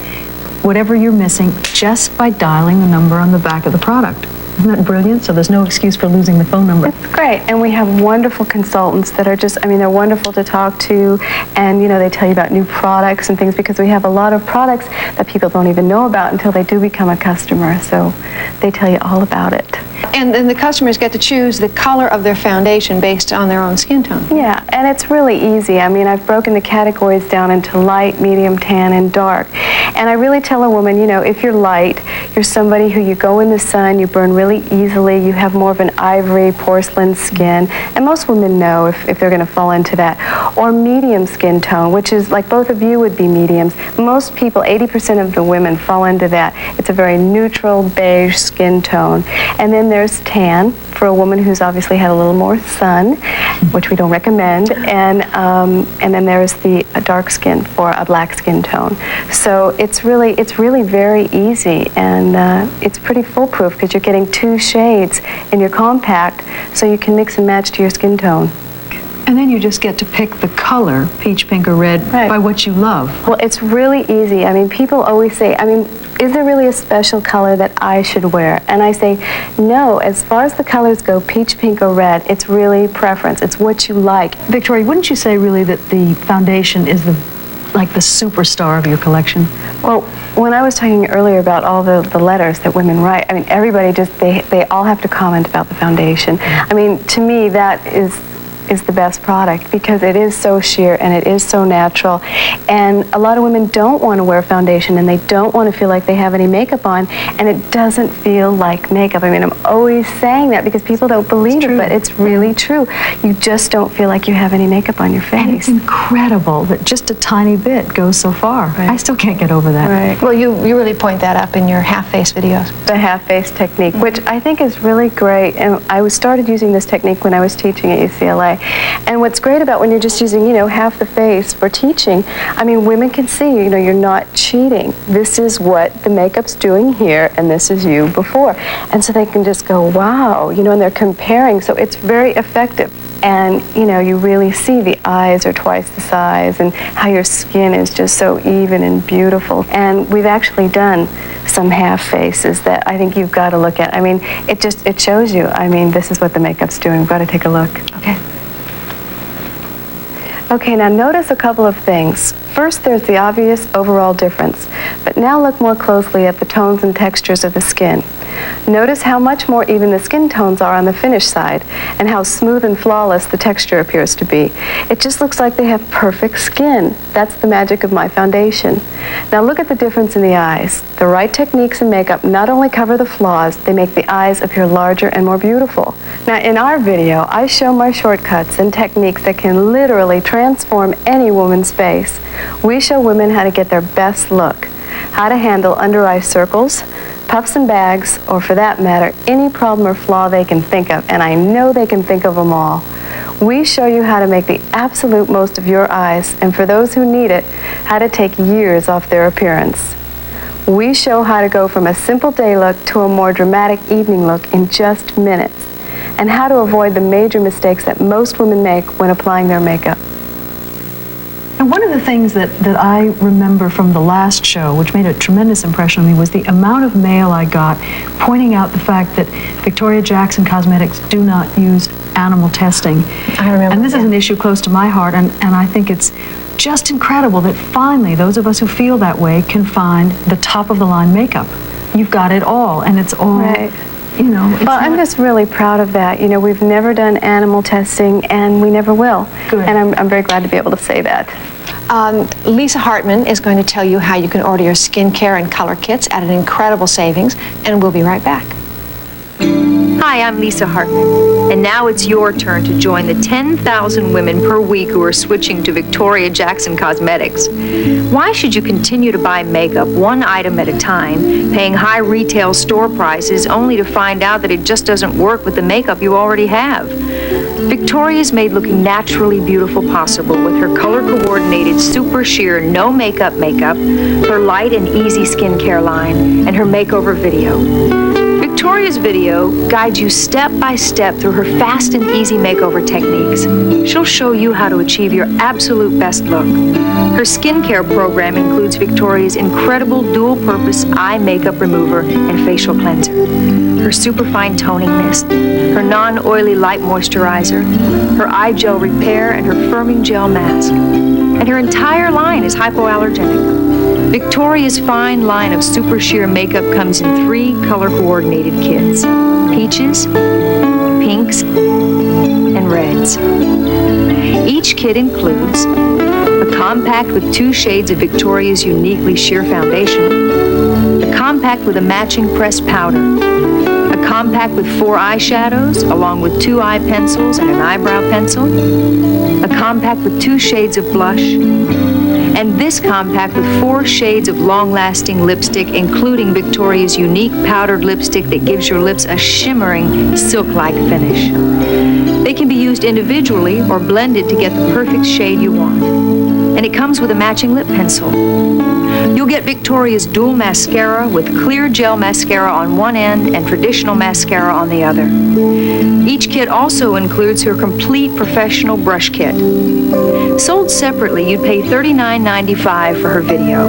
Speaker 5: whatever you're missing just by dialing the number on the back of the product. Isn't that brilliant? So there's no excuse for losing the phone number.
Speaker 2: It's great. And we have wonderful consultants that are just, I mean, they're wonderful to talk to. And, you know, they tell you about new products and things because we have a lot of products that people don't even know about until they do become a customer. So they tell you all about it.
Speaker 20: And then the customers get to choose the color of their foundation based on their own skin tone.
Speaker 2: Yeah, and it's really easy. I mean, I've broken the categories down into light, medium, tan, and dark. And I really tell a woman, you know, if you're light, you're somebody who you go in the sun, you burn really easily, you have more of an ivory, porcelain skin, and most women know if they're going to fall into that. Or medium skin tone, which is like both of you would be mediums. Most people, 80% of the women fall into that. It's a very neutral beige skin tone. And then there's tan for a woman who's obviously had a little more sun, which we don't recommend, and then there's the dark skin for a black skin tone. So it's really very easy, and it's pretty foolproof because you're getting 2 shades in your compact, so you can mix and match to your skin tone.
Speaker 5: And then you just get to pick the color, peach, pink, or red, by what you love.
Speaker 2: Well, it's really easy. I mean, people always say, I mean, is there really a special color that I should wear? And I say, no, as far as the colors go, peach, pink, or red, it's really preference. It's what you like.
Speaker 5: Victoria, wouldn't you say really that the foundation is the superstar of your collection?
Speaker 2: Well, when I was talking earlier about all the letters that women write, I mean, everybody just, they all have to comment about the foundation. I mean, to me, that is the best product because it is so sheer and it is so natural. And a lot of women don't want to wear foundation and they don't want to feel like they have any makeup on, and it doesn't feel like makeup. I mean, I'm always saying that because people don't believe it, but it's really true. You just don't feel like you have any makeup on your face.
Speaker 5: And it's incredible that just a tiny bit goes so far.
Speaker 2: Right.
Speaker 5: I still can't get over that.
Speaker 2: Right.
Speaker 20: Well, you really point that up in your half-face videos.
Speaker 2: The half-face technique, which I think is really great. And I started using this technique when I was teaching at UCLA. And what's great about when you're just using, you know, half the face for teaching, I mean, women can see, you know, you're not cheating. This is what the makeup's doing here, and this is you before. And so they can just go, wow, you know, and they're comparing. So it's very effective. And, you know, you really see the eyes are twice the size and how your skin is just so even and beautiful. And we've actually done some half faces that I think you've got to look at. I mean, it shows you, I mean, this is what the makeup's doing. We've got to take a look.
Speaker 20: Okay.
Speaker 2: Okay, now notice a couple of things. First, there's the obvious overall difference, but now look more closely at the tones and textures of the skin. Notice how much more even the skin tones are on the finished side, and how smooth and flawless the texture appears to be. It just looks like they have perfect skin. That's the magic of my foundation. Now look at the difference in the eyes. The right techniques in makeup not only cover the flaws, they make the eyes appear larger and more beautiful. Now in our video, I show my shortcuts and techniques that can literally transform any woman's face. We show women how to get their best look, how to handle under-eye circles, puffs and bags, or for that matter, any problem or flaw they can think of, and I know they can think of them all. We show you how to make the absolute most of your eyes, and for those who need it, how to take years off their appearance. We show how to go from a simple day look to a more dramatic evening look in just minutes, and how to avoid the major mistakes that most women make when applying their makeup.
Speaker 5: And one of the things that I remember from the last show, which made a tremendous impression on me, was the amount of mail I got pointing out the fact that Victoria Jackson Cosmetics do not use animal testing.
Speaker 20: I remember.
Speaker 5: And this is an issue close to my heart, and I think it's just incredible that finally those of us who feel that way can find the top-of-the-line makeup. You've got it all, and it's all...
Speaker 2: Right.
Speaker 5: You know,
Speaker 2: well, I'm just really proud of that. You know, we've never done animal testing, and we never will.
Speaker 5: Good.
Speaker 2: And I'm very glad to be able to say that.
Speaker 20: Lisa Hartman is going to tell you how you can order your skincare and color kits at an incredible savings, and we'll be right back.
Speaker 10: Hi, I'm Lisa Hartman, and now it's your turn to join the 10,000 women per week who are switching to Victoria Jackson Cosmetics. Why should you continue to buy makeup one item at a time, paying high retail store prices only to find out that it just doesn't work with the makeup you already have? Victoria's made looking naturally beautiful possible with her color-coordinated, super sheer, no makeup, her light and easy skincare line, and her makeover video. Victoria's video guides you step by step through her fast and easy makeover techniques. She'll show you how to achieve your absolute best look. Her skincare program includes Victoria's incredible dual-purpose eye makeup remover and facial cleanser. her superfine toning mist, her non-oily light moisturizer, her eye gel repair, and her firming gel mask. And her entire line is hypoallergenic. Victoria's fine line of super sheer makeup comes in 3 color-coordinated kits: peaches, pinks, and reds. Each kit includes a compact with 2 shades of Victoria's uniquely sheer foundation, a compact with a matching pressed powder, a compact with 4 eyeshadows, along with 2 eye pencils and an eyebrow pencil, a compact with 2 shades of blush, and this compact with 4 shades of long-lasting lipstick, including Victoria's unique powdered lipstick that gives your lips a shimmering, silk-like finish. They can be used individually or blended to get the perfect shade you want. And it comes with a matching lip pencil. You'll get Victoria's dual mascara with clear gel mascara on one end and traditional mascara on the other. Each kit also includes her complete professional brush kit. Sold separately, you'd pay $39.95 for her video,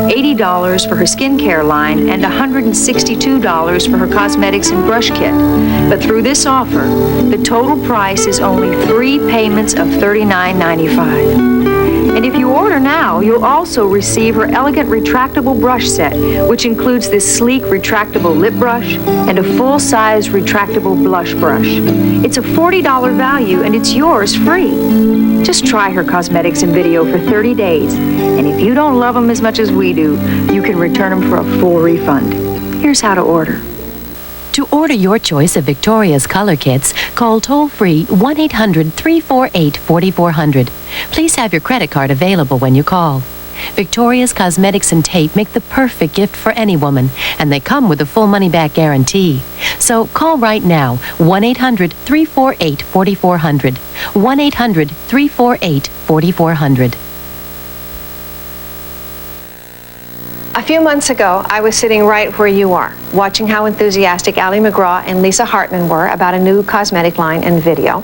Speaker 10: $80 for her skincare line, and $162 for her cosmetics and brush kit. But through this offer, the total price is only 3 payments of $39.95. And if you order now, you'll also receive her elegant retractable brush set, which includes this sleek retractable lip brush and a full-size retractable blush brush. It's a $40 value, and it's yours free. Just try her cosmetics and video for 30 days, and if you don't love them as much as we do, you can return them for a full refund. Here's how to order.
Speaker 17: To order your choice of Victoria's color kits, call toll-free 1-800-348-4400. Please have your credit card available when you call. Victoria's Cosmetics and Tape make the perfect gift for any woman, and they come with a full money-back guarantee. So call right now, 1-800-348-4400. 1-800-348-4400.
Speaker 20: A few months ago, I was sitting right where you are, watching how enthusiastic Ally McGraw and Lisa Hartman were about a new cosmetic line and video.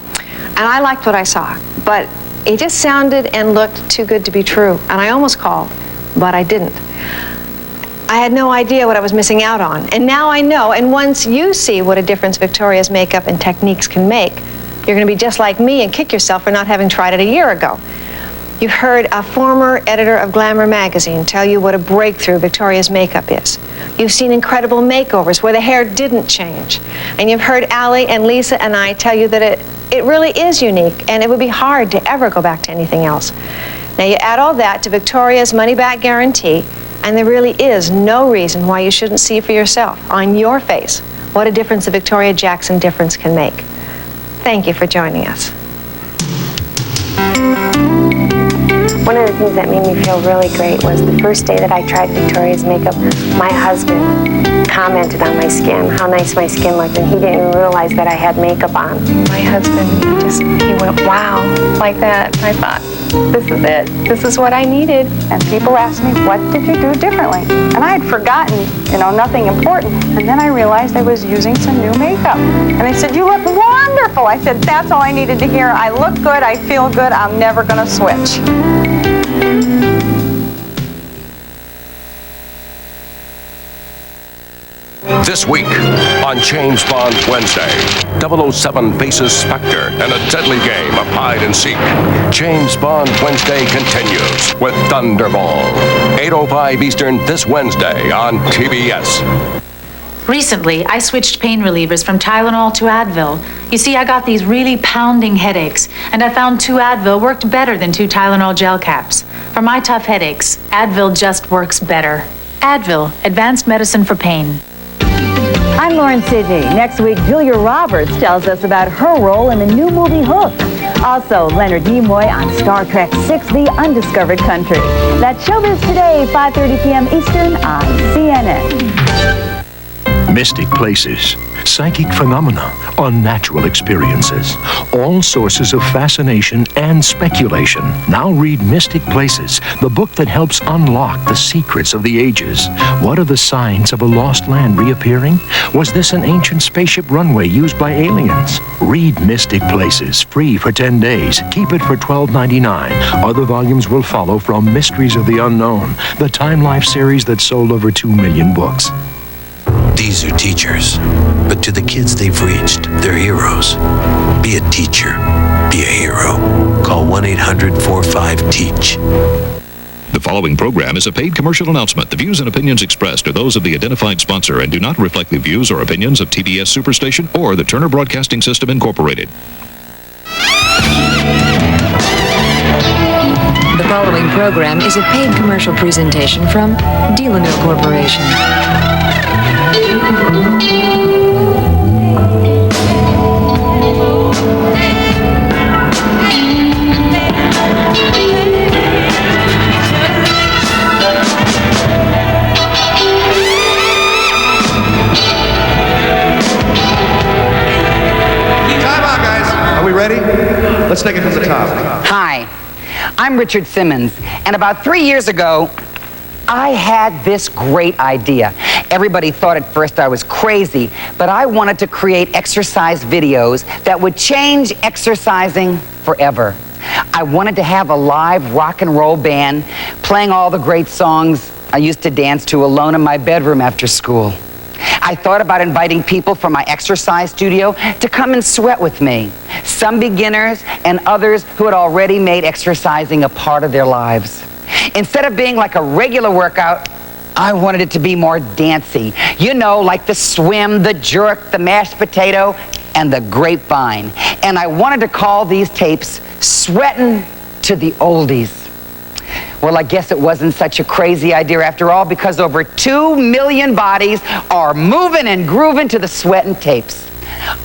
Speaker 20: And I liked what I saw, but it just sounded and looked too good to be true. And I almost called, but I didn't. I had no idea what I was missing out on. And now I know, and once you see what a difference Victoria's makeup and techniques can make, you're going to be just like me and kick yourself for not having tried it a year ago. You've heard a former editor of Glamour magazine tell you what a breakthrough Victoria's makeup is. You've seen incredible makeovers where the hair didn't change. And you've heard Ally and Lisa and I tell you that it really is unique, and it would be hard to ever go back to anything else. Now you add all that to Victoria's money-back guarantee, and there really is no reason why you shouldn't see for yourself, on your face, what a difference the Victoria Jackson difference can make. Thank you for joining us.
Speaker 1: One of the things that made me feel really great was the first day that I tried Victoria's makeup, my husband commented on my skin, how nice my skin looked, and he didn't even realize that I had makeup on.
Speaker 6: My husband, he went, wow, like that. I thought, this is it. This is what I needed.
Speaker 9: And people asked me, what did you do differently? And I had forgotten, nothing important. And then I realized I was using some new makeup. And they said, you look wonderful. I said, that's all I needed to hear. I look good, I feel good, I'm never gonna switch.
Speaker 4: This week on James Bond Wednesday, 007 faces Spectre in a deadly game of hide and seek. James Bond Wednesday continues with Thunderball. 8:05 Eastern this Wednesday on TBS.
Speaker 21: Recently, I switched pain relievers from Tylenol to Advil. You see, I got these really pounding headaches, and I found 2 Advil worked better than 2 Tylenol gel caps. For my tough headaches, Advil just works better. Advil, advanced medicine for pain.
Speaker 22: I'm Lauren Sidney. Next week, Julia Roberts tells us about her role in the new movie Hook. Also, Leonard Nimoy on Star Trek VI, The Undiscovered Country. That's Showbiz Today, 5:30 p.m. Eastern on CNN.
Speaker 19: Mystic places, psychic phenomena, unnatural experiences, all sources of fascination and speculation. Now read Mystic Places, the book that helps unlock the secrets of the ages. What are the signs of a lost land reappearing? Was this an ancient spaceship runway used by aliens? Read Mystic Places, free for 10 days. Keep it for $12.99. Other volumes will follow from Mysteries of the Unknown, the Time Life series that sold over 2 million books.
Speaker 16: These are teachers, but to the kids they've reached, they're heroes. Be a teacher. Be a hero. Call 1-800-45-TEACH.
Speaker 13: The following program is a paid commercial announcement. The views and opinions expressed are those of the identified sponsor and do not reflect the views or opinions of TBS Superstation or the Turner Broadcasting System, Incorporated.
Speaker 10: The following program is a paid commercial presentation from Dealamil Corporation.
Speaker 3: Time out, guys. Are we ready? Let's take it from the top.
Speaker 11: Hi, I'm Richard Simmons, and about 3 years ago, I had this great idea. Everybody thought at first I was crazy, but I wanted to create exercise videos that would change exercising forever. I wanted to have a live rock and roll band playing all the great songs I used to dance to alone in my bedroom after school. I thought about inviting people from my exercise studio to come and sweat with me. Some beginners and others who had already made exercising a part of their lives. Instead of being like a regular workout, I wanted it to be more dancey. You know, like the swim, the jerk, the mashed potato, and the grapevine. And I wanted to call these tapes Sweatin' to the Oldies. Well, I guess it wasn't such a crazy idea after all, because over 2 million bodies are moving and grooving to the Sweatin' tapes.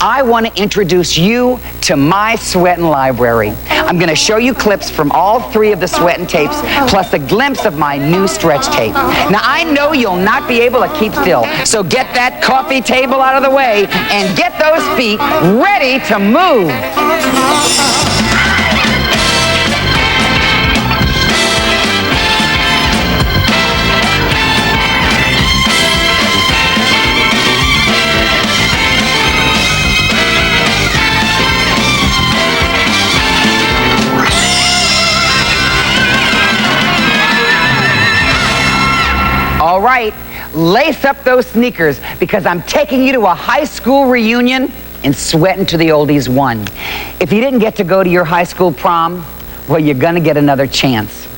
Speaker 11: I want to introduce you to my Sweatin' library. I'm going to show you clips from all 3 of the Sweatin' tapes, plus a glimpse of my new stretch tape. Now, I know you'll not be able to keep still, so get that coffee table out of the way and get those feet ready to move. All right, lace up those sneakers because I'm taking you to a high school reunion in Sweatin' to the Oldies 1. If you didn't get to go to your high school prom, well, you're gonna get another chance.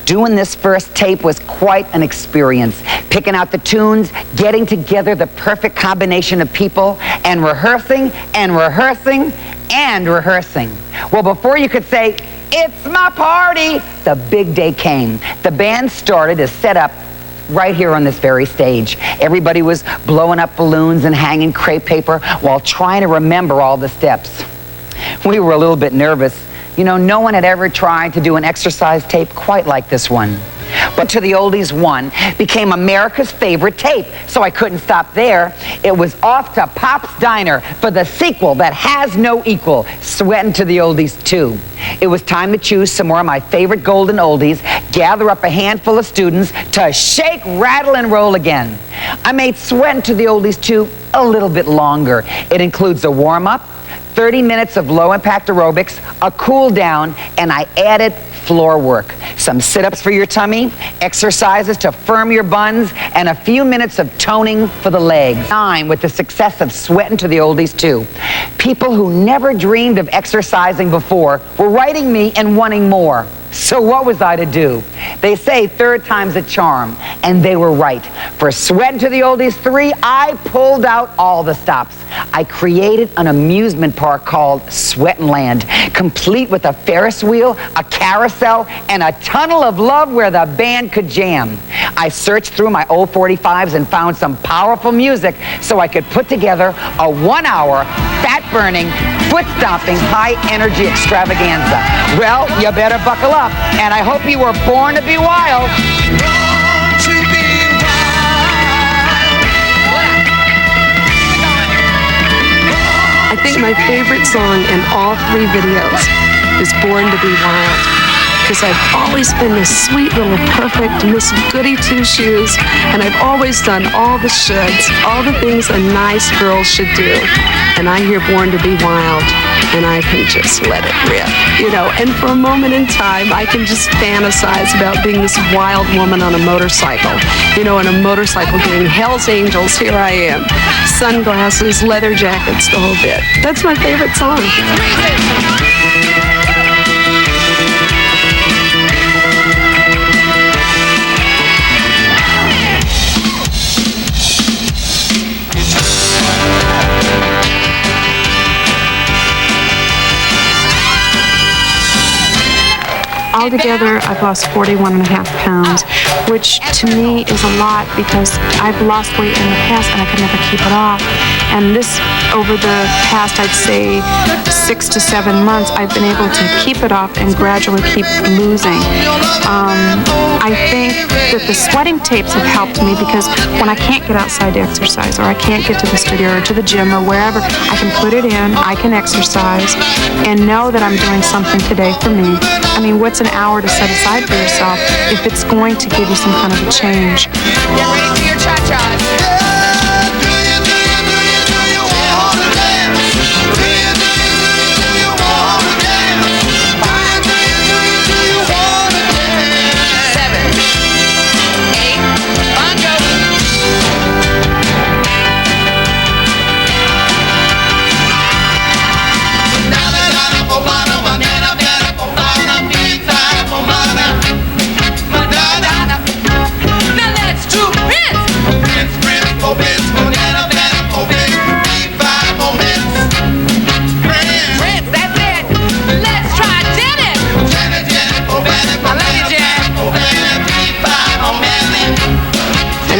Speaker 11: Doing this first tape was quite an experience. Picking out the tunes, getting together the perfect combination of people, and rehearsing and rehearsing and rehearsing. Well, before you could say, "It's my party," the big day came. The band started to set up right here on this very stage. Everybody was blowing up balloons and hanging crepe paper while trying to remember all the steps. We were a little bit nervous. You know, no one had ever tried to do an exercise tape quite like this one. But to the Oldies 1 became America's favorite tape, so I couldn't stop there. It was off to Pop's Diner for the sequel that has no equal, Sweatin' to the Oldies 2. It was time to choose some more of my favorite golden oldies, gather up a handful of students to shake, rattle, and roll again. I made Sweatin' to the Oldies 2 a little bit longer. It includes a warm-up, 30 minutes of low-impact aerobics, a cool-down, and I added floor work. Some sit-ups for your tummy, exercises to firm your buns, and a few minutes of toning for the legs. With the success of Sweatin' to the Oldies 2. People who never dreamed of exercising before were writing me and wanting more. So what was I to do? They say third time's a charm, and they were right. For Sweatin' to the Oldies 3, I pulled out all the stops. I created an amusement park called Sweatin' Land, complete with a Ferris wheel, a carousel, and a tunnel of love where the band could jam. I searched through my old 45s and found some powerful music so I could put together a 1-hour, fat-burning, foot-stomping, high-energy extravaganza. Well, you better buckle up, and I hope you were born to be wild.
Speaker 2: I think my favorite song in all 3 videos is Born to Be Wild. because I've always been this sweet little perfect Miss Goody Two-Shoes, and I've always done all the shoulds, all the things a nice girl should do. And I hear Born to Be Wild, and I can just let it rip, and for a moment in time, I can just fantasize about being this wild woman on a motorcycle, on a motorcycle doing Hell's Angels. Here I am. Sunglasses, leather jackets, the whole bit. That's my favorite song. Altogether, I've lost 41.5 pounds, which to me is a lot because I've lost weight in the past and I could never keep it off. And this, over the past, I'd say 6 to 7 months, I've been able to keep it off and gradually keep losing. I think that the sweating tapes have helped me because when I can't get outside to exercise or I can't get to the studio or to the gym or wherever, I can put it in, I can exercise, and know that I'm doing something today for me. I mean, what's an hour to set aside for yourself if it's going to give you some kind of a change?
Speaker 7: Get ready for your cha-chas.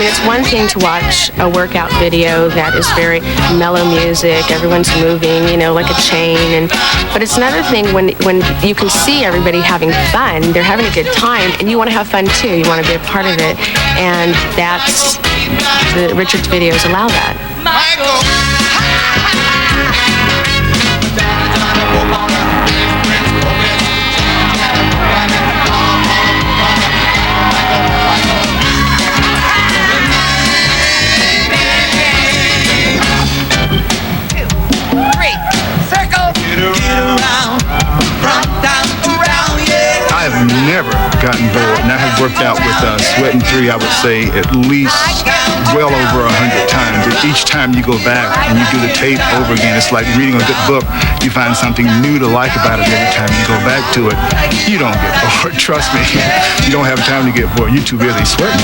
Speaker 1: It's one thing to watch a workout video that is very mellow music, everyone's moving, like a chain, but it's another thing when you can see everybody having fun, they're having a good time, and you want to have fun too, you want to be a part of it, and that's, the Richard's videos allow that.
Speaker 12: I have never gotten bored, and I have worked out with Sweatin' 3, I would say, at least well over 100 times. And each time you go back and you do the tape over again, it's like reading a good book. You find something new to like about it every time you go back to it. You don't get bored, trust me. You don't have time to get bored. You're too busy sweating.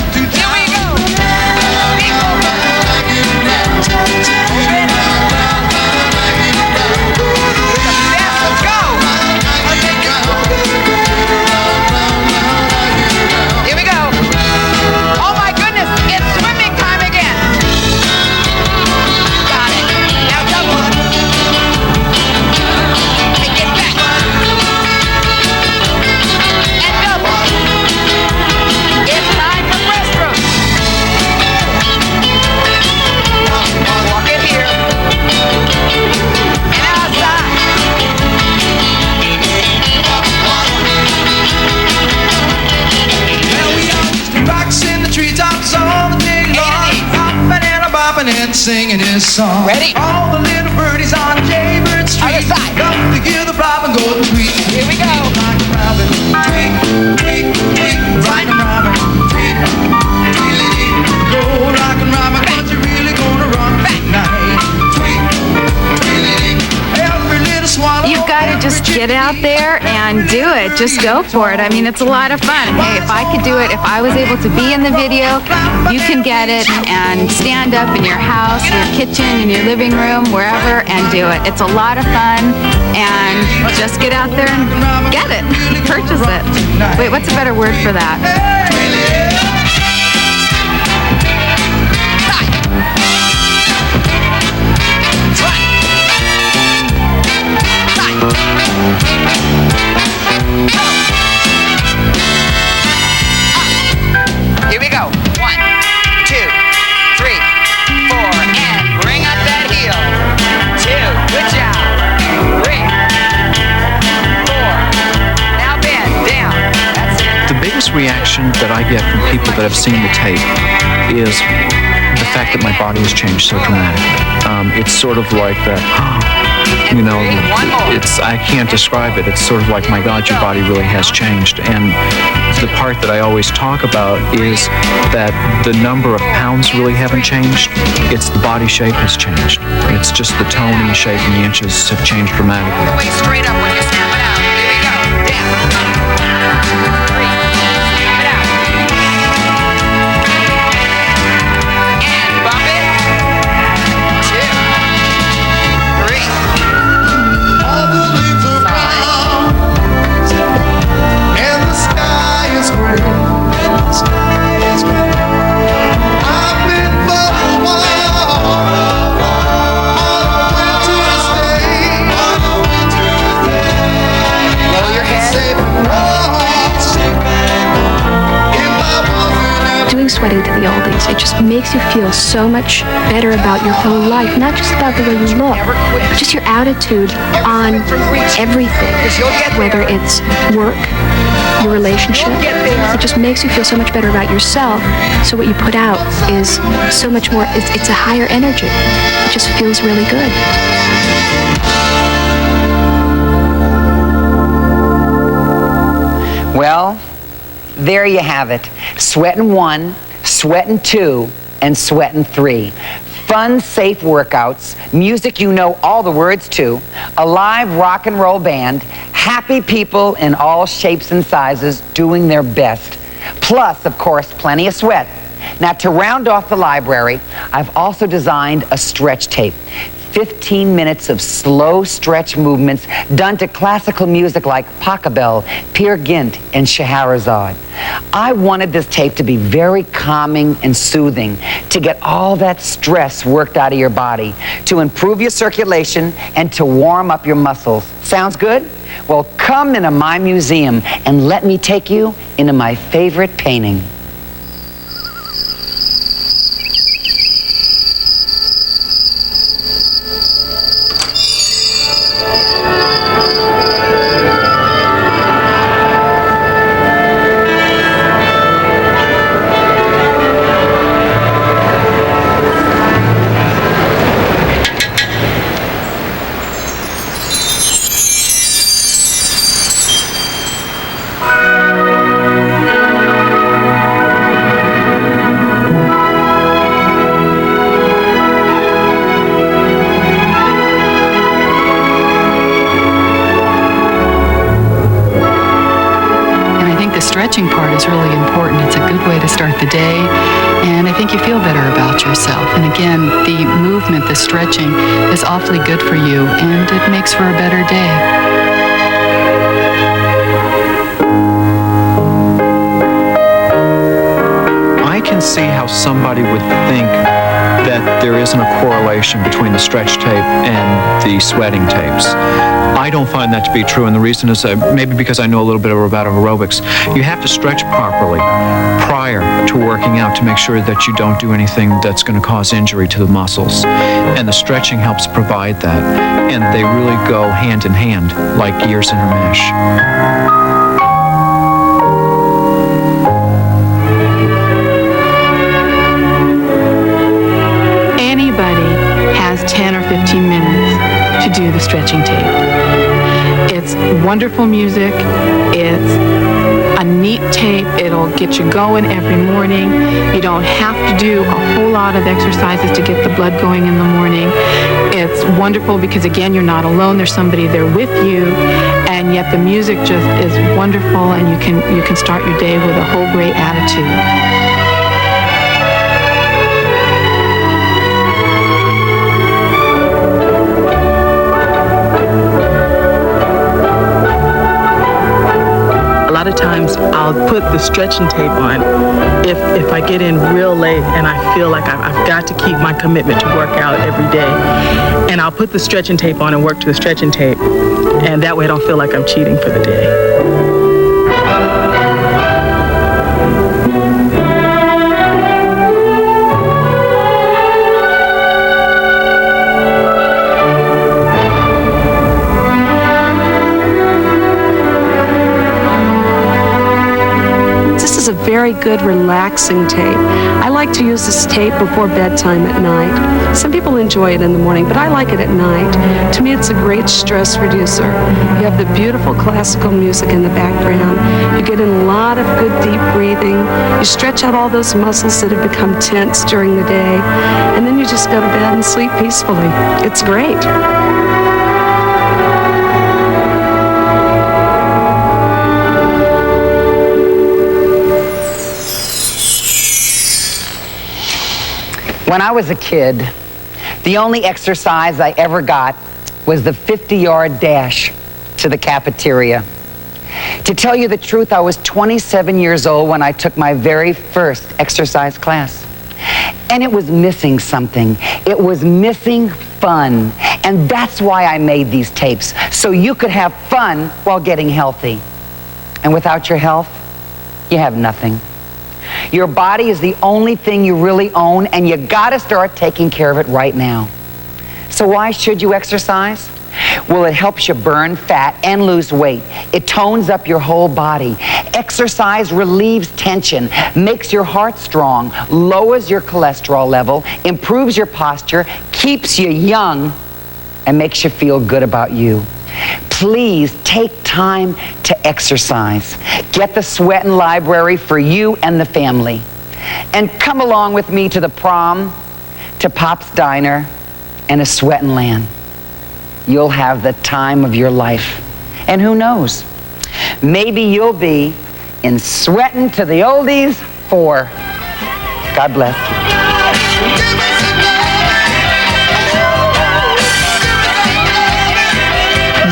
Speaker 14: And singing his song.
Speaker 7: Ready?
Speaker 14: All the little birdies on Jaybird Street come to hear the robin go to tweet.
Speaker 7: Here we go.
Speaker 14: Rock and robin, tweet, tweet, tweet. Rock and robin, tweet, tweet. Go rock and robin, but you really gonna rock tonight. Tweet, tweet. Every little swallow.
Speaker 9: You've got to just get out there and do it. Just go for it. I mean, it's a lot of fun. Hey, if I could do it, if I was able to be in the video, you can get it and stand up in your house, your kitchen, in your living room, wherever, and do it. It's a lot of fun, and just get out there and get it. Purchase it. Wait, what's a better word for that?
Speaker 7: Here we go. 1, 2, 3, 4, and bring up that heel. 2, good job. 3, 4. Now bend down.
Speaker 8: reaction that I get from people that have seen the tape is the fact that my body has changed so dramatically. It's sort of like that, you know, I can't describe it. It's sort of like, my God, your body really has changed. And the part that I always talk about is that the number of pounds really haven't changed. It's the body shape has changed. It's just the tone and the shape and the inches have changed dramatically.
Speaker 7: Way straight up when you snap it out. Here we go. Down. 3. Snap it out. And bump it. 2. 3.
Speaker 14: All the leaves are brown, and the sky is gray. I've been for a while on a winter's day.
Speaker 7: Roll your head.
Speaker 15: Doing Sweating to the Oldies, it just makes you feel so much better about your whole life, not just about the way you look, but just your attitude on everything, whether it's work, your relationship. It just makes you feel so much better about yourself, so what you put out is so much more, it's a higher energy. It just feels really good.
Speaker 11: Well, there you have it. Sweating 1, Sweating 2, and Sweating 3. Fun, safe workouts, music you know all the words to, a live rock and roll band, happy people in all shapes and sizes doing their best. Plus, of course, plenty of sweat. Now, to round off the library, I've also designed a stretch tape. 15 minutes of slow stretch movements done to classical music like Pachelbel, Peer Gynt, and Scheherazade. I wanted this tape to be very calming and soothing, to get all that stress worked out of your body, to improve your circulation, and to warm up your muscles. Sounds good? Well, come into my museum and let me take you into my favorite painting.
Speaker 23: Stretching part is really important. It's a good way to start the day, and I think you feel better about yourself. And again, the movement, the stretching, is awfully good for you, and it makes for a better day.
Speaker 8: I can see how somebody would think that there isn't a correlation between the stretch tape and the sweating tapes. I don't find that to be true, and the reason is maybe because I know a little bit about aerobics. You have to stretch properly prior to working out to make sure that you don't do anything that's going to cause injury to the muscles. And the stretching helps provide that, and they really go hand in hand like gears in a mesh.
Speaker 23: Has 10 or 15 minutes to do the stretching tape. It's wonderful music. It's a neat tape. It'll get you going every morning. You don't have to do a whole lot of exercises to get the blood going in the morning. It's wonderful because, again, you're not alone. There's somebody there with you, and yet the music just is wonderful, and you can start your day with a whole great attitude.
Speaker 24: A lot of times I'll put the stretching tape on if I get in real late and I feel like I've got to keep my commitment to work out every day. And I'll put the stretching tape on and work to the stretching tape. And that way I don't feel like I'm cheating for the day.
Speaker 5: very good relaxing tape. I like to use this tape before bedtime at night. Some people enjoy it in the morning, but I like it at night. To me, it's a great stress reducer. You have the beautiful classical music in the background. You get in a lot of good deep breathing. You stretch out all those muscles that have become tense during the day, and then you just go to bed and sleep peacefully. It's great.
Speaker 11: When I was a kid, the only exercise I ever got was the 50-yard dash to the cafeteria. To tell you the truth, I was 27 years old when I took my very first exercise class. And it was missing something. It was missing fun. And that's why I made these tapes, so you could have fun while getting healthy. And without your health, you have nothing. Your body is the only thing you really own, and you gotta start taking care of it right now. So why should you exercise? Well, it helps you burn fat and lose weight. It tones up your whole body. Exercise relieves tension, makes your heart strong, lowers your cholesterol level, improves your posture, keeps you young, and makes you feel good about you. Please take time to exercise. Get the Sweatin' Library for you and the family. And come along with me to the prom, to Pop's Diner, and a Sweatin' Land. You'll have the time of your life. And who knows? Maybe you'll be in Sweatin' to the Oldies 4. God bless.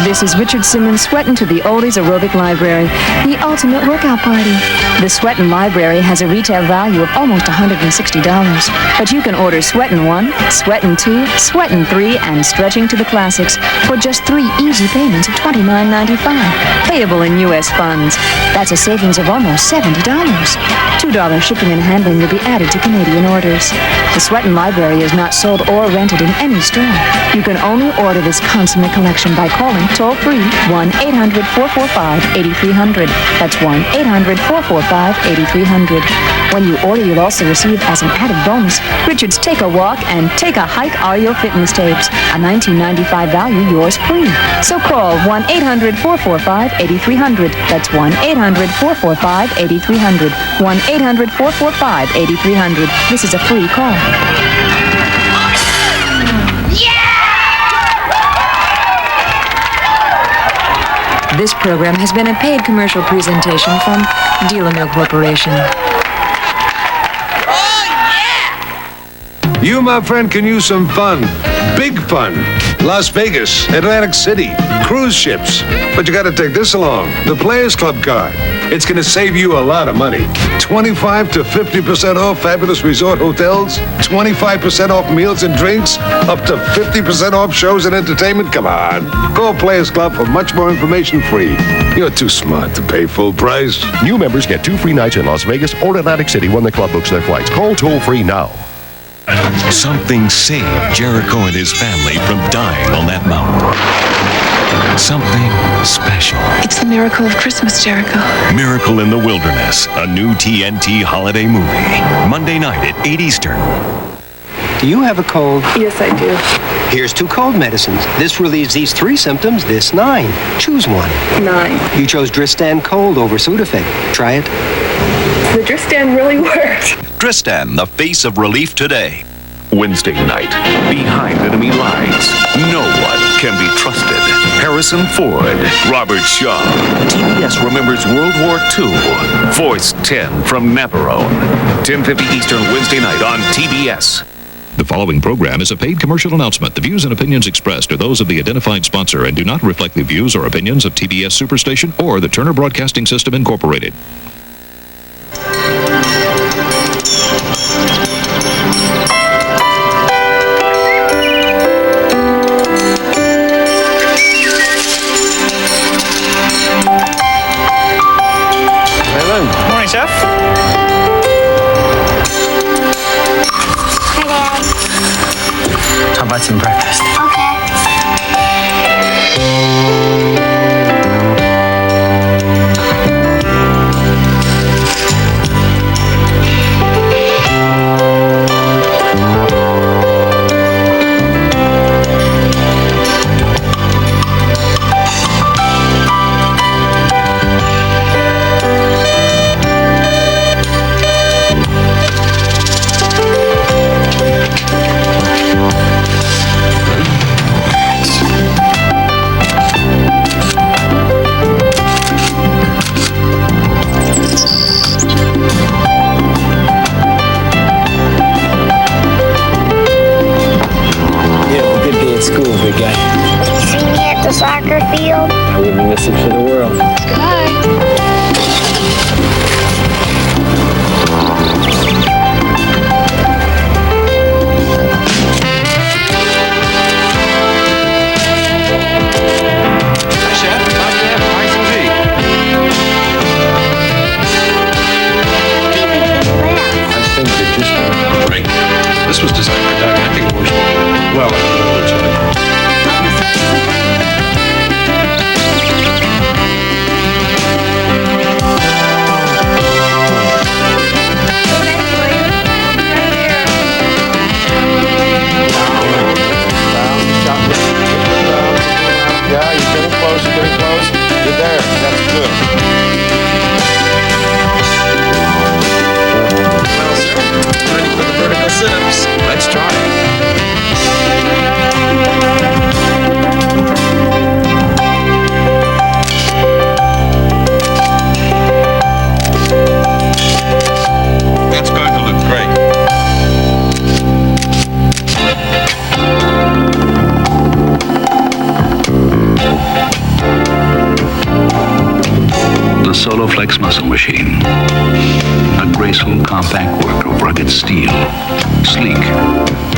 Speaker 10: This is Richard Simmons, Sweatin' to the Oldies Aerobic Library, the ultimate workout party. The Sweatin' Library has a retail value of almost $160, but you can order Sweatin' 1, Sweatin' 2, Sweatin' 3, and Stretching to the Classics for just 3 easy payments of $29.95, payable in U.S. funds. That's a savings of almost $70. $2 shipping and handling will be added to Canadian orders. The Sweatin' Library is not sold or rented in any store. You can only order this consummate collection by calling toll-free 1-800-445-8300. That's 1-800-445-8300. When you order, you'll also receive as an added bonus Richard's Take a Walk and Take a Hike Audio Fitness tapes, a $19.95 value, yours free. So call 1-800-445-8300. That's 1-800-445-8300. 1-800-445-8300. This is a free call. This program has been a paid commercial presentation from Dealer Milk Corporation.
Speaker 3: You, my friend, can use some fun. Big fun. Las Vegas, Atlantic City, cruise ships. But you gotta take this along, the Players Club card. It's gonna save you a lot of money. 25 to 50% off fabulous resort hotels, 25% off meals and drinks, up to 50% off shows and entertainment. Come on. Call Players Club for much more information free. You're too smart to pay full price.
Speaker 4: New members get 2 free nights in Las Vegas or Atlantic City when the club books their flights. Call toll-free now.
Speaker 16: Something saved Jericho and his family from dying on that mountain. Something special.
Speaker 17: It's the miracle of Christmas, Jericho.
Speaker 16: Miracle in the Wilderness, a new TNT holiday movie. Monday night at 8 Eastern.
Speaker 18: Do you have a cold?
Speaker 17: Yes, I do.
Speaker 18: Here's 2 cold medicines. This relieves these 3 symptoms, this 9. Choose one.
Speaker 17: 9.
Speaker 18: You chose Dristan Cold over Sudafed. Try it.
Speaker 17: The Dristan really worked.
Speaker 16: Dristan, the face of relief today.
Speaker 4: Wednesday night, behind enemy lines, no one can be trusted. Harrison Ford, Robert Shaw. TBS remembers World War II. Voice 10 from Navarone. 10:50 Eastern Wednesday night on TBS.
Speaker 13: The following program is a paid commercial announcement. The views and opinions expressed are those of the identified sponsor and do not reflect the views or opinions of TBS Superstation or the Turner Broadcasting System, Incorporated.
Speaker 20: Morning, Chef.
Speaker 25: Hi, Dad.
Speaker 20: How about some breakfast?
Speaker 25: Okay.
Speaker 6: the soccer field.
Speaker 20: I'm giving this to the world.
Speaker 13: This was designed by Doug. I think it works well.
Speaker 19: Yeah, you're getting close, you're getting close. You're there. That's good.
Speaker 13: Well, sir, ready for the vertical sit-ups. Let's try That's going to look great.
Speaker 21: The SoloFlex muscle machine. A graceful, compact work of rugged steel. Sleek,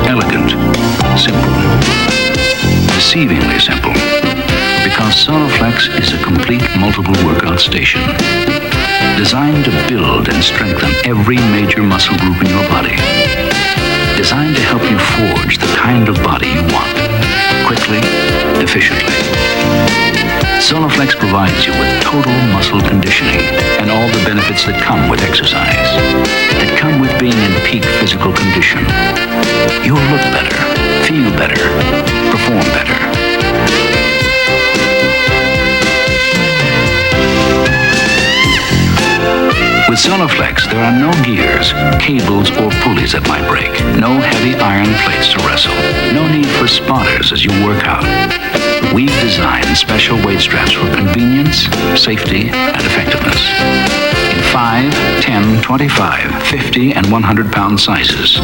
Speaker 21: elegant, simple. Deceivingly simple. Because SoloFlex is a complete multiple workout station. Designed to build and strengthen every major muscle group in your body. Designed to help you forge the kind of body you want. Quickly, efficiently. SoloFlex provides you with total muscle conditioning and all the benefits that come with exercise, that come with being in peak physical condition. You'll look better, feel better, perform better. With SoloFlex, there are no gears, cables, or pulleys that might break. No heavy iron plates to wrestle. No need for spotters as you work out. We've designed special weight straps for convenience, safety, and effectiveness. In 5, 10, 25, 50, and 100-pound sizes.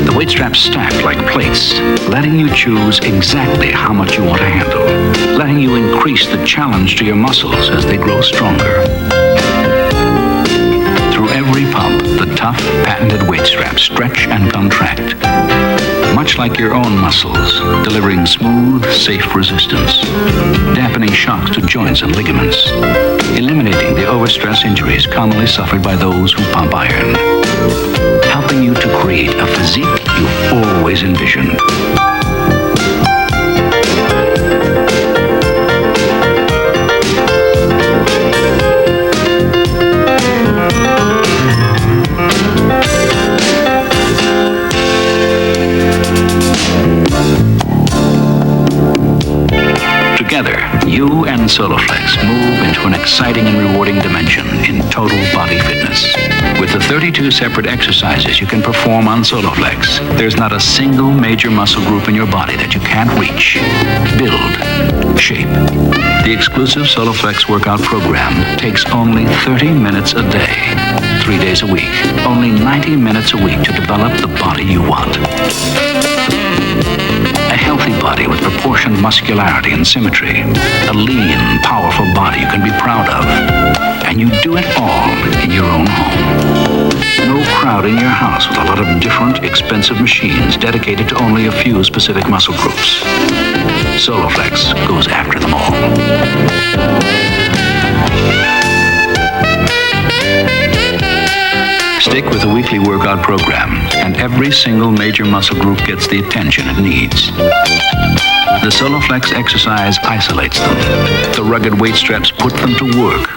Speaker 21: The weight straps stack like plates, letting you choose exactly how much you want to handle. Letting you increase the challenge to your muscles as they grow stronger. Through every pump, the tough, patented weight straps stretch and contract. Much like your own muscles, delivering smooth, safe resistance. Dampening shocks to joints and ligaments. Eliminating the overstress injuries commonly suffered by those who pump iron. Helping you to create a physique you've always envisioned. Together, you and SoloFlex move into an exciting and rewarding dimension in total body fitness. With the 32 separate exercises you can perform on SoloFlex, there's not a single major muscle group in your body that you can't reach, build, shape. The exclusive SoloFlex workout program takes only 30 minutes a day, 3 days a week. Only 90 minutes a week to develop the body you want. A healthy body with proportioned muscularity and symmetry. A lean, powerful body you can be proud of. And you do it all in your own home. No crowding your house with a lot of different, expensive machines dedicated to only a few specific muscle groups. SoloFlex goes after them all. Stick with the weekly workout program, and every single major muscle group gets the attention it needs. The SoloFlex exercise isolates them. The rugged weight straps put them to work.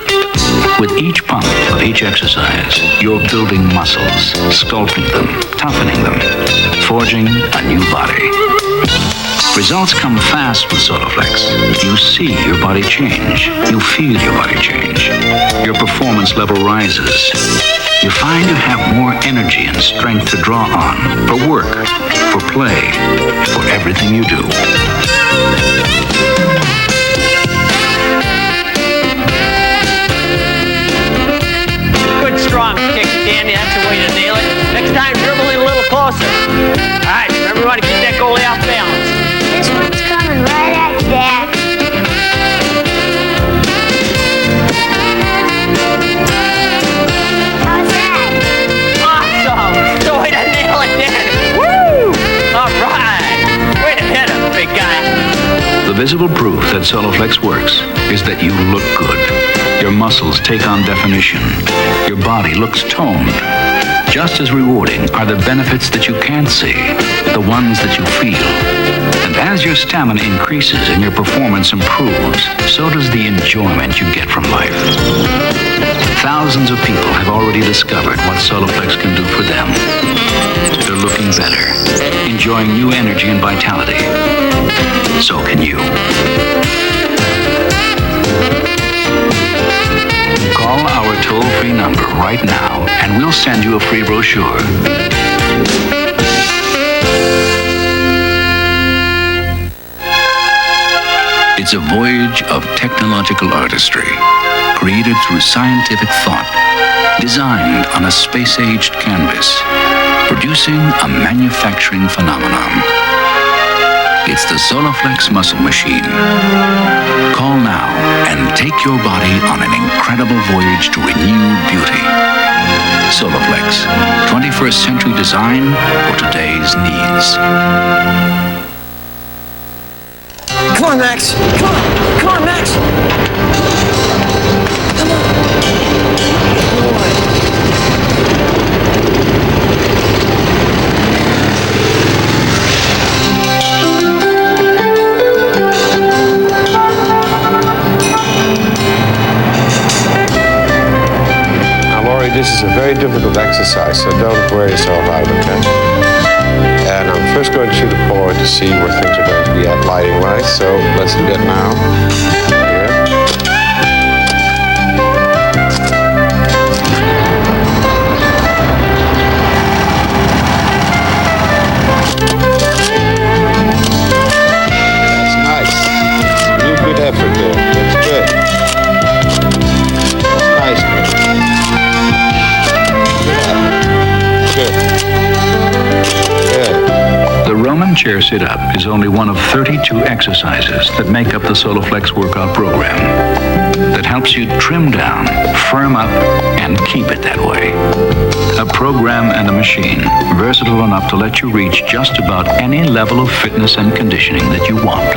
Speaker 21: With each pump of each exercise, you're building muscles, sculpting them, toughening them, forging a new body. Results come fast with SoloFlex. You see your body change. You feel your body change. Your performance level rises. You find you have more energy and strength to draw on for work, for play, for everything you do.
Speaker 7: Good strong kick, Danny. That's the way to nail it. Next time, dribble in a little closer. All right, remember, you want to keep that goalie off balance.
Speaker 6: This one's coming right at you, Dad.
Speaker 21: visible proof that Soloflex works is that you look good. Your muscles take on definition. Your body looks toned. Just as rewarding are the benefits that you can't see, the ones that you feel. And as your stamina increases and your performance improves, so does the enjoyment you get from life. Thousands of people have already discovered what Soloflex can do for them. They're looking better, enjoying new energy and vitality. So can you. Call our toll-free number right now, and we'll send you a free brochure. It's a voyage of technological artistry, created through scientific thought, designed on a space-aged canvas, producing a manufacturing phenomenon. It's the Soloflex muscle machine. Call now and take your body on an incredible voyage to renewed beauty. Soloflex, 21st century design for today's needs.
Speaker 1: Come on, Max. Come on. Come on, Max. Come on.
Speaker 2: This is a very difficult exercise, so don't wear yourself out, okay? And I'm first going to shoot a forward to see where things are going to be at lighting-wise, so let's do that now. That's nice. Real good effort there. That's good. That's nice, man.
Speaker 21: The Roman chair sit-up is only one of 32 exercises that make up the Soloflex workout program that helps you trim down, firm up, and keep it that way. A program and a machine versatile enough to let you reach just about any level of fitness and conditioning that you want.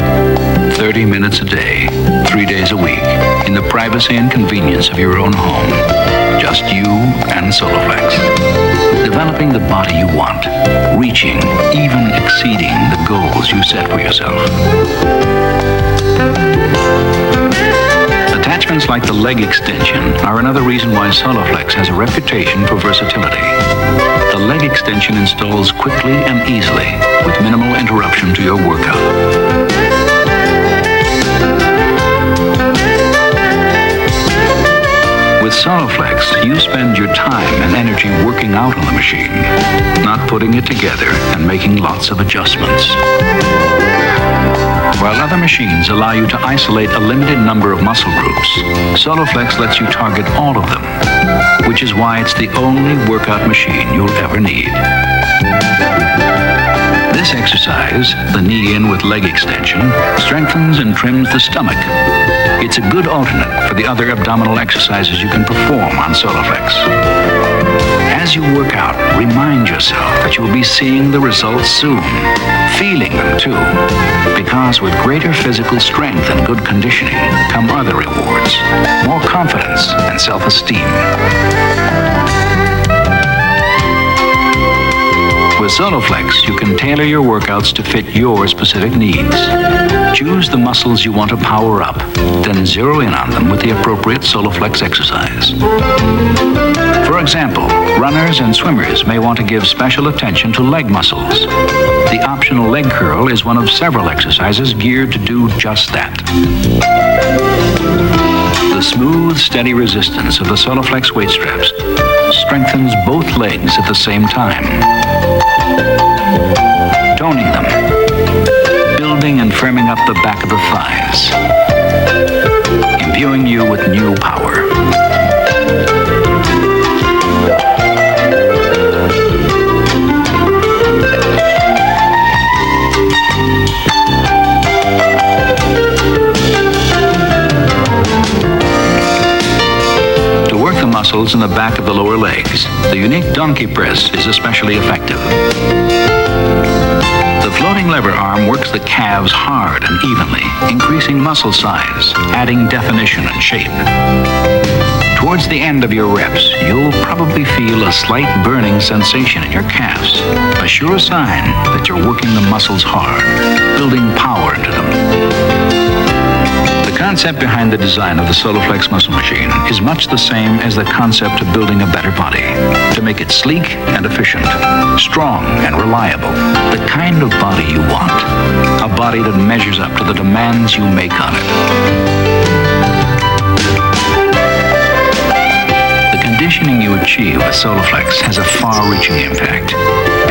Speaker 21: 30 minutes a day, 3 days a week, in the privacy and convenience of your own home. Just you and Soloflex. Developing the body you want, reaching, even exceeding the goals you set for yourself. Attachments like the leg extension are another reason why Soloflex has a reputation for versatility. The leg extension installs quickly and easily, with minimal interruption to your workout. With Soloflex, you spend your time and energy working out on the machine, not putting it together and making lots of adjustments. While other machines allow you to isolate a limited number of muscle groups, Soloflex lets you target all of them, which is why it's the only workout machine you'll ever need. This exercise, the knee in with leg extension, strengthens and trims the stomach. It's a good alternate for the other abdominal exercises you can perform on Soloflex. As you work out, remind yourself that you'll be seeing the results soon, feeling them too, because with greater physical strength and good conditioning come other rewards, more confidence and self-esteem. With Soloflex, you can tailor your workouts to fit your specific needs. Choose the muscles you want to power up, then zero in on them with the appropriate Soloflex exercise. For example, runners and swimmers may want to give special attention to leg muscles. The optional leg curl is one of several exercises geared to do just that. The smooth, steady resistance of the Soloflex weight straps strengthens both legs at the same time, toning them, building and firming up the back of the thighs, imbuing you with new power. Muscles in the back of the lower legs, the unique donkey press is especially effective. The floating lever arm works the calves hard and evenly, increasing muscle size, adding definition and shape. Towards the end of your reps, you'll probably feel a slight burning sensation in your calves, a sure sign that you're working the muscles hard, building power into them. The concept behind the design of the Soloflex muscle machine is much the same as the concept of building a better body, to make it sleek and efficient, strong and reliable, the kind of body you want, a body that measures up to the demands you make on it. The conditioning you achieve with Soloflex has a far-reaching impact,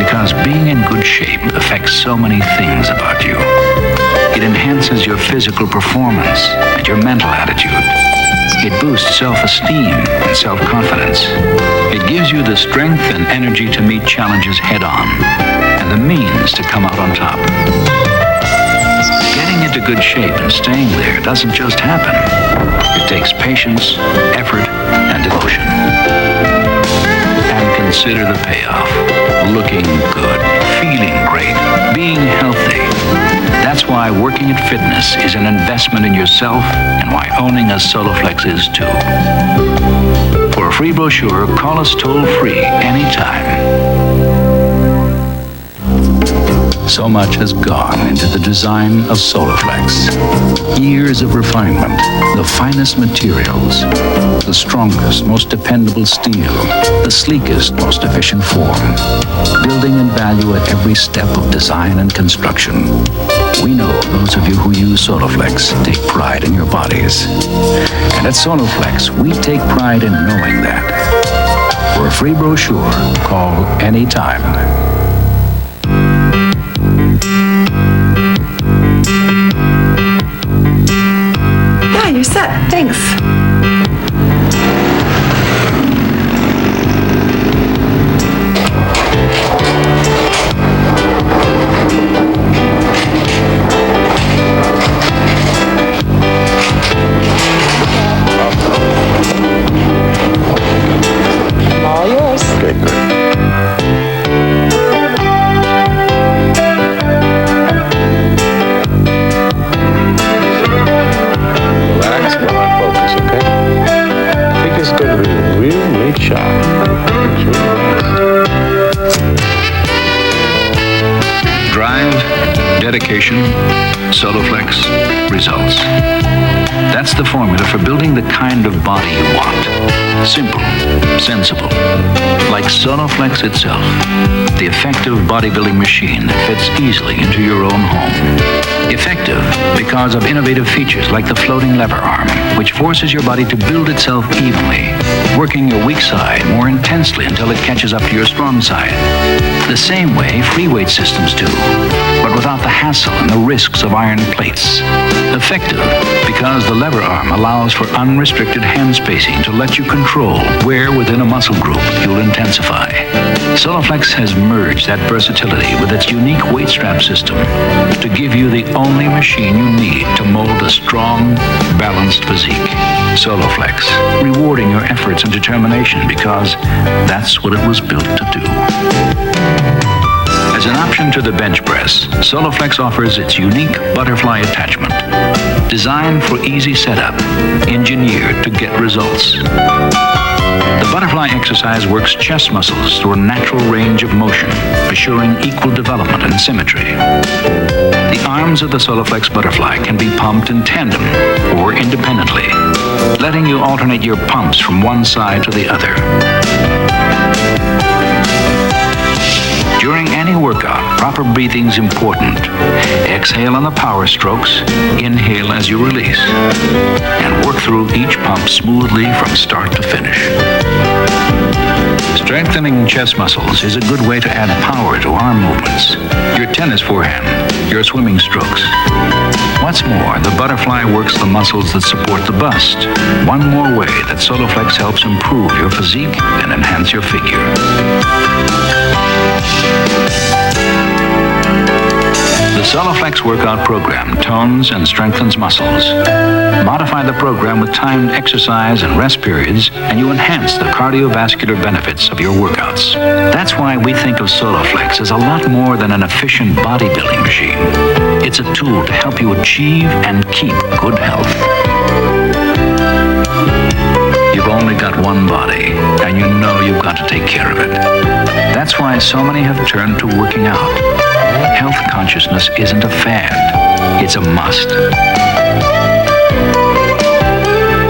Speaker 21: because being in good shape affects so many things about you. It enhances your physical performance and your mental attitude. It boosts self-esteem and self-confidence. It gives you the strength and energy to meet challenges head-on, and the means to come out on top. Getting into good shape and staying there doesn't just happen. It takes patience, effort, and devotion. And consider the payoff. Looking good, feeling great, being healthy. That's why working at fitness is an investment in yourself, and why owning a Soloflex is too. For a free brochure, call us toll-free anytime. So much has gone into the design of Soloflex. Years of refinement, the finest materials, the strongest, most dependable steel, the sleekest, most efficient form, building in value at every step of design and construction. We know those of you who use Soloflex take pride in your bodies. And at Soloflex, we take pride in knowing that. For a free brochure, call anytime.
Speaker 17: Yeah, you're set. Thanks.
Speaker 2: All yours. Okay, good. Relax, go on, focus, okay? I think it's going to be a real neat shot.
Speaker 21: Drive, dedication, Soloflex, results. That's the formula for building the kind of body you want. Simple, sensible, like Soloflex itself, the effective bodybuilding machine that fits easily into your own home. Effective because of innovative features like the floating lever arm, which forces your body to build itself evenly, working your weak side more intensely until it catches up to your strong side. The same way free weight systems do, but without the hassle and the risks of iron plates. Effective because the lever arm allows for unrestricted hand spacing to let you control where within a muscle group you'll intensify. Soloflex has merged that versatility with its unique weight strap system to give you the only machine you need to mold a strong, balanced physique. Soloflex, rewarding your efforts and determination because that's what it was built to do. As an option to the bench press, Soloflex offers its unique butterfly attachment, designed for easy setup, engineered to get results. The butterfly exercise works chest muscles through a natural range of motion, assuring equal development and symmetry. The arms of the Soloflex butterfly can be pumped in tandem or independently, letting you alternate your pumps from one side to the other. During any workout, proper breathing is important. Exhale on the power strokes, inhale as you release, and work through each pump smoothly from start to finish. Strengthening chest muscles is a good way to add power to arm movements, your tennis forehand, your swimming strokes. What's more, the butterfly works the muscles that support the bust. One more way that Soloflex helps improve your physique and enhance your figure. The The Soloflex workout program tones and strengthens muscles. Modify the program with timed exercise and rest periods, and you enhance the cardiovascular benefits of your workouts. That's why we think of Soloflex as a lot more than an efficient bodybuilding machine. It's a tool to help you achieve and keep good health. You've only got one body, and you know you've got to take care of it. That's why so many have turned to working out. Health consciousness isn't a fad, it's a must.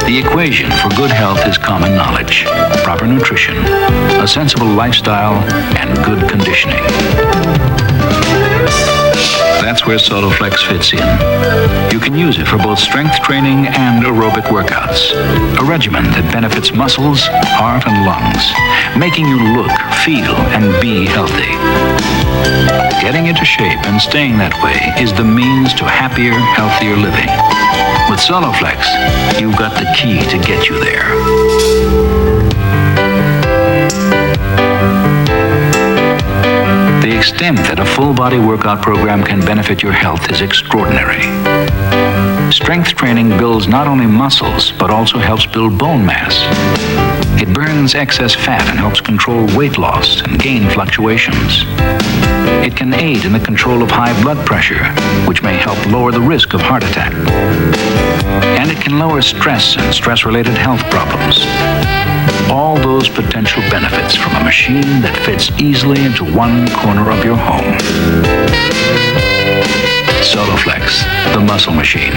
Speaker 21: The equation for good health is common knowledge, proper nutrition, a sensible lifestyle, and good conditioning. That's where Soloflex fits in. You can use it for both strength training and aerobic workouts. A regimen that benefits muscles, heart, and lungs, making you look, feel, and be healthy. Getting into shape and staying that way is the means to happier, healthier living. With Soloflex, you've got the key to get you there. The extent that a full-body workout program can benefit your health is extraordinary. Strength training builds not only muscles, but also helps build bone mass. It burns excess fat and helps control weight loss and gain fluctuations. It can aid in the control of high blood pressure, which may help lower the risk of heart attack. And it can lower stress and stress-related health problems. All those potential benefits from a machine that fits easily into one corner of your home. Soloflex, the muscle machine.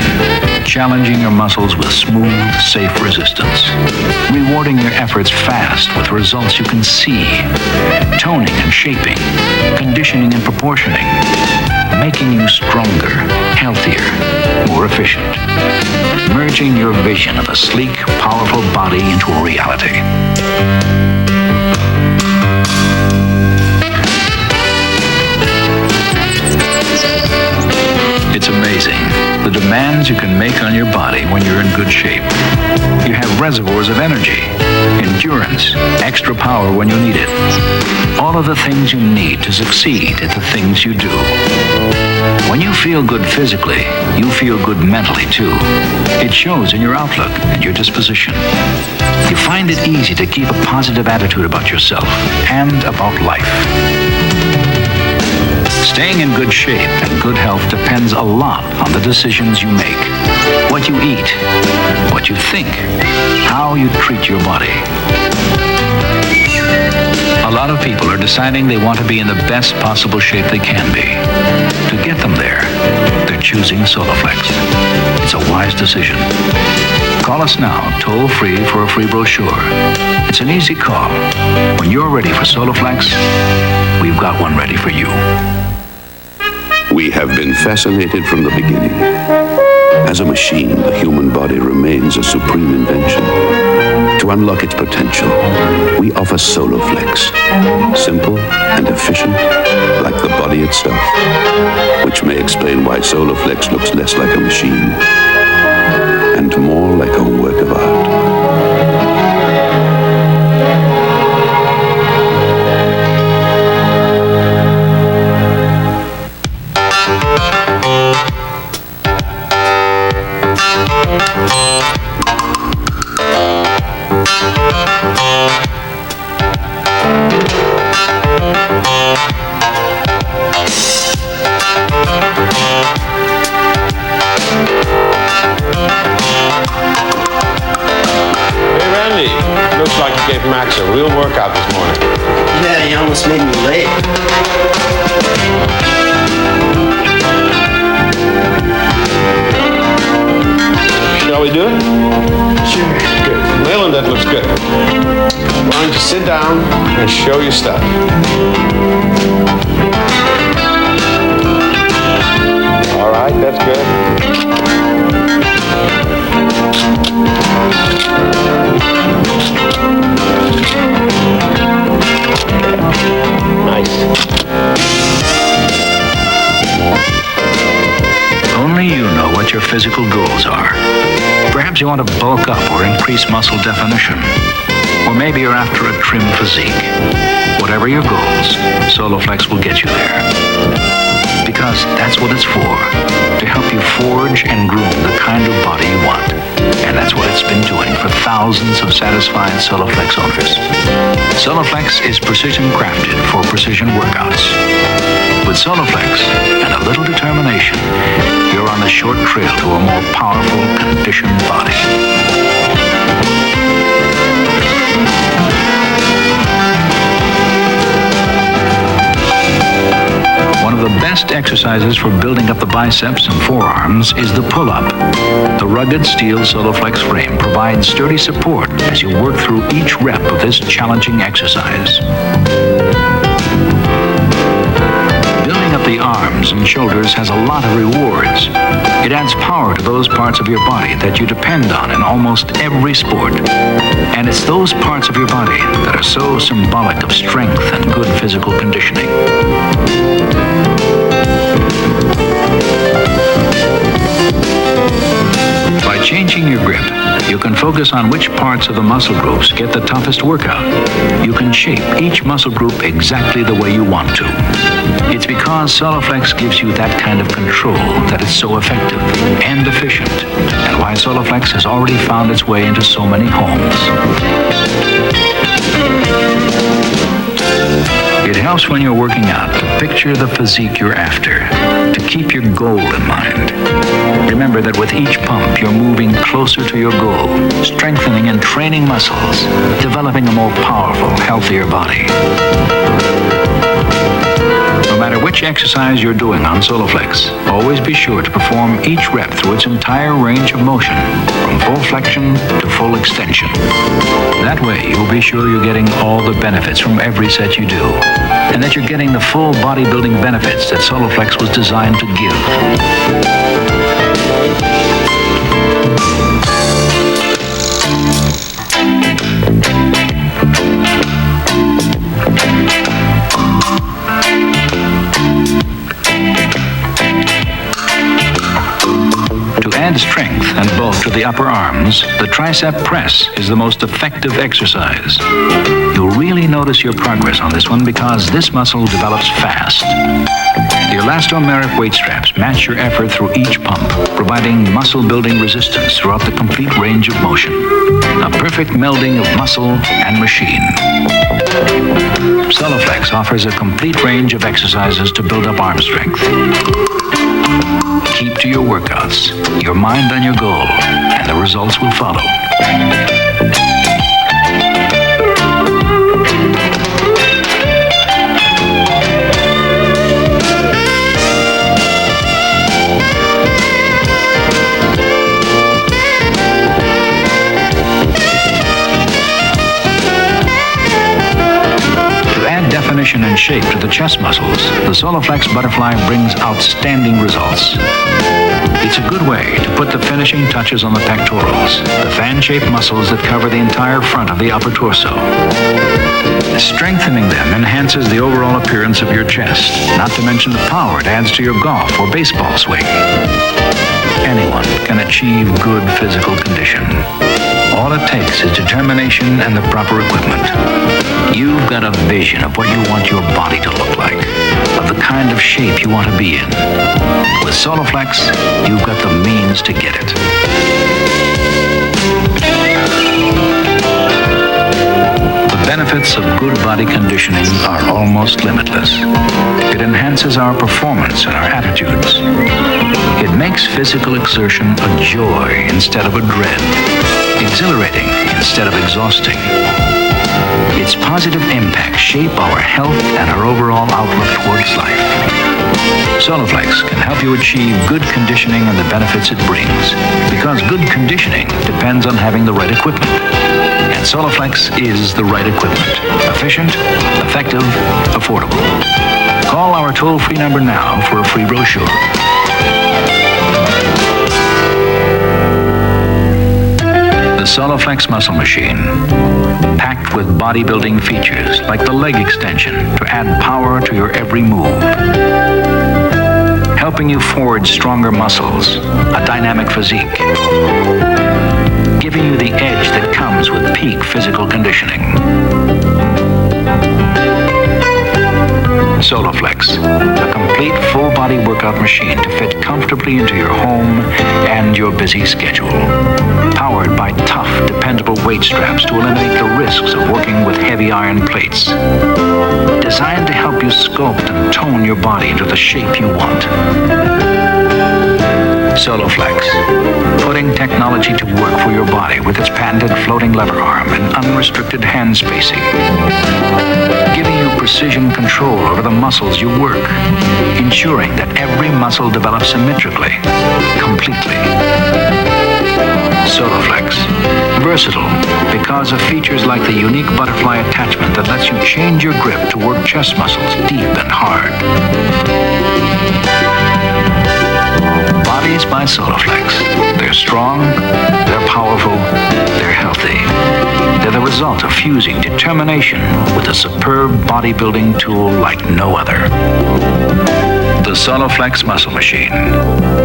Speaker 21: Challenging your muscles with smooth, safe resistance. Rewarding your efforts fast with results you can see. Toning and shaping. Conditioning and proportioning. Making you stronger, healthier, more efficient. Merging your vision of a sleek, powerful body into a reality. It's amazing, the demands you can make on your body when you're in good shape. You have reservoirs of energy, endurance, extra power when you need it. All of the things you need to succeed at the things you do. When you feel good physically, you feel good mentally too. It shows in your outlook and your disposition. You find it easy to keep a positive attitude about yourself and about life. Staying in good shape and good health depends a lot on the decisions you make. What you eat, what you think, how you treat your body. A lot of people are deciding they want to be in the best possible shape they can be. To get them there, they're choosing Soloflex. It's a wise decision. Call us now, toll-free, for a free brochure. It's an easy call. When you're ready for Soloflex, we've got one ready for you.
Speaker 6: We have been fascinated from the beginning. As a machine, the human body remains a supreme invention. To unlock its potential, we offer Soloflex. Simple and efficient, like the body itself. Which may explain why Soloflex looks less like a machine and more like a work of art.
Speaker 2: Looks like you gave Max a real workout this morning.
Speaker 20: Yeah, he almost made me late.
Speaker 2: Shall we do it?
Speaker 20: Sure.
Speaker 2: Good. Leland, that looks good. Why don't you sit down and show your stuff? All right, that's good. Nice.
Speaker 21: Only you know what your physical goals are. Perhaps you want to bulk up or increase muscle definition. Or maybe you're after a trim physique. Whatever your goals, Soloflex will get you there. because that's what it's for. To help you forge and groom the kind of body you want. And that's what it's been doing for thousands of satisfied Soloflex owners. Soloflex is precision crafted for precision workouts. With Soloflex and a little determination, you're on the short trail to a more powerful, conditioned body. One of the best exercises for building up the biceps and forearms is the pull-up. The rugged steel Soloflex frame provides sturdy support as you work through each rep of this challenging exercise. Building up the arms and shoulders has a lot of rewards. It adds power to those parts of your body that you depend on in almost every sport. And it's those parts of your body that are so symbolic of strength and good physical conditioning. By changing your grip, you can focus on which parts of the muscle groups get the toughest workout. You can shape each muscle group exactly the way you want to. It's because Soloflex gives you that kind of control that it's so effective and efficient, and why Soloflex has already found its way into so many homes. It helps when you're working out to picture the physique you're after, to keep your goal in mind. Remember that with each pump, you're moving closer to your goal, strengthening and training muscles, developing a more powerful, healthier body. No matter which exercise you're doing on Soloflex, always be sure to perform each rep through its entire range of motion, from full flexion to full extension. That way, you'll be sure you're getting all the benefits from every set you do, and that you're getting the full bodybuilding benefits that Soloflex was designed to give. To add strength and bulk to the upper arms, the tricep press is the most effective exercise. You'll really notice your progress on this one because this muscle develops fast. The elastomeric weight straps match your effort through each pump, providing muscle-building resistance throughout the complete range of motion. A perfect melding of muscle and machine. Soloflex offers a complete range of exercises to build up arm strength. Keep to your workouts, your mind on your goal, and the results will follow. Definition and shape to the chest muscles, the Soloflex Butterfly brings outstanding results. It's a good way to put the finishing touches on the pectorals, the fan-shaped muscles that cover the entire front of the upper torso. Strengthening them enhances the overall appearance of your chest, not to mention the power it adds to your golf or baseball swing. Anyone can achieve good physical condition. All it takes is determination and the proper equipment. You've got a vision of what you want your body to look like, of the kind of shape you want to be in. With Soloflex, you've got the means to get it. The benefits of good body conditioning are almost limitless. It enhances our performance and our attitudes. It makes physical exertion a joy instead of a dread, exhilarating instead of exhausting. Its positive impacts shape our health and our overall outlook towards life. Soloflex can help you achieve good conditioning and the benefits it brings, because good conditioning depends on having the right equipment. And Soloflex is the right equipment. Efficient, effective, affordable. Call our toll-free number now for a free brochure. The Soloflex Muscle Machine, packed with bodybuilding features like the leg extension to add power to your every move, helping you forge stronger muscles, a dynamic physique, giving you the edge that comes with peak physical conditioning. Soloflex, a complete full-body workout machine to fit comfortably into your home and your busy schedule. Powered by tough, dependable weight straps to eliminate the risks of working with heavy iron plates. Designed to help you sculpt and tone your body into the shape you want. Soloflex, putting technology to work for your body with its patented floating lever arm and unrestricted hand spacing. Giving you precision control over the muscles you work, ensuring that every muscle develops symmetrically, completely. Soloflex, versatile because of features like the unique butterfly attachment that lets you change your grip to work chest muscles deep and hard. Bodies by Soloflex. They're strong, they're powerful, they're healthy. They're the result of fusing determination with a superb bodybuilding tool like no other. The Soloflex Muscle Machine.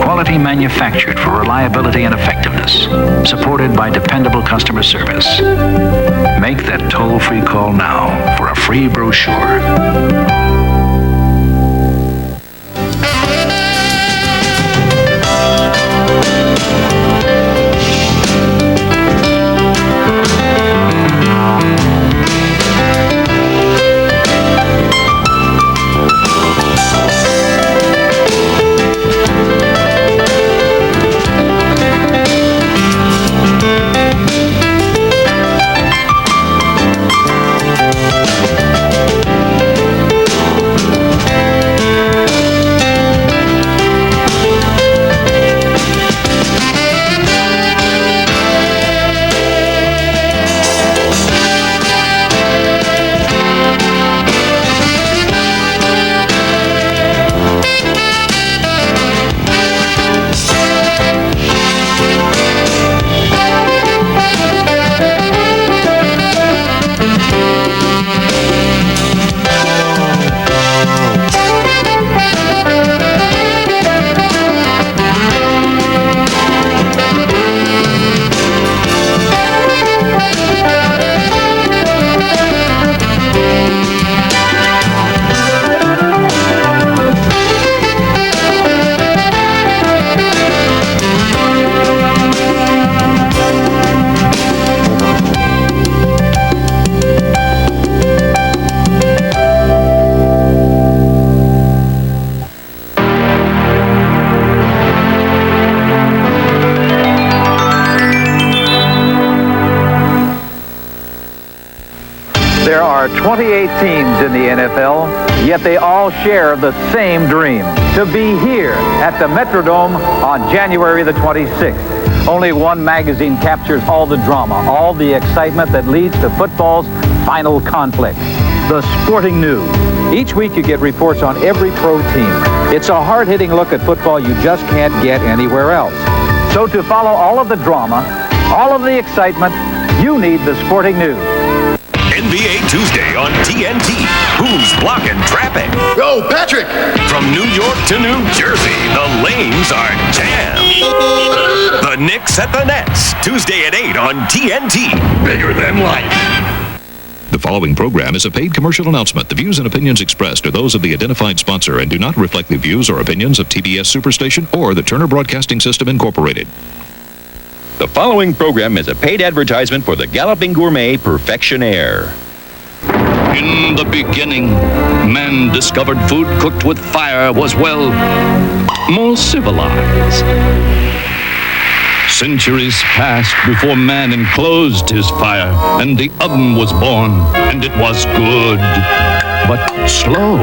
Speaker 21: Quality manufactured for reliability and effectiveness. Supported by dependable customer service. Make that toll-free call now for a free brochure.
Speaker 9: There are 28 teams in the NFL, yet they all share the same dream, to be here at the Metrodome on January the 26th. Only one magazine captures all the drama, all the excitement that leads to football's final conflict, the Sporting News. Each week you get reports on every pro team. It's a hard-hitting look at football you just can't get anywhere else. So to follow all of the drama, all of the excitement, you need the Sporting News.
Speaker 12: NBA Tuesday on TNT. Who's blocking traffic?
Speaker 19: Go, Patrick!
Speaker 12: From New York to New Jersey, the lanes are jammed. The Knicks at the Nets. Tuesday at 8 on TNT. Bigger than life.
Speaker 13: The following program is a paid commercial announcement. The views and opinions expressed are those of the identified sponsor and do not reflect the views or opinions of TBS Superstation or the Turner Broadcasting System, Incorporated.
Speaker 14: The following program is a paid advertisement for the Galloping Gourmet Perfection Air.
Speaker 13: In the beginning, man discovered food cooked with fire was, well, more civilized. Centuries passed before man enclosed his fire, and the oven was born, and it was good, but slow.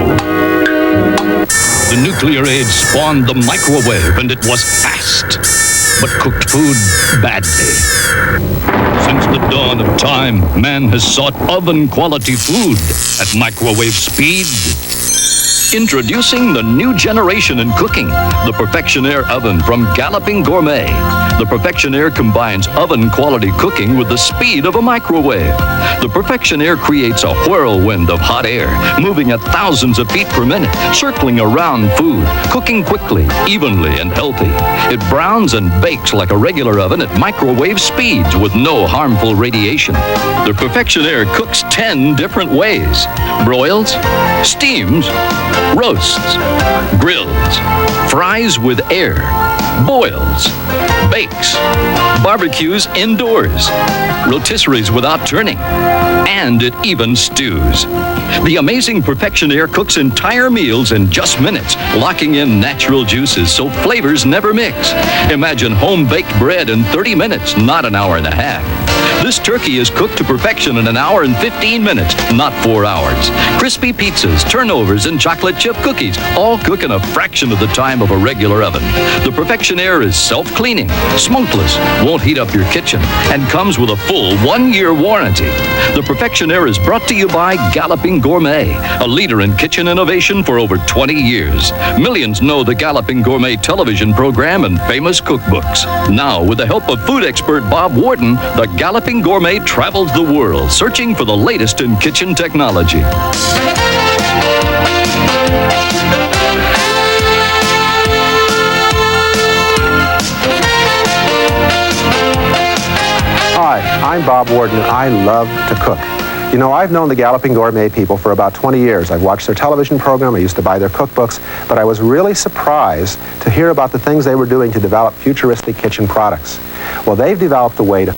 Speaker 13: The nuclear age spawned the microwave, and it was fast, but cooked food badly. Since the dawn of time, man has sought oven-quality food at microwave speed. Introducing the new generation in cooking, the Perfection Air Oven from Galloping Gourmet. The Perfection Air combines oven-quality cooking with the speed of a microwave. The Perfection Air creates a whirlwind of hot air, moving at thousands of feet per minute, circling around food, cooking quickly, evenly, and healthy. It browns and bakes like a regular oven at microwave speeds with no harmful radiation. The Perfection Air cooks 10 different ways: broils, steams, roasts, grills, fries with air, boils, bakes, barbecues indoors, rotisseries without turning, and it even stews. The amazing Perfection Air cooks entire meals in just minutes, locking in natural juices so flavors never mix. Imagine home-baked bread in 30 minutes, not an hour and a half. This turkey is cooked to perfection in an hour and 15 minutes, not 4 hours. Crispy pizzas, turnovers, and chocolate chip cookies all cook in a fraction of the time of a regular oven. The Perfection Air is self-cleaning, smokeless, won't heat up your kitchen, and comes with a full 1-year warranty. The Perfection Air is brought to you by Galloping Gourmet, a leader in kitchen innovation for over 20 years. Millions know the Galloping Gourmet television program and famous cookbooks. Now, with the help of food expert Bob Warden, the Galloping Gourmet travels the world, searching for the latest in kitchen technology.
Speaker 2: Hi, I'm Bob Warden, and I love to cook. You know, I've known the Galloping Gourmet people for about 20 years. I've watched their television program, I used to buy their cookbooks, but I was really surprised to hear about the things they were doing to develop futuristic kitchen products. Well, they've developed a way to